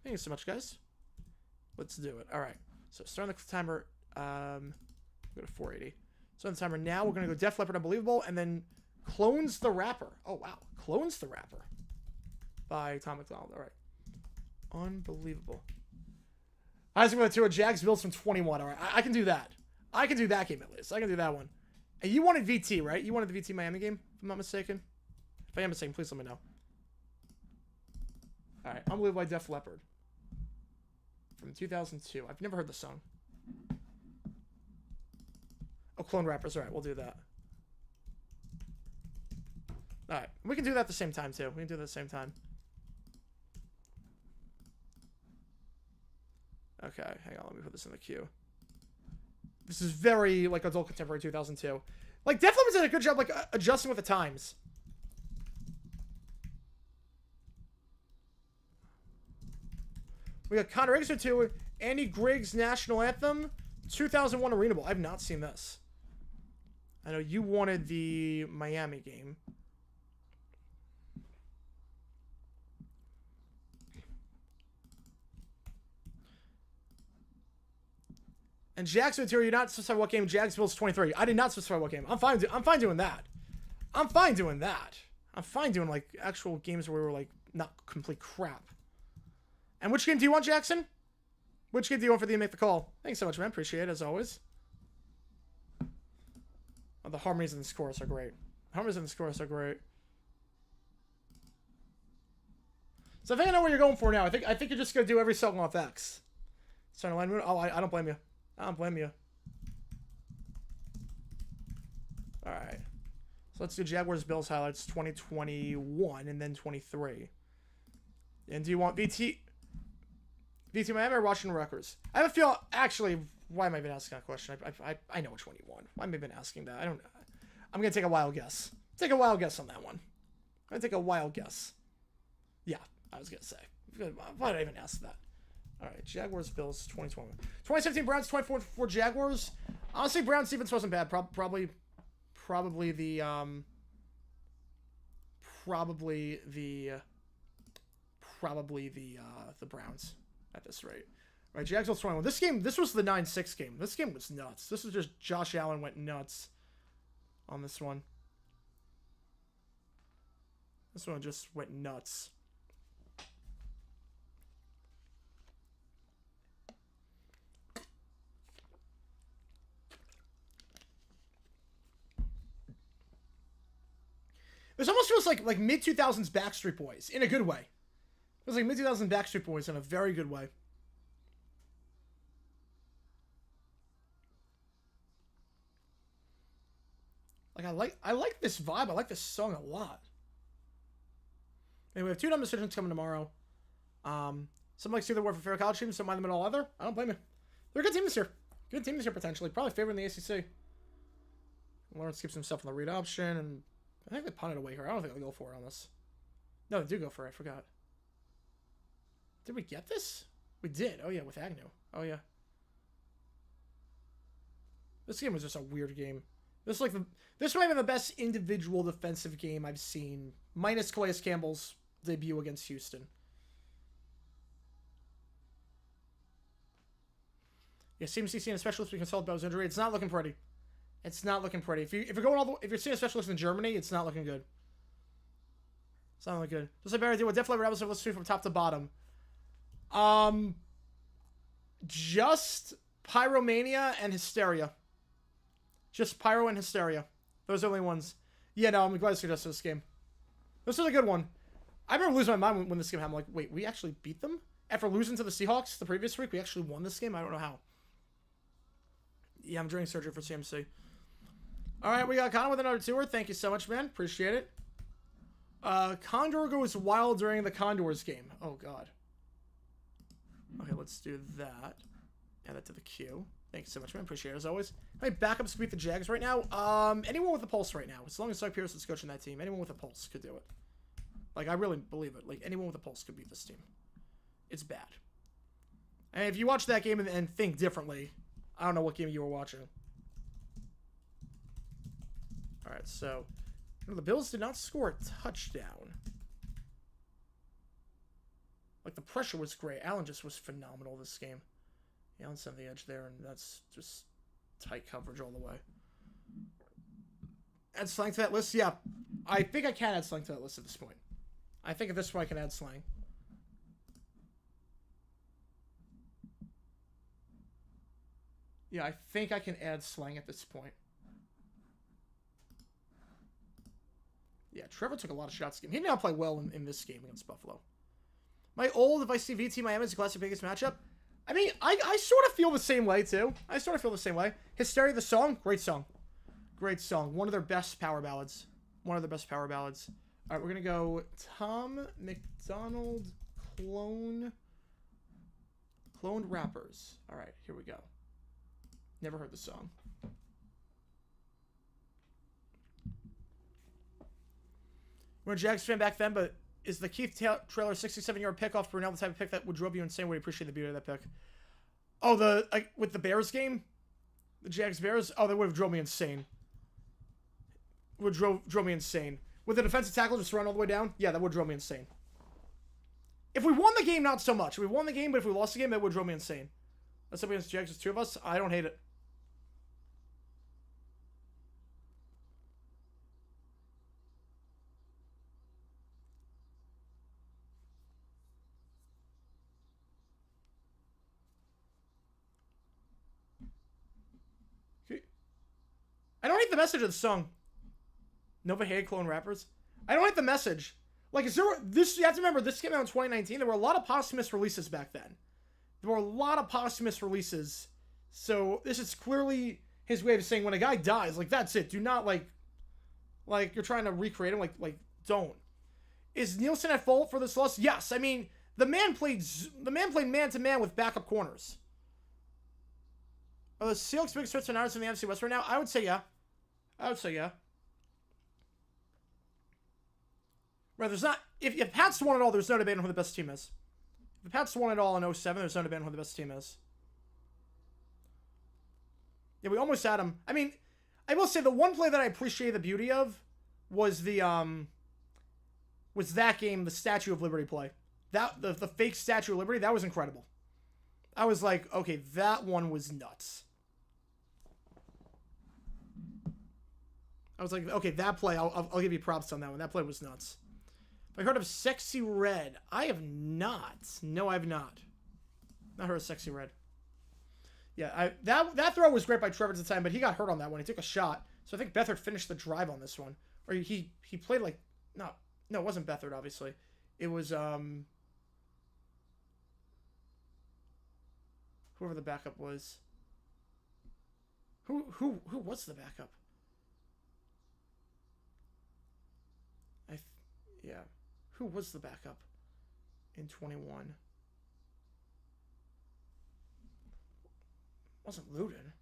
Thank you so much, guys. Let's do it. All right. So starting the timer. Go to 480. So on the timer now, we're gonna go Def Leppard Unbelievable, and then Clones the Rapper. Oh wow, Clones the Rapper by Tom McDonald. All right, unbelievable. Isaac with a 2 Jags Bills from 21. All right, I can do that. I can do that game at least. I can do that one. And you wanted VT, right? You wanted the VT Miami game, if I'm not mistaken. If I am mistaken, please let me know. All right, Unbelievable by Def Leppard from 2002. I've never heard the song. Oh, Clone Rappers. All right, we'll do that. All right, we can do that at the same time too. We can do that at the same time. Okay, hang on. Let me put this in the queue. This is very adult contemporary 2002. Def Leppard did a good job adjusting with the times. We got Connor Riggs 2, Andy Griggs National Anthem, 2001 Arena Bowl. I've not seen this. I know you wanted the Miami game. And Jags material, you're not specify what game. Jags Bills 23. I did not specify what game. I'm fine doing that. I'm fine doing that. I'm fine doing actual games where we were not complete crap. And which game do you want, Jackson? Which game do you want for the Make the Call? Thanks so much, man. Appreciate it as always. Oh, the harmonies in this chorus are great. Harmonies in this chorus are great. So I think I know what you're going for now. I think you're just gonna do every song off X. Starting line moon. Oh, I don't blame you. I don't blame you. All right. So let's do Jaguars Bills highlights 2021 and then 23. And do you want VT Miami or Washington Rutgers? I have a feel. Actually, why am I even asking that question? I know which one you want. Why am I even asking that? I'm gonna take a wild guess. Take a wild guess on that one. I'm gonna take a wild guess. Yeah, I was gonna say. Why did I even ask that? All right, Jaguars Bills 2020. 2017 Browns 24 Jaguars. Honestly, Browns defense wasn't bad. Probably the Browns at this rate. All right, Jags Bills 21. This was the 9-6 game. This game was nuts. This was just Josh Allen went nuts on this one. This one just went nuts. This almost feels like mid-2000s Backstreet Boys, in a good way. It was like mid-2000s Backstreet Boys in a very good way. I like this vibe. I like this song a lot. Anyway, we have 2 dumb decisions coming tomorrow. Some like see the word for fair college teams, some mind them at all other. I don't blame you. They're a good team this year. Good team this year, potentially. Probably favoring the ACC. Lawrence keeps himself in the read option, and I think they punted away here. I don't think they'll go for it on this. No, they do go for it. I forgot. Did we get this? We did. Oh, yeah, with Agnew. Oh, yeah. This game was just a weird game. This is like this might be the best individual defensive game I've seen, minus Calais Campbell's debut against Houston. Yeah, CMC seeing a specialist we consult about his injury. It's not looking pretty. It's not looking pretty. If you're going if you're seeing a specialist in Germany, it's not looking good. It's not looking good. Just like Barry did, what definitely Rebels have listened to from top to bottom. Just Pyromania and Hysteria. Just Pyro and Hysteria. Those are the only ones. Yeah, no, I'm glad you suggested this game. This was a good one. I remember losing my mind when this game happened. I'm like, wait, we actually beat them? After losing to the Seahawks the previous week, we actually won this game? I don't know how. Yeah, I'm doing surgery for CMC. All right, we got Connor with another tour. Thank you so much, man. Appreciate it. Condor goes wild during the Condors game. Oh, God. Okay, let's do that. Add that to the queue. Thank you so much, man. Appreciate it, as always. My backups to beat the Jags right now. Anyone with a pulse right now. As long as Doug Pearson's coaching that team, anyone with a pulse could do it. Like, I really believe it. Like, anyone with a pulse could beat this team. It's bad. And if you watch that game and think differently, I don't know what game you were watching. All right, so the Bills did not score a touchdown. Like, the pressure was great. Allen just was phenomenal this game. Allen sent the edge there, and that's just tight coverage all the way. Add slang to that list? Yeah, I think I can add slang to that list at this point. I think at this point I can add slang. Yeah, I think I can add slang at this point. Yeah, Trevor took a lot of shots this game. He did not play well in this game against Buffalo. My old, if I see VT Miami as a classic biggest matchup, I mean, I sort of feel the same way, too. I sort of feel the same way. Hysteria, the song, great song. Great song. One of their best power ballads. One of their best power ballads. All right, we're going to go Tom McDonald cloned rappers. All right, here we go. Never heard the song. We're a Jags fan back then, but is the Keith Trailer 67-yard pick off Brunel the type of pick that would drive you insane? Would appreciate the beauty of that pick. Oh, with the Bears game? The Jags-Bears? Oh, that would have drove me insane. Would drove me insane. With the defensive tackle just run all the way down? Yeah, that would drove me insane. If we won the game, not so much. If we won the game, but if we lost the game, that would drove me insane. That's up against the Jags. There's two of us. I don't hate it. I don't hate the message of the song. Nova hated clone rappers. I don't hate the message. Like, is there this? You have to remember, this came out in 2019. There were a lot of posthumous releases back then. There were a lot of posthumous releases. So this is clearly his way of saying when a guy dies, like that's it. Do not like you're trying to recreate him. Like don't. Is Nielsen at fault for this loss? Yes. I mean, the man played man to man with backup corners. Are the Seahawks big threats and ours in the NFC West right now? I would say yeah. Right, there's not... If Pats won it all, there's no debate on who the best team is. If the Pats won it all in 07, there's no debate on who the best team is. Yeah, we almost had him. I mean, I will say the one play that I appreciate the beauty of was was that game, the Statue of Liberty play. The fake Statue of Liberty, that was incredible. I was like, okay, that one was nuts. I was like, okay, that play, I'll give you props on that one. That play was nuts. Have I heard of Sexy Red? I have not. No, I have not. Not heard of Sexy Red. Yeah, that throw was great by Trevor at the time, but he got hurt on that one. He took a shot. So I think Beathard finished the drive on this one. Or he played like... No, it wasn't Beathard, obviously. It was... whoever the backup was. Who was the backup? Yeah. Who was the backup in 21? Wasn't Luden.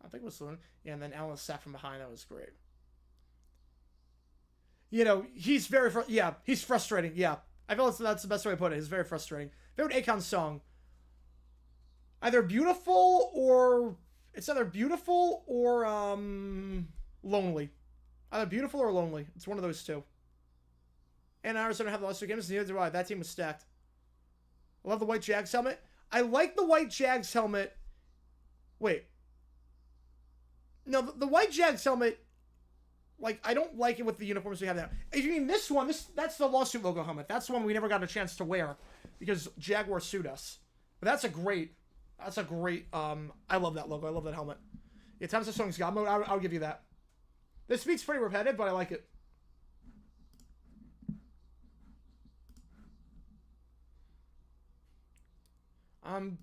I think it was Luden. Yeah, and then Allen sat from behind. That was great. You know, he's very... he's frustrating. Yeah. I feel that's the best way to put it. He's very frustrating. Favorite Akon song. Either beautiful or it's either beautiful or lonely. Either beautiful or lonely. It's one of those two. And Arizona have the last two games. Neither do I. That team was stacked. I love the white Jags helmet. I like the white Jags helmet. Wait. No, the white Jags helmet. Like, I don't like it with the uniforms we have now. If you mean this one, that's the lawsuit logo helmet. That's the one we never got a chance to wear because Jaguars sued us. But that's a great, I love that logo. I love that helmet. Yeah, Times of Song's God mode, I'll give you that. This speaks pretty repetitive, but I like it. I'm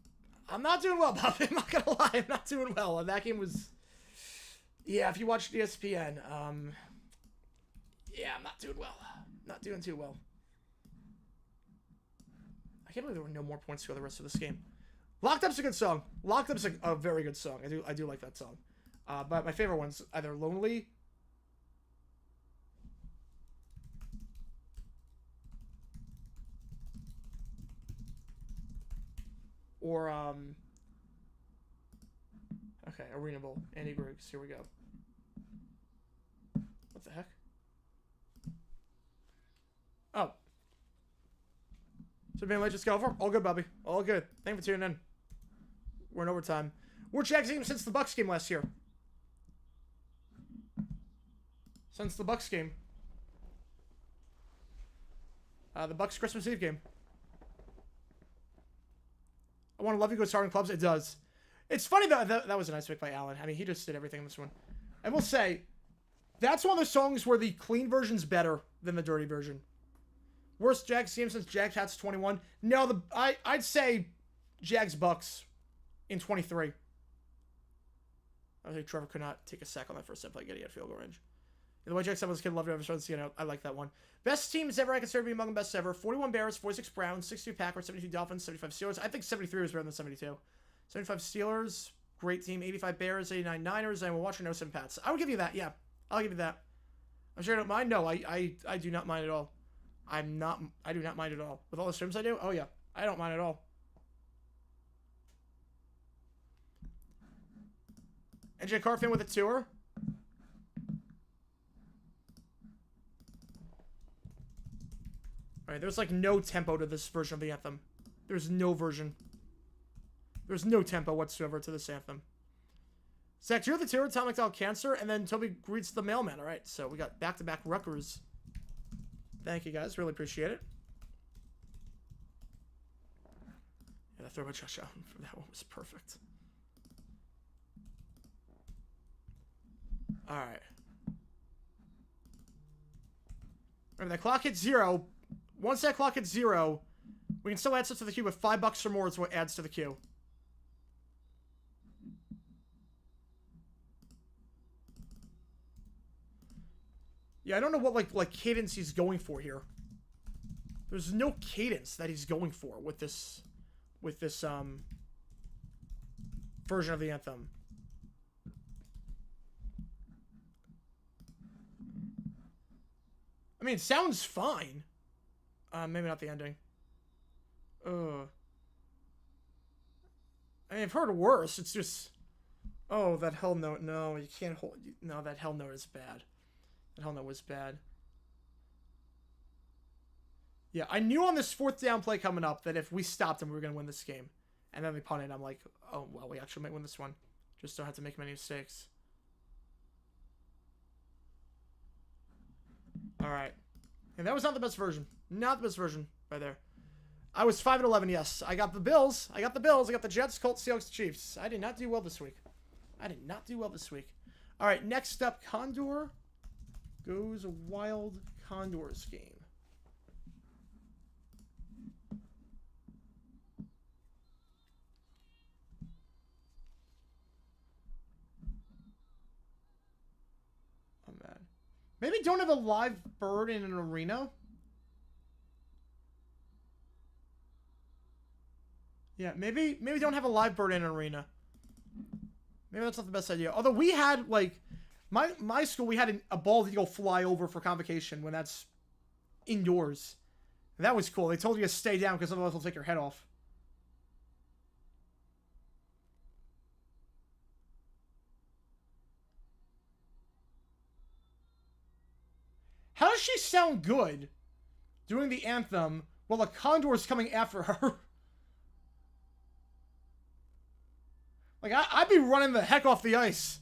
not doing well, Bob. I'm not gonna lie. I'm not doing well. That game was... Yeah, if you watched ESPN, yeah, I'm not doing well. Not doing too well. I can't believe there were no more points to go the rest of this game. Locked Up's a good song. Locked Up's a very good song. I do like that song. But my favorite one's either Lonely or okay, Arena Bowl. Andy Griggs. Here we go. What the heck? Oh. So being late, just go over. All good, Bobby. All good. Thank you for tuning in. We're in overtime. We're Jags game since the Bucks game last year. Since the Bucks game. The Bucks Christmas Eve game. I want to love you go starting clubs. It does. It's funny though. That was a nice pick by Allen. I mean, he just did everything in this one. I will say, that's one of those songs where the clean version's better than the dirty version. Worst Jags team since Jags Hats 21. No, I'd say Jags Bucks in 23. I think Trevor could not take a sack on that first step play getting at field goal range. The way Jags was a kid loved it ever since, I like that one. Best teams ever, I consider to be among the best ever. 41 Bears, 46 Browns, 62 Packers, 72 Dolphins, 75 Steelers. I think 73 was better than 72. 75 Steelers, great team. 85 Bears, 89 Niners, and we're watching 07 Pats. I would give you that, yeah. I'll give you that. I'm sure I don't mind. No, I do not mind at all. I do not mind at all. With all the streams I do, oh yeah, I don't mind at all. NJ Carfin with a tour. Alright, there's like no tempo to this version of the anthem. There's no version. There's no tempo whatsoever to this anthem. Zach, you're the tour, Tom McDonald Cancer, and then Toby greets the mailman. Alright, so we got back-to-back Rutgers. Thank you guys, really appreciate it. Yeah, that throw by Josh Allen for that one was perfect. Alright. Remember, that clock hits 0. Once that clock hits 0, we can still add stuff to the queue, but $5 or more is what adds to the queue. Yeah, I don't know what like cadence he's going for here. There's no cadence that he's going for with this version of the anthem. I mean, it sounds fine. Maybe not the ending. I mean, I've heard worse. It's just... Oh, that hell note. No, you can't hold... No, that hell note is bad. That hell note was bad. Yeah, I knew on this 4th down play coming up that if we stopped him, we were going to win this game. And then they punted. I'm like, oh, well, we actually might win this one. Just don't have to make many mistakes. Alright. And that was not the best version. Not the best version right there. I was 5-11, yes. I got the Bills. I got the Jets, Colts, Seahawks, Chiefs. I did not do well this week. Alright, next up, Condor goes a wild Condors game. Oh, man. Maybe don't have a live bird in an arena. Yeah, maybe don't have a live bird in an arena. Maybe that's not the best idea. Although we had, like, my school, we had a bald eagle fly over for convocation when that's indoors. And that was cool. They told you to stay down because otherwise they'll take your head off. How does she sound good doing the anthem while the Condor's coming after her? Like, I'd be running the heck off the ice.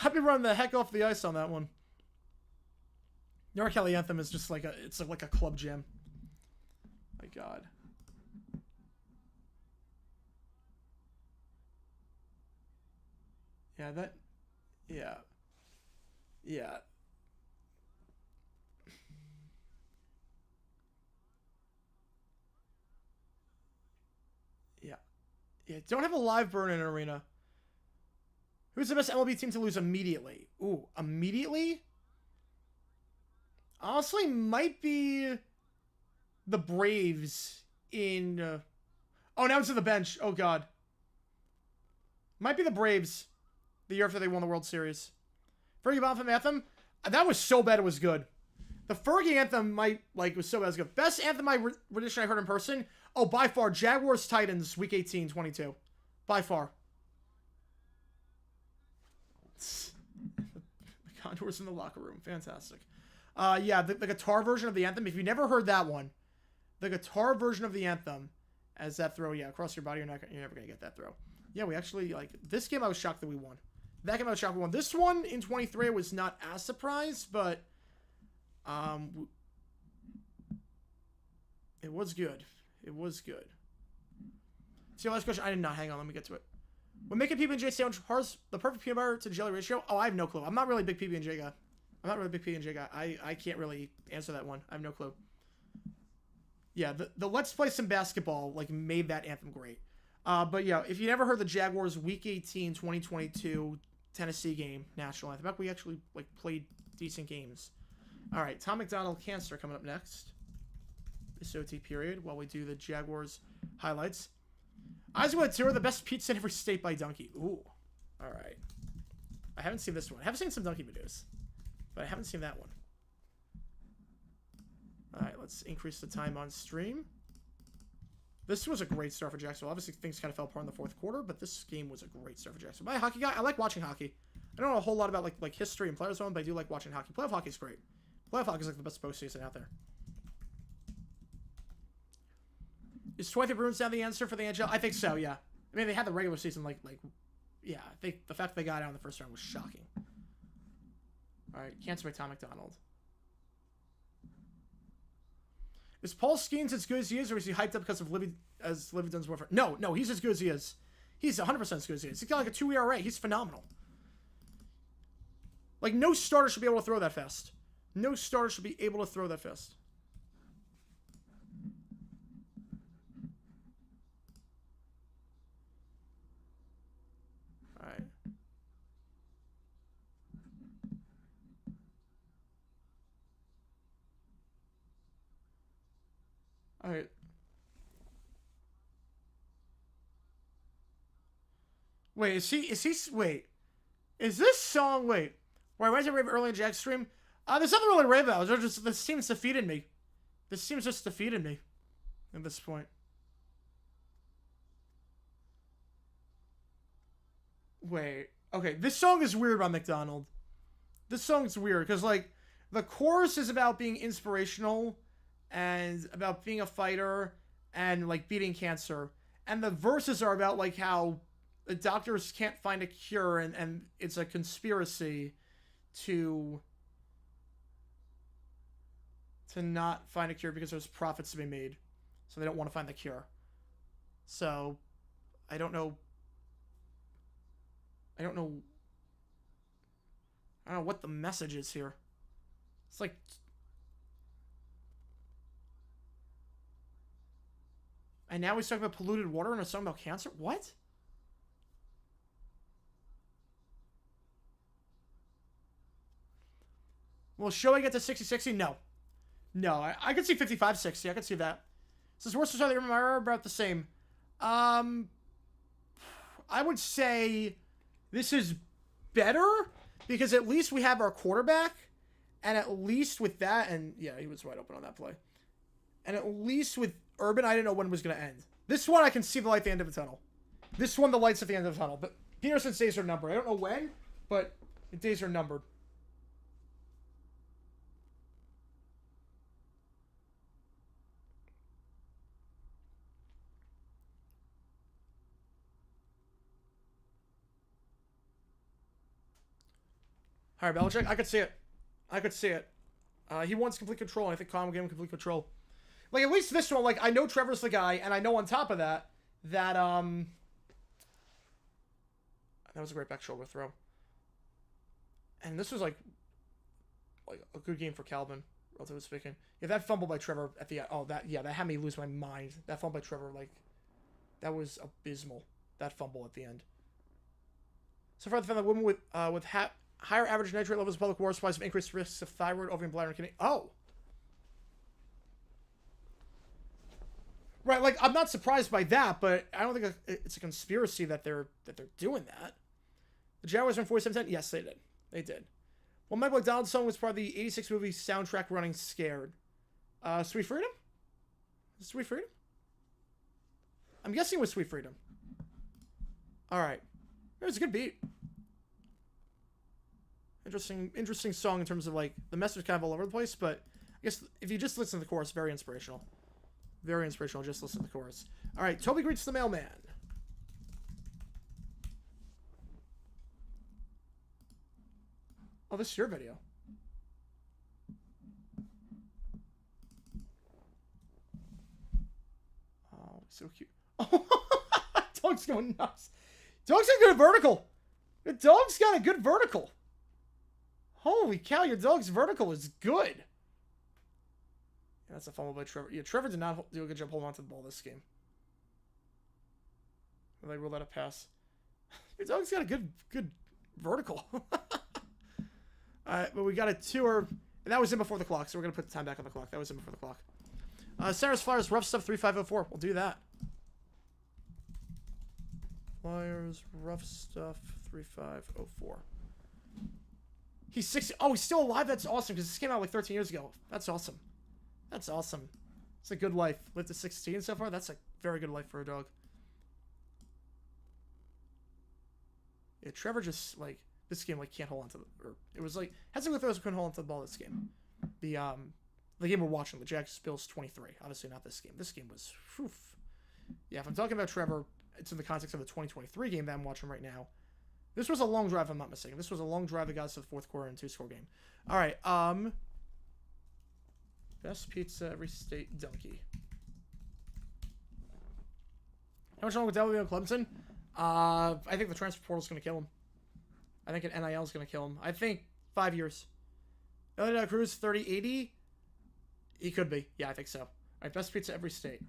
I'd be running the heck off the ice on that one. The R. Kelly anthem is just like it's like a club jam. My God. Yeah, that... Yeah. Yeah. Yeah. Yeah, don't have a live burn in an arena. Who's the best MLB team to lose immediately? Ooh, immediately? Honestly, might be the Braves in... Oh, now it's to the bench. Oh, God. Might be the Braves the year after they won the World Series. Fergie Bonfim anthem? That was so bad it was good. The Fergie anthem was so bad it was good. Best anthem rendition I heard in person? Oh, by far, Jaguars-Titans, Week 18, 22. By far. The Condors in the locker room. Fantastic. Yeah, the guitar version of the anthem. If you never heard that one, the guitar version of the anthem as that throw, yeah, across your body, you're never going to get that throw. Yeah, we actually, this game I was shocked that we won. That game I was shocked we won. This one in 23 I was not as surprised, but it was good. It was good. See, last question. I did not. Hang on, let me get to it. When making PB&J sandwich, how's the perfect peanut butter to jelly ratio? Oh, I have no clue. I'm not really a big PB&J guy. I can't really answer that one. I have no clue. Yeah, the Let's Play Some Basketball made that anthem great. But yeah, if you never heard the Jaguars Week 18 2022 Tennessee game national anthem, we actually played decent games. All right, Tom McDonald cancer coming up next. This OT period while we do the Jaguars highlights. Iowa tour the best pizza in every state by Donkey. Ooh, all right. I haven't seen this one. I have seen some Donkey videos, but I haven't seen that one. All right, let's increase the time on stream. This was a great start for Jacksonville. Obviously, things kind of fell apart in the fourth quarter, but this game was a great start for Jacksonville. I'm a hockey guy. I like watching hockey. I don't know a whole lot about like history and players on, but I do like watching hockey. Playoff hockey is great. Playoff hockey is the best postseason out there. Is 23 Bruins now the answer for the NHL? I think so, yeah. I mean, they had the regular season, yeah. I think the fact they got out in the first round was shocking. All right, cancer by Tom McDonald. Is Paul Skeens as good as he is, or is he hyped up because of Livy Dunn's boyfriend? No, he's as good as he is. He's 100% as good as he is. He's got a 2 ERA. He's phenomenal. No starter should be able to throw that fast. No starter should be able to throw that fast. All right. All right. Wait, wait. Is this song, wait. Where I went to rave early in Jack's stream? There's nothing really to rave about. This team's defeated me. This team's just defeated me at this point. Wait. Okay, this song is weird by McDonald. This song's weird, because, the chorus is about being inspirational and about being a fighter and, beating cancer. And the verses are about, how the doctors can't find a cure and it's a conspiracy to not find a cure because there's profits to be made. So they don't want to find the cure. So, I don't know what the message is here. It's and now he's talking about polluted water and a song about cancer? What? Will Shohei get to 60-60? No. No, I could see 55-60. I could see that. Says worst of the year, about the same. I would say this is better because at least we have our quarterback, and at least with that, and yeah, he was wide open on that play. And at least with Urban, I didn't know when it was going to end. This one, I can see the light at the end of the tunnel. This one, the light's at the end of the tunnel. But Peterson's days are numbered. I don't know when, but the days are numbered. All right, Belichick. I could see it. I could see it. He wants complete control, and I think Colin will give him complete control. Like, at least this one, like, I know Trevor's the guy, and I know on top of that, that was a great back shoulder throw. And this was, like a good game for Calvin, relatively speaking. Yeah, that fumble by Trevor at the... Oh, that had me lose my mind. That fumble by Trevor, like, that was abysmal. That fumble at the end. So far, the women with higher average nitrate levels of public water supplies have increased risks of thyroid, ovarian, bladder, and kidney. Oh! Right, like, I'm not surprised by that, but I don't think it's a conspiracy that they're doing that. The Jaguars won 47-10? Yes, they did. They did. Well, Michael McDonald's song was part of the 86 movie soundtrack Running Scared. Sweet Freedom? Sweet Freedom? I'm guessing it was Sweet Freedom. Alright. It was a good beat. Interesting song in terms of, like, the message kind of all over the place, but I guess if you just listen to the chorus, very inspirational. Very inspirational, just listen to the chorus. Alright, Toby greets the mailman. Oh, this is your video. Oh, so cute. Oh, dog's going nuts. Dog's got a good vertical. The dog's got a good vertical. Holy cow, your dog's vertical is good. Yeah, that's a fumble by Trevor. Yeah, Trevor did not do a good job holding on to the ball this game. They ruled out a pass. Your dog's got a good vertical. But we got a tour. And that was in before the clock, so we're going to put the time back on the clock. That was in before the clock. Sarah's Flyers, rough stuff, 3504. We'll do that. Flyers, rough stuff, 3504. He's 60. Oh, he's still alive? That's awesome, because this came out like 13 years ago. That's awesome. That's awesome. It's a good life. Lived to 16 so far. That's a very good life for a dog. Yeah, Trevor just, like, this game, like, can't hold on to the... Or it was, like... Had some good throws, couldn't hold on to the ball this game. The game we're watching, the Jags-Bills 23. Obviously not this game. This game was... Whew. Yeah, if I'm talking about Trevor, it's in the context of the 2023 game that I'm watching right now. This was a long drive, if I'm not mistaken. This was a long drive that got us to the fourth quarter and two-score game. All right, best pizza, every state, donkey. How much longer would that be on Clemson? I think the transfer portal is going to kill him. I think an NIL is going to kill him. I think 5 years. Elliot Cruz, 30-80? He could be. Yeah, I think so. All right, best pizza, every state.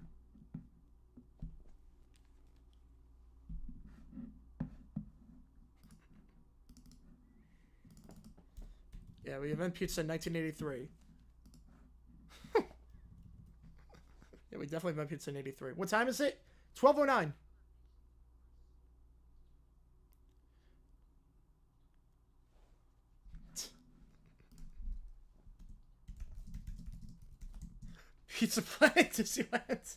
Yeah, we invented pizza in 1983. Yeah, we definitely invented pizza in 83. What time is it? 12:09. Pizza Planet Disneyland.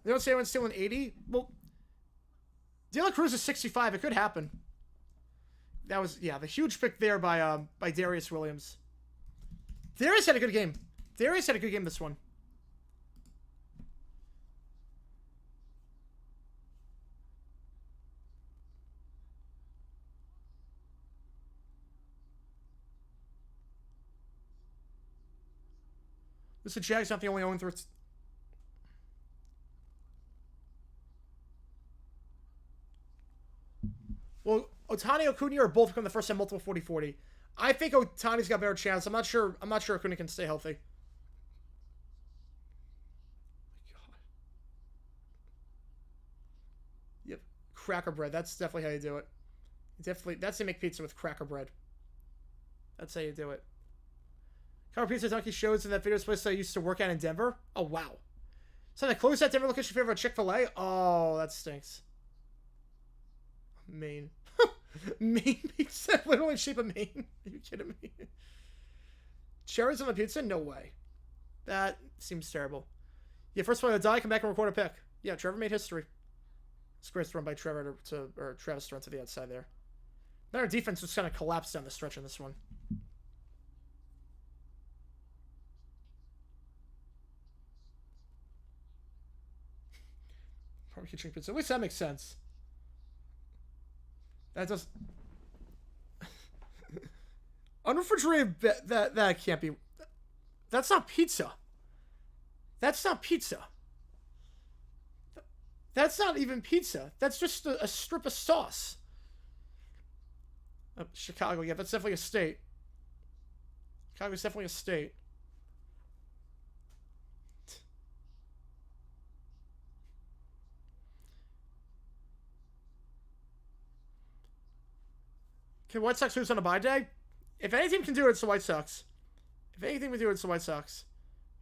They don't say anyone's stealing 80? Well, De La Cruz is 65. It could happen. That was, yeah, the huge pick there by Darius Williams. Darius had a good game. Darius had a good game this one. This is Jags not the only 0-3. Well, Otani and Acuna are both become the first time multiple 40-40. I think Otani's got a better chance. I'm not sure Acuna can stay healthy. God. Yep. Cracker bread. That's definitely how you do it. Definitely. That's how you make pizza with cracker bread. That's how you do it. Cover Pizza Donkey shows in that video place I used to work at in Denver. Oh, wow. So they closed that Denver location for Chick-fil-A? Oh, that stinks. Maine. Maine pizza? Literally shape of Maine? Are you kidding me? Cherries on the pizza? No way. That seems terrible. Yeah, first one to die, come back and record a pick. Yeah, Trevor made history. It's a great throw by Trevor or Travis to run to the outside there. Then our defense just kind of collapsed down the stretch in this one. Barbecue chicken pizza. At least that makes sense. That does. Unrefrigerated, that can't be. That's not pizza. That's not pizza. That's not even pizza. That's just a strip of sauce. Oh, Chicago, yeah, that's definitely a state. Chicago's definitely a state. Can White Sox lose on a bye day? If any team can do it, it's the White Sox. If anything can do it, it's the White Sox.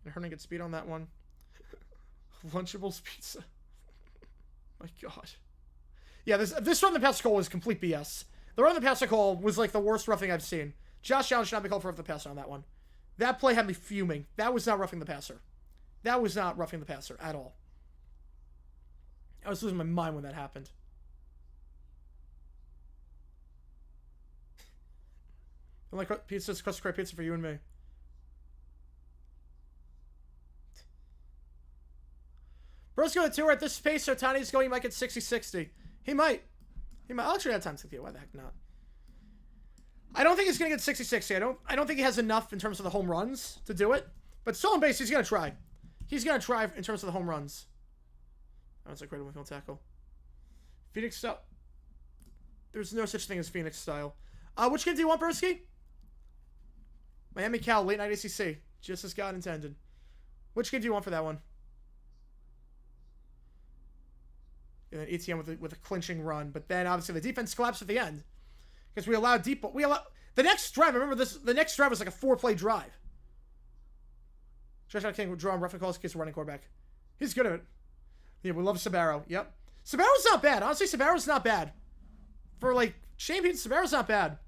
And Hernan gets speed on that one. Lunchables pizza. My God. Yeah, this run the passer call was complete BS. The run the passer call was like the worst roughing I've seen. Josh Allen should not be called for roughing the passer on that one. That play had me fuming. That was not roughing the passer. That was not roughing the passer at all. I was losing my mind when that happened. I like pizzas, crust crab pizza for you and me. Bro's going to tour at this pace, so Tany's going, he might get 60-60. He might. I'll actually have time to think. Why the heck not? I don't think he's going to get 60-60. I don't think he has enough in terms of the home runs to do it. But stolen base, he's going to try. He's going to try in terms of the home runs. That was a great one-field tackle. Phoenix style. There's no such thing as Phoenix style. Which game do you want, Broski? Miami Cal, late night ACC. Just as God intended. Which game do you want for that one? And then ETN with a clinching run. But then, obviously, the defense collapsed at the end. Because we allowed deep... The next drive, remember this... The next drive was like a 4-play drive. Josh Allen would draw on roughing calls in case of running quarterback. He's good at it. Yeah, we love Sabaro. Yep. Sabaro's not bad. Honestly, Sabaro's not bad. For, like, Shane Pete, Sabaro's not bad.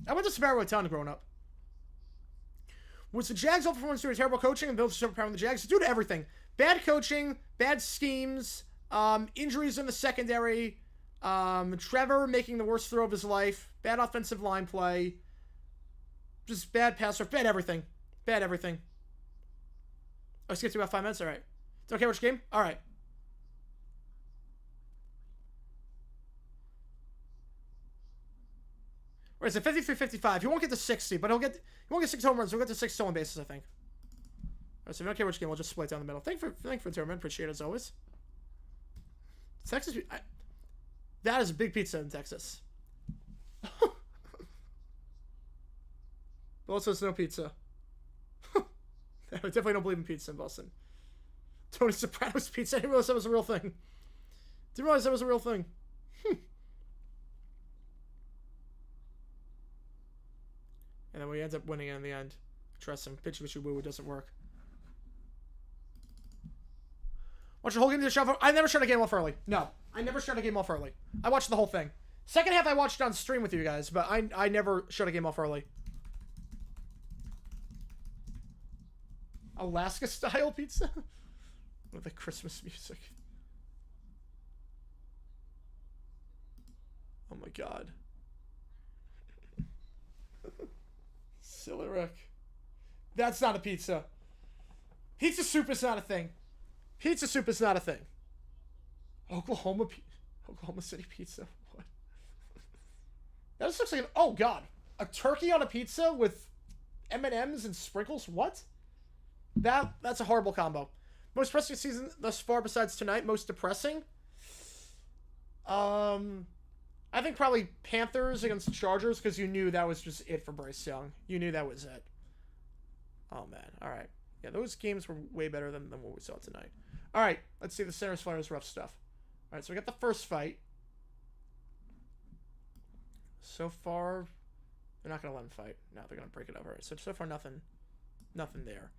I went to Sabaro a ton growing up. Was the Jags' all-performance due to terrible coaching and Bills superpowering the Jags? It's due to everything. Bad coaching, bad schemes, injuries in the secondary, Trevor making the worst throw of his life, bad offensive line play, just bad pass rush, bad everything. Bad everything. I skipped about 5 minutes? All right. It's okay, which game? All right. Or is it 53-55? He won't get to 60, but he won't get 6 home runs. He'll get to 6 stolen bases, I think. All right, so if you don't care which game, we'll just split down the middle. Thank you for the tournament. Appreciate it as always. Texas, that is a big pizza in Texas. But also, it's no pizza. I definitely don't believe in pizza in Boston. Tony Soprano's pizza. I didn't realize that was a real thing. Didn't realize that was a real thing. And then we end up winning in the end. Trust him. Pitch woo doesn't work. Watch the whole game to shove. I never shut a game off early. No. I never shut a game off early. I watched the whole thing. Second half I watched on stream with you guys, but I never shut a game off early. Alaska style pizza? With the Christmas music. Oh my God. Silly Rick. That's not a pizza. Pizza soup is not a thing. Pizza soup is not a thing. Oklahoma City pizza. What? That just looks like oh God, a turkey on a pizza with M&Ms and sprinkles. What? That's a horrible combo. Most depressing season thus far besides tonight. Most depressing. I think probably Panthers against the Chargers because you knew that was just it for Bryce Young. You knew that was it. Oh, man. All right. Yeah, those games were way better than what we saw tonight. All right. Let's see the Centers Flyers rough stuff. All right, so we got the first fight. So far, they're not going to let him fight. No, they're going to break it up. All right, so far nothing there.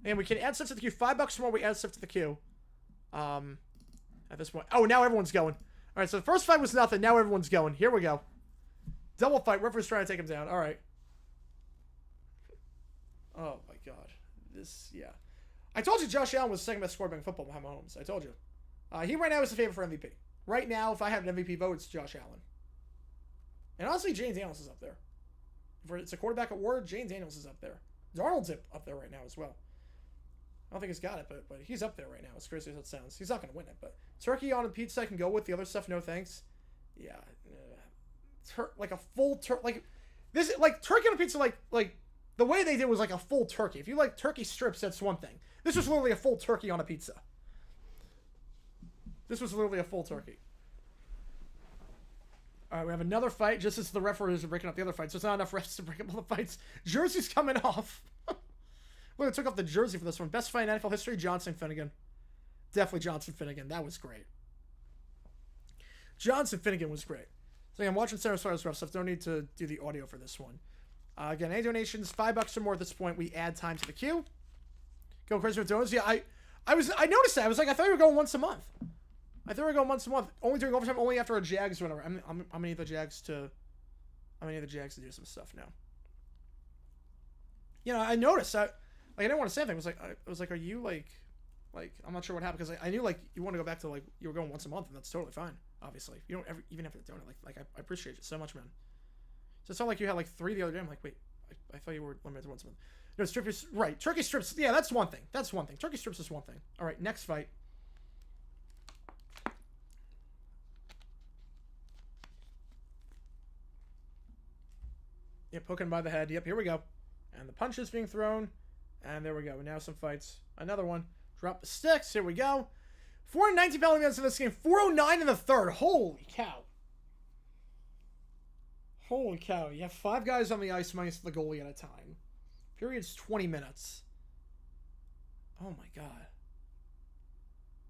And we can add stuff to the queue. $5 more, we add stuff to the queue. At this point. Oh, now everyone's going. All right, so the first fight was nothing. Now everyone's going. Here we go. Double fight. Referee's trying to take him down. All right. Oh, my God. Yeah. I told you Josh Allen was the second best quarterback in football behind Mahomes. I told you. He right now is the favorite for MVP. Right now, if I had an MVP vote, it's Josh Allen. And honestly, Jane Daniels is up there. If it's a quarterback award, Jane Daniels is up there. Darnold's up there right now as well. I don't think he's got it, but he's up there right now. As crazy as that sounds. He's not going to win it, but turkey on a pizza I can go with. The other stuff, no thanks. Yeah. Like a full turkey. Like, This, like, turkey on a pizza, like the way they did was like a full turkey. If you like turkey strips, that's one thing. This was literally a full turkey on a pizza. This was literally a full turkey. All right, we have another fight, just as the referees are breaking up the other fights. So it's not enough refs to break up all the fights. Jersey's coming off. Well, they took off the jersey for this one. Best fight in NFL history, Johnson Finnegan. Definitely Johnson Finnegan. That was great. Johnson Finnegan was great. So I'm watching Sarah Suarez rough stuff. Don't need to do the audio for this one. Again, any donations, $5 or more at this point, we add time to the queue. Go crazy with donuts. Yeah, I noticed that. I was like, I thought you were going once a month. I thought we were going once a month. Only during overtime, only after a Jags or whatever. I'm gonna need the Jags to do some stuff now. You know, I noticed that. Like, I didn't want to say anything. I was like, are you like, I'm not sure what happened, because I knew like you want to go back to like you were going once a month, and that's totally fine. Obviously, you don't ever even have to donate. Like I appreciate you so much, man. So it's not like you had like 3 the other day. I'm like, wait, I thought you were limited to once a month. No, strips, right? Turkey strips. Yeah, that's one thing. That's one thing. Turkey strips is one thing. All right, next fight. Yeah, poking by the head. Yep, here we go. And the punch is being thrown. And there we go. Now some fights. Another one. Drop the sticks. Here we go. 490 penalty minutes in this game. 409 in the third. Holy cow. Holy cow. You have 5 guys on the ice minus the goalie at a time. Period's 20 minutes. Oh my god.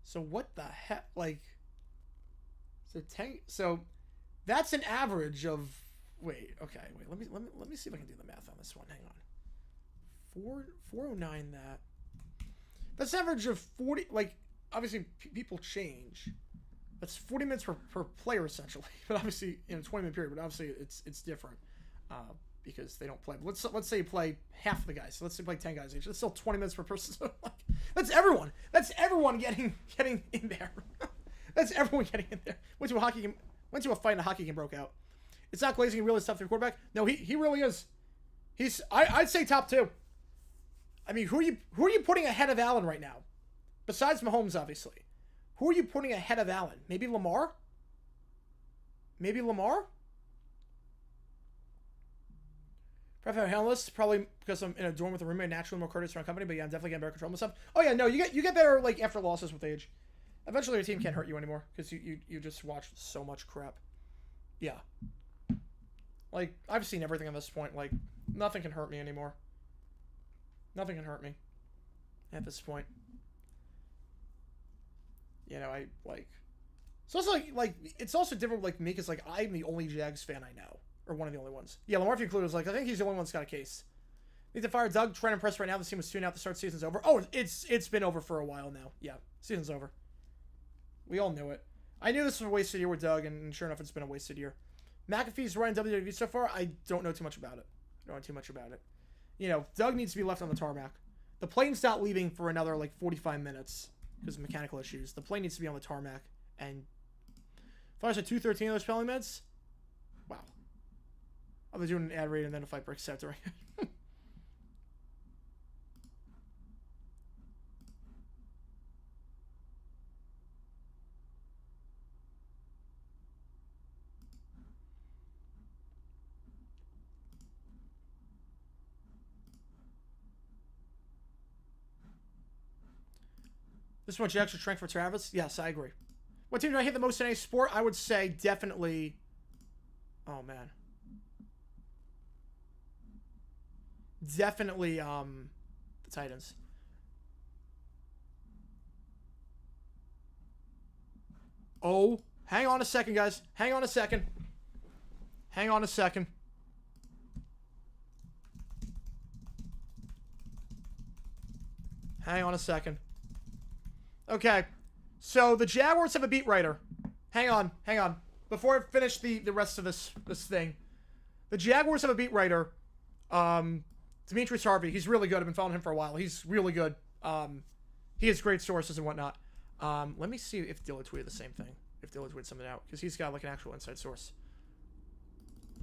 So what the heck? Like, so that's an average of. Wait. Okay. Wait. Let me see if I can do the math on this one. Hang on. 409. That's an average of 40. Like, obviously people change. That's 40 minutes per player essentially. But obviously in a 20-minute period. But obviously it's different because they don't play. But let's say you play half the guys. So let's say you play 10 guys each. That's still 20 minutes per person. So like, that's everyone. That's everyone getting in there. That's everyone getting in there. Went to a hockey game. Went to a fight and a hockey game broke out. It's not Glazing. He really is top 3 quarterback. No, he really is. I'd say top 2. I mean, who are you putting ahead of Allen right now? Besides Mahomes, obviously. Who are you putting ahead of Allen? Maybe Lamar? Probably handless, probably because I'm in a dorm with a roommate, naturally more courteous around company, but yeah, I'm definitely getting better control of myself. Oh yeah, no, you get better like after losses with age. Eventually your team can't hurt you anymore because you just watch so much crap. Yeah. Like, I've seen everything at this point. Like, nothing can hurt me anymore. Nothing can hurt me at this point. You know, I, like... It's also, like it's also different, like, me, because, like, I'm the only Jags fan I know. Or one of the only ones. Yeah, Lamar, if you include, was like, I think he's the only one that's got a case. Need to fire Doug, trying to impress right now. The team was 2-0 out. The start season's over. Oh, it's been over for a while now. Yeah, season's over. We all knew it. I knew this was a wasted year with Doug, and sure enough, it's been a wasted year. McAfee's running WWE so far. I don't know too much about it. You know, Doug needs to be left on the tarmac. The plane's not leaving for another, like, 45 minutes because of mechanical issues. The plane needs to be on the tarmac. And if I was at 213 of those penalty minutes, wow. I'll be doing an ad read and then a fight breaks out during it. This one, extra strength for Travis? Yes, I agree. What team do I hate the most in any sport? I would say definitely... Oh, man. Definitely, the Titans. Oh, hang on a second, guys. Hang on a second. Hang on a second. Hang on a second. Okay, so the Jaguars have a beat writer. Hang on. Before I finish the rest of this thing, the Jaguars have a beat writer. Demetrius Harvey. He's really good. I've been following him for a while. He's really good. He has great sources and whatnot. Let me see if Dilla tweeted the same thing. If Dilla tweeted something out, because he's got like an actual inside source.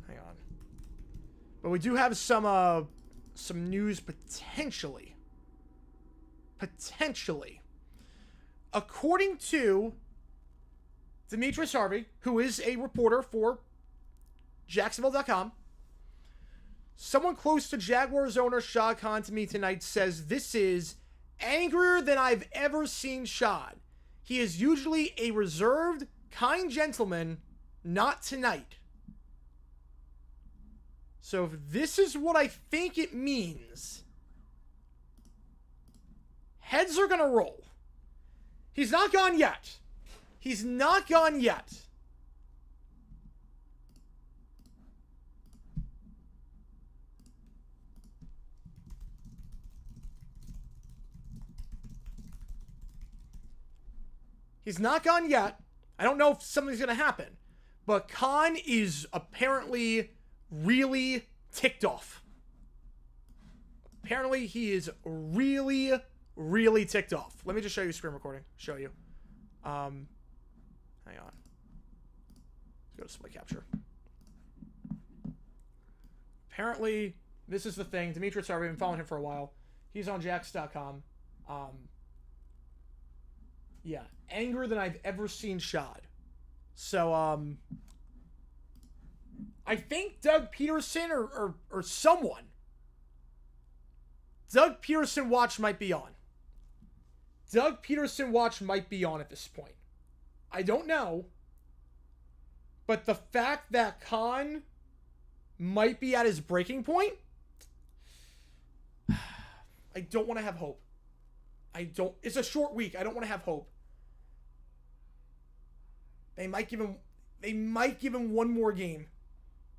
Hang on. But we do have some news potentially. According to Demetrius Harvey, who is a reporter for Jacksonville.com, Someone close to Jaguars owner Shad Khan to me tonight says this is angrier than I've ever seen Shad. He is usually a reserved, kind gentleman, not tonight. So if this is what I think it means, heads are going to roll. He's not gone yet. He's not gone yet. He's not gone yet. I don't know if something's going to happen. But Khan is apparently really ticked off. Apparently he is really, really ticked off. Let me just show you screen recording. Show you. Hang on. Let's go to display capture. Apparently, this is the thing. Dimitri Tsar, we've been following him for a while. He's on Jax.com. Yeah. Angrier than I've ever seen Shad. So, I think Doug Peterson or someone. Doug Peterson watch might be on. Doug Peterson watch might be on at this point. I don't know. But the fact that Khan might be at his breaking point, I don't want to have hope. It's a short week. I don't want to have hope. They might give him one more game.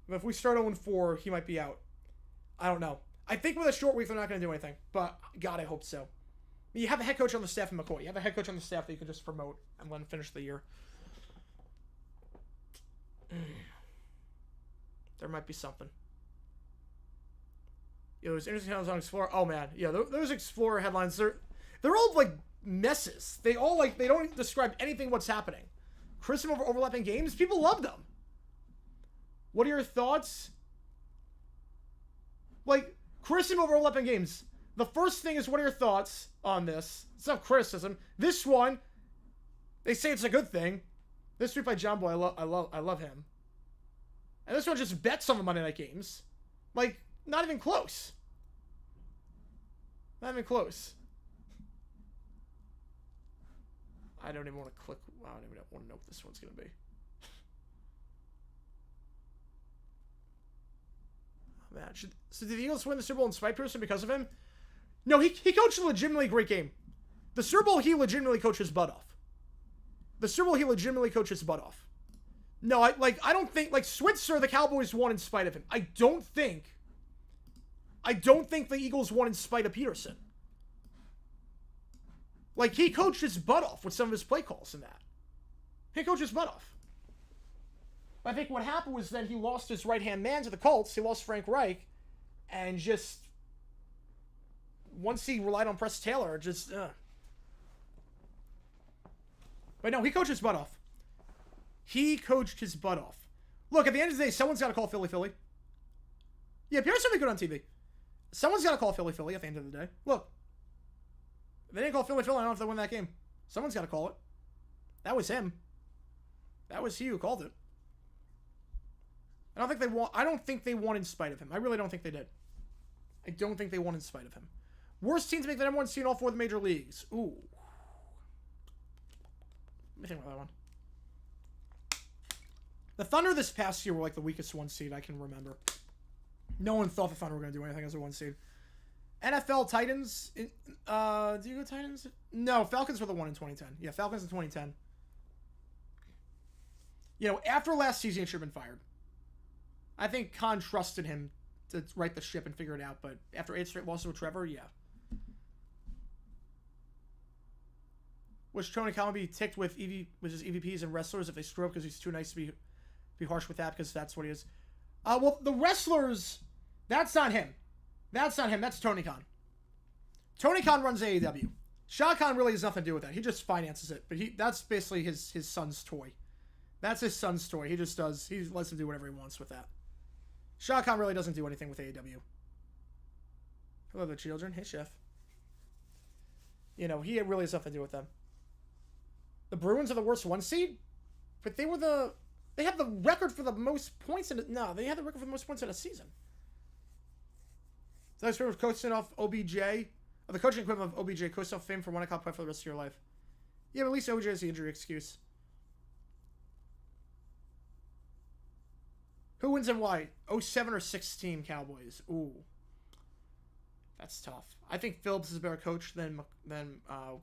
But if we start 0-4, he might be out. I don't know. I think with a short week, they're not going to do anything. But, God, I hope so. You have a head coach on the staff in McCoy. You have a head coach on the staff that you can just promote and let him finish the year. There might be something. It was interesting how I was on Explorer. Oh, man. Yeah, those Explorer headlines, they're all, like, messes. They don't describe anything what's happening. Christmas over overlapping games, people love them. What are your thoughts? Like, criticism over overlapping games. The first thing is, what are your thoughts on this? It's not criticism. This one, they say it's a good thing. This tweet by John Boy, I love him. And this one just bets on the Monday night games. Like, not even close. Not even close. I don't even want to click. I don't even want to know what this one's going to be. Oh, man. So did the Eagles win the Super Bowl in spite Pearson because of him? No, he coached a legitimately great game. The Super Bowl, he legitimately coached his butt off. No, I don't think, like, Switzer, the Cowboys won in spite of him. I don't think the Eagles won in spite of Peterson. Like, he coached his butt off with some of his play calls in that. He coached his butt off. I think what happened was then he lost his right-hand man to the Colts. He lost Frank Reich. And just, once he relied on Press Taylor, just, But no, he coached his butt off. Look, at the end of the day, someone's got to call Philly. Yeah, Pearson will be good on TV. Someone's got to call Philly at the end of the day. Look. If they didn't call Philly, I don't know if they win that game. Someone's got to call it. That was him. That was he who called it. I don't think they won in spite of him. I really don't think they did. I don't think they won in spite of him. Worst team to make the number one seed in all four of the major leagues. Ooh. Let me think about that one. The Thunder this past year were like the weakest one seed I can remember. No one thought the Thunder were going to do anything as a one seed. NFL Titans. Do you go Titans? No, Falcons were the one in 2010. Yeah, Falcons in 2010. You know, after last season, he should have been fired. I think Khan trusted him to right the ship and figure it out, but after 8 straight losses with Trevor, yeah. Which Tony Khan would be ticked with his EVPs and wrestlers if they screw up because he's too nice to be harsh with that because that's what he is. Well, the wrestlers, that's not him. That's Tony Khan. Tony Khan runs AEW. Shad Khan really has nothing to do with that. He just finances it. But that's basically his son's toy. That's his son's toy. He lets him do whatever he wants with that. Shad Khan really doesn't do anything with AEW. Hello, the children. Hey, Chef. You know, he really has nothing to do with them. The Bruins are the worst one seed? But they have the record for the most points they had the record for the most points in a season. So that's of coaching off OBJ, or the coaching equivalent of OBJ, coast off fame for 1 o'clock play for the rest of your life. Yeah, but at least OBJ has the injury excuse. Who wins and why? 07 or 16 Cowboys. Ooh. That's tough. I think Phillips is a better coach than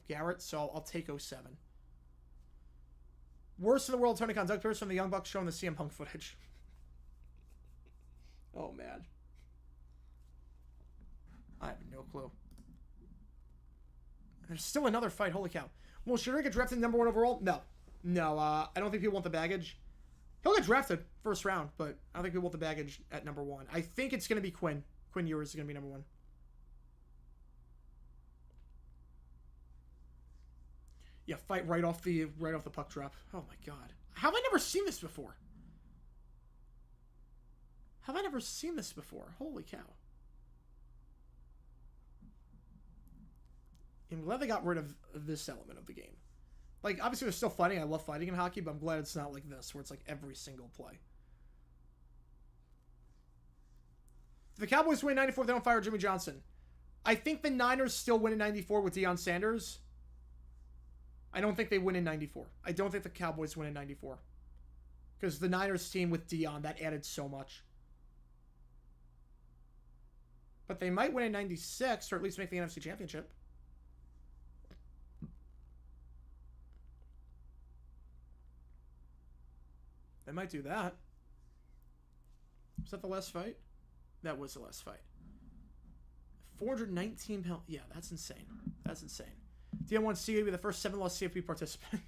Garrett, so I'll take 07. Worst in the world, Tony Khan. Doug Pierce from the Young Bucks showing the CM Punk footage. Oh, man. I have no clue. There's still another fight. Holy cow. Will Shedrick get drafted number 1 overall? No. No, I don't think people want the baggage. He'll get drafted first round, but I don't think people want the baggage at number 1. I think it's going to be Quinn. Quinn Ewers is going to be number 1. Yeah, fight right off the puck drop. Oh my god. How have I never seen this before? How have I never seen this before? Holy cow. I'm glad they got rid of this element of the game. Like, obviously they're still fighting. I love fighting in hockey, but I'm glad it's not like this, where it's like every single play. If the Cowboys win 94, they don't fire Jimmy Johnson. I think the Niners still win in 94 with Deion Sanders. I don't think they win in 94. I don't think the Cowboys win in 94. Because the Niners team with Deion, that added so much. But they might win in 96, or at least make the NFC Championship. They might do that. Was that the last fight? That was the last fight. 419 pounds. Yeah, that's insane. That's insane. DM1C will be the first 7-loss CFP participant.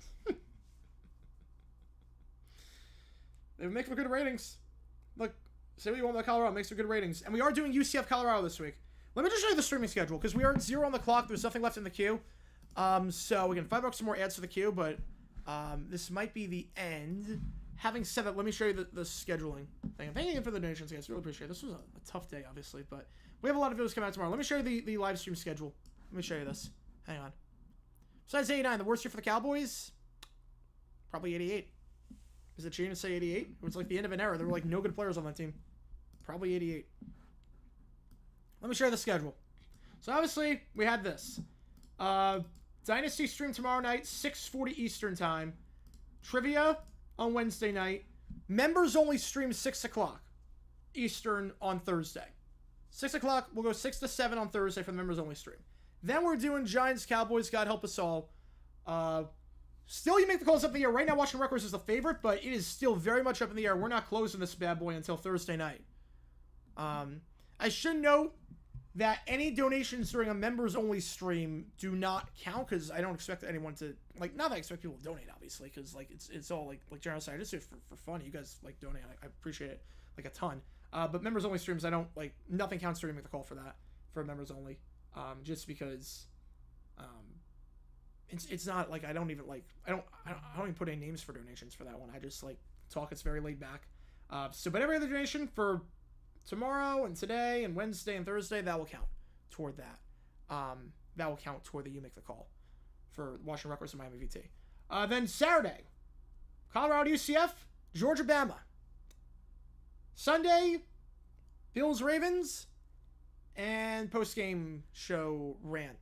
They make for good ratings. Look, say what you want about Colorado. Makes for good ratings. And we are doing UCF Colorado this week. Let me just show you the streaming schedule, because we are at 0 on the clock. There's nothing left in the queue. So we can $5 some more ads for the queue, but this might be the end. Having said that, let me show you the scheduling thing. Thank you for the donations, guys. Really appreciate it. This was a tough day, obviously, but we have a lot of videos coming out tomorrow. Let me show you the live stream schedule. Let me show you this. Hang on. Besides 89, the worst year for the Cowboys? Probably 88. Is it cheating to say 88? It was like the end of an era. There were like no good players on that team. Probably 88. Let me show you the schedule. So obviously, we had this. Dynasty stream tomorrow night, 6:40 Eastern time. Trivia on Wednesday night. Members only stream 6 o'clock Eastern on Thursday. 6 o'clock, we'll go 6 to 7 on Thursday for the members only stream. Then we're doing Giants, Cowboys, God help us all. Still, you make the calls up in the air. Right now, Washington Records is the favorite, but it is still very much up in the air. We're not closing this bad boy until Thursday night. I should note that any donations during a members-only stream do not count, because I don't expect anyone to, like, not that I expect people to donate, obviously, because, like, it's all, like general side. I just do it for fun. You guys, like, donate. I appreciate it, like, a ton. But members-only streams, I don't, like, nothing counts during the call for that, for members-only. Just because, it's not, like, I don't even put any names for donations for that one. I just, like, talk. It's very laid back. But every other donation for tomorrow and today and Wednesday and Thursday, that will count toward that. That will count toward the You Make the Call for Washington Records and Miami VT. Then Saturday, Colorado UCF, Georgia Bama. Sunday, Bills Ravens, and post-game show rant.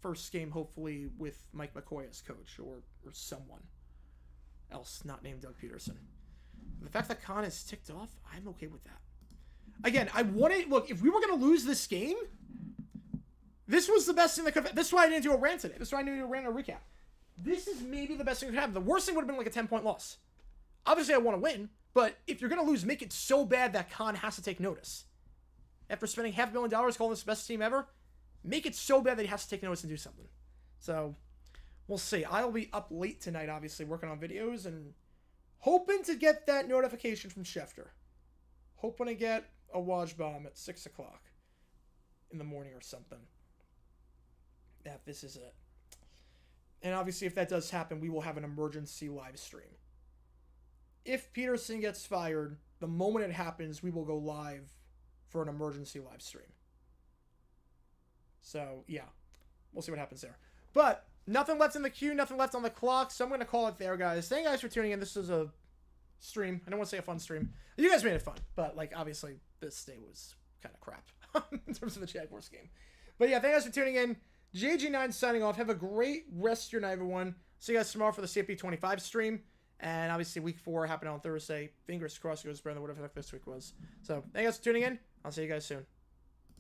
First game, hopefully, with Mike McCoy as coach or someone else not named Doug Peterson. The fact that Khan is ticked off, I'm okay with that. Again, I want to look. If we were going to lose this game, this was the best thing that could. This is why I didn't do a rant today. This is why I didn't do a rant or recap. This is maybe the best thing that could happen. The worst thing would have been like a 10-point loss. Obviously, I want to win, but if you're going to lose, make it so bad that Khan has to take notice. After spending $500,000 calling this the best team ever, make it so bad that he has to take notice and do something. So, we'll see. I'll be up late tonight, obviously, working on videos and hoping to get that notification from Schefter. Hoping to get a Waj bomb at 6 o'clock in the morning or something. That this is it. And obviously, if that does happen, we will have an emergency live stream. If Peterson gets fired, the moment it happens, we will go live for an emergency live stream. So, yeah. We'll see what happens there. But, nothing left in the queue, nothing left on the clock, so I'm going to call it there, guys. Thank you guys for tuning in. This is a stream. I don't want to say a fun stream. You guys made it fun, but, like, obviously, this day was kind of crap. in terms of the Jaguars game. But yeah, thank you guys for tuning in. JG9 signing off. Have a great rest of your night, everyone. See you guys tomorrow for the CFP25 stream. And obviously, week 4 happening on Thursday. Fingers crossed it goes better than whatever this week was. So, thank you guys for tuning in. I'll see you guys soon.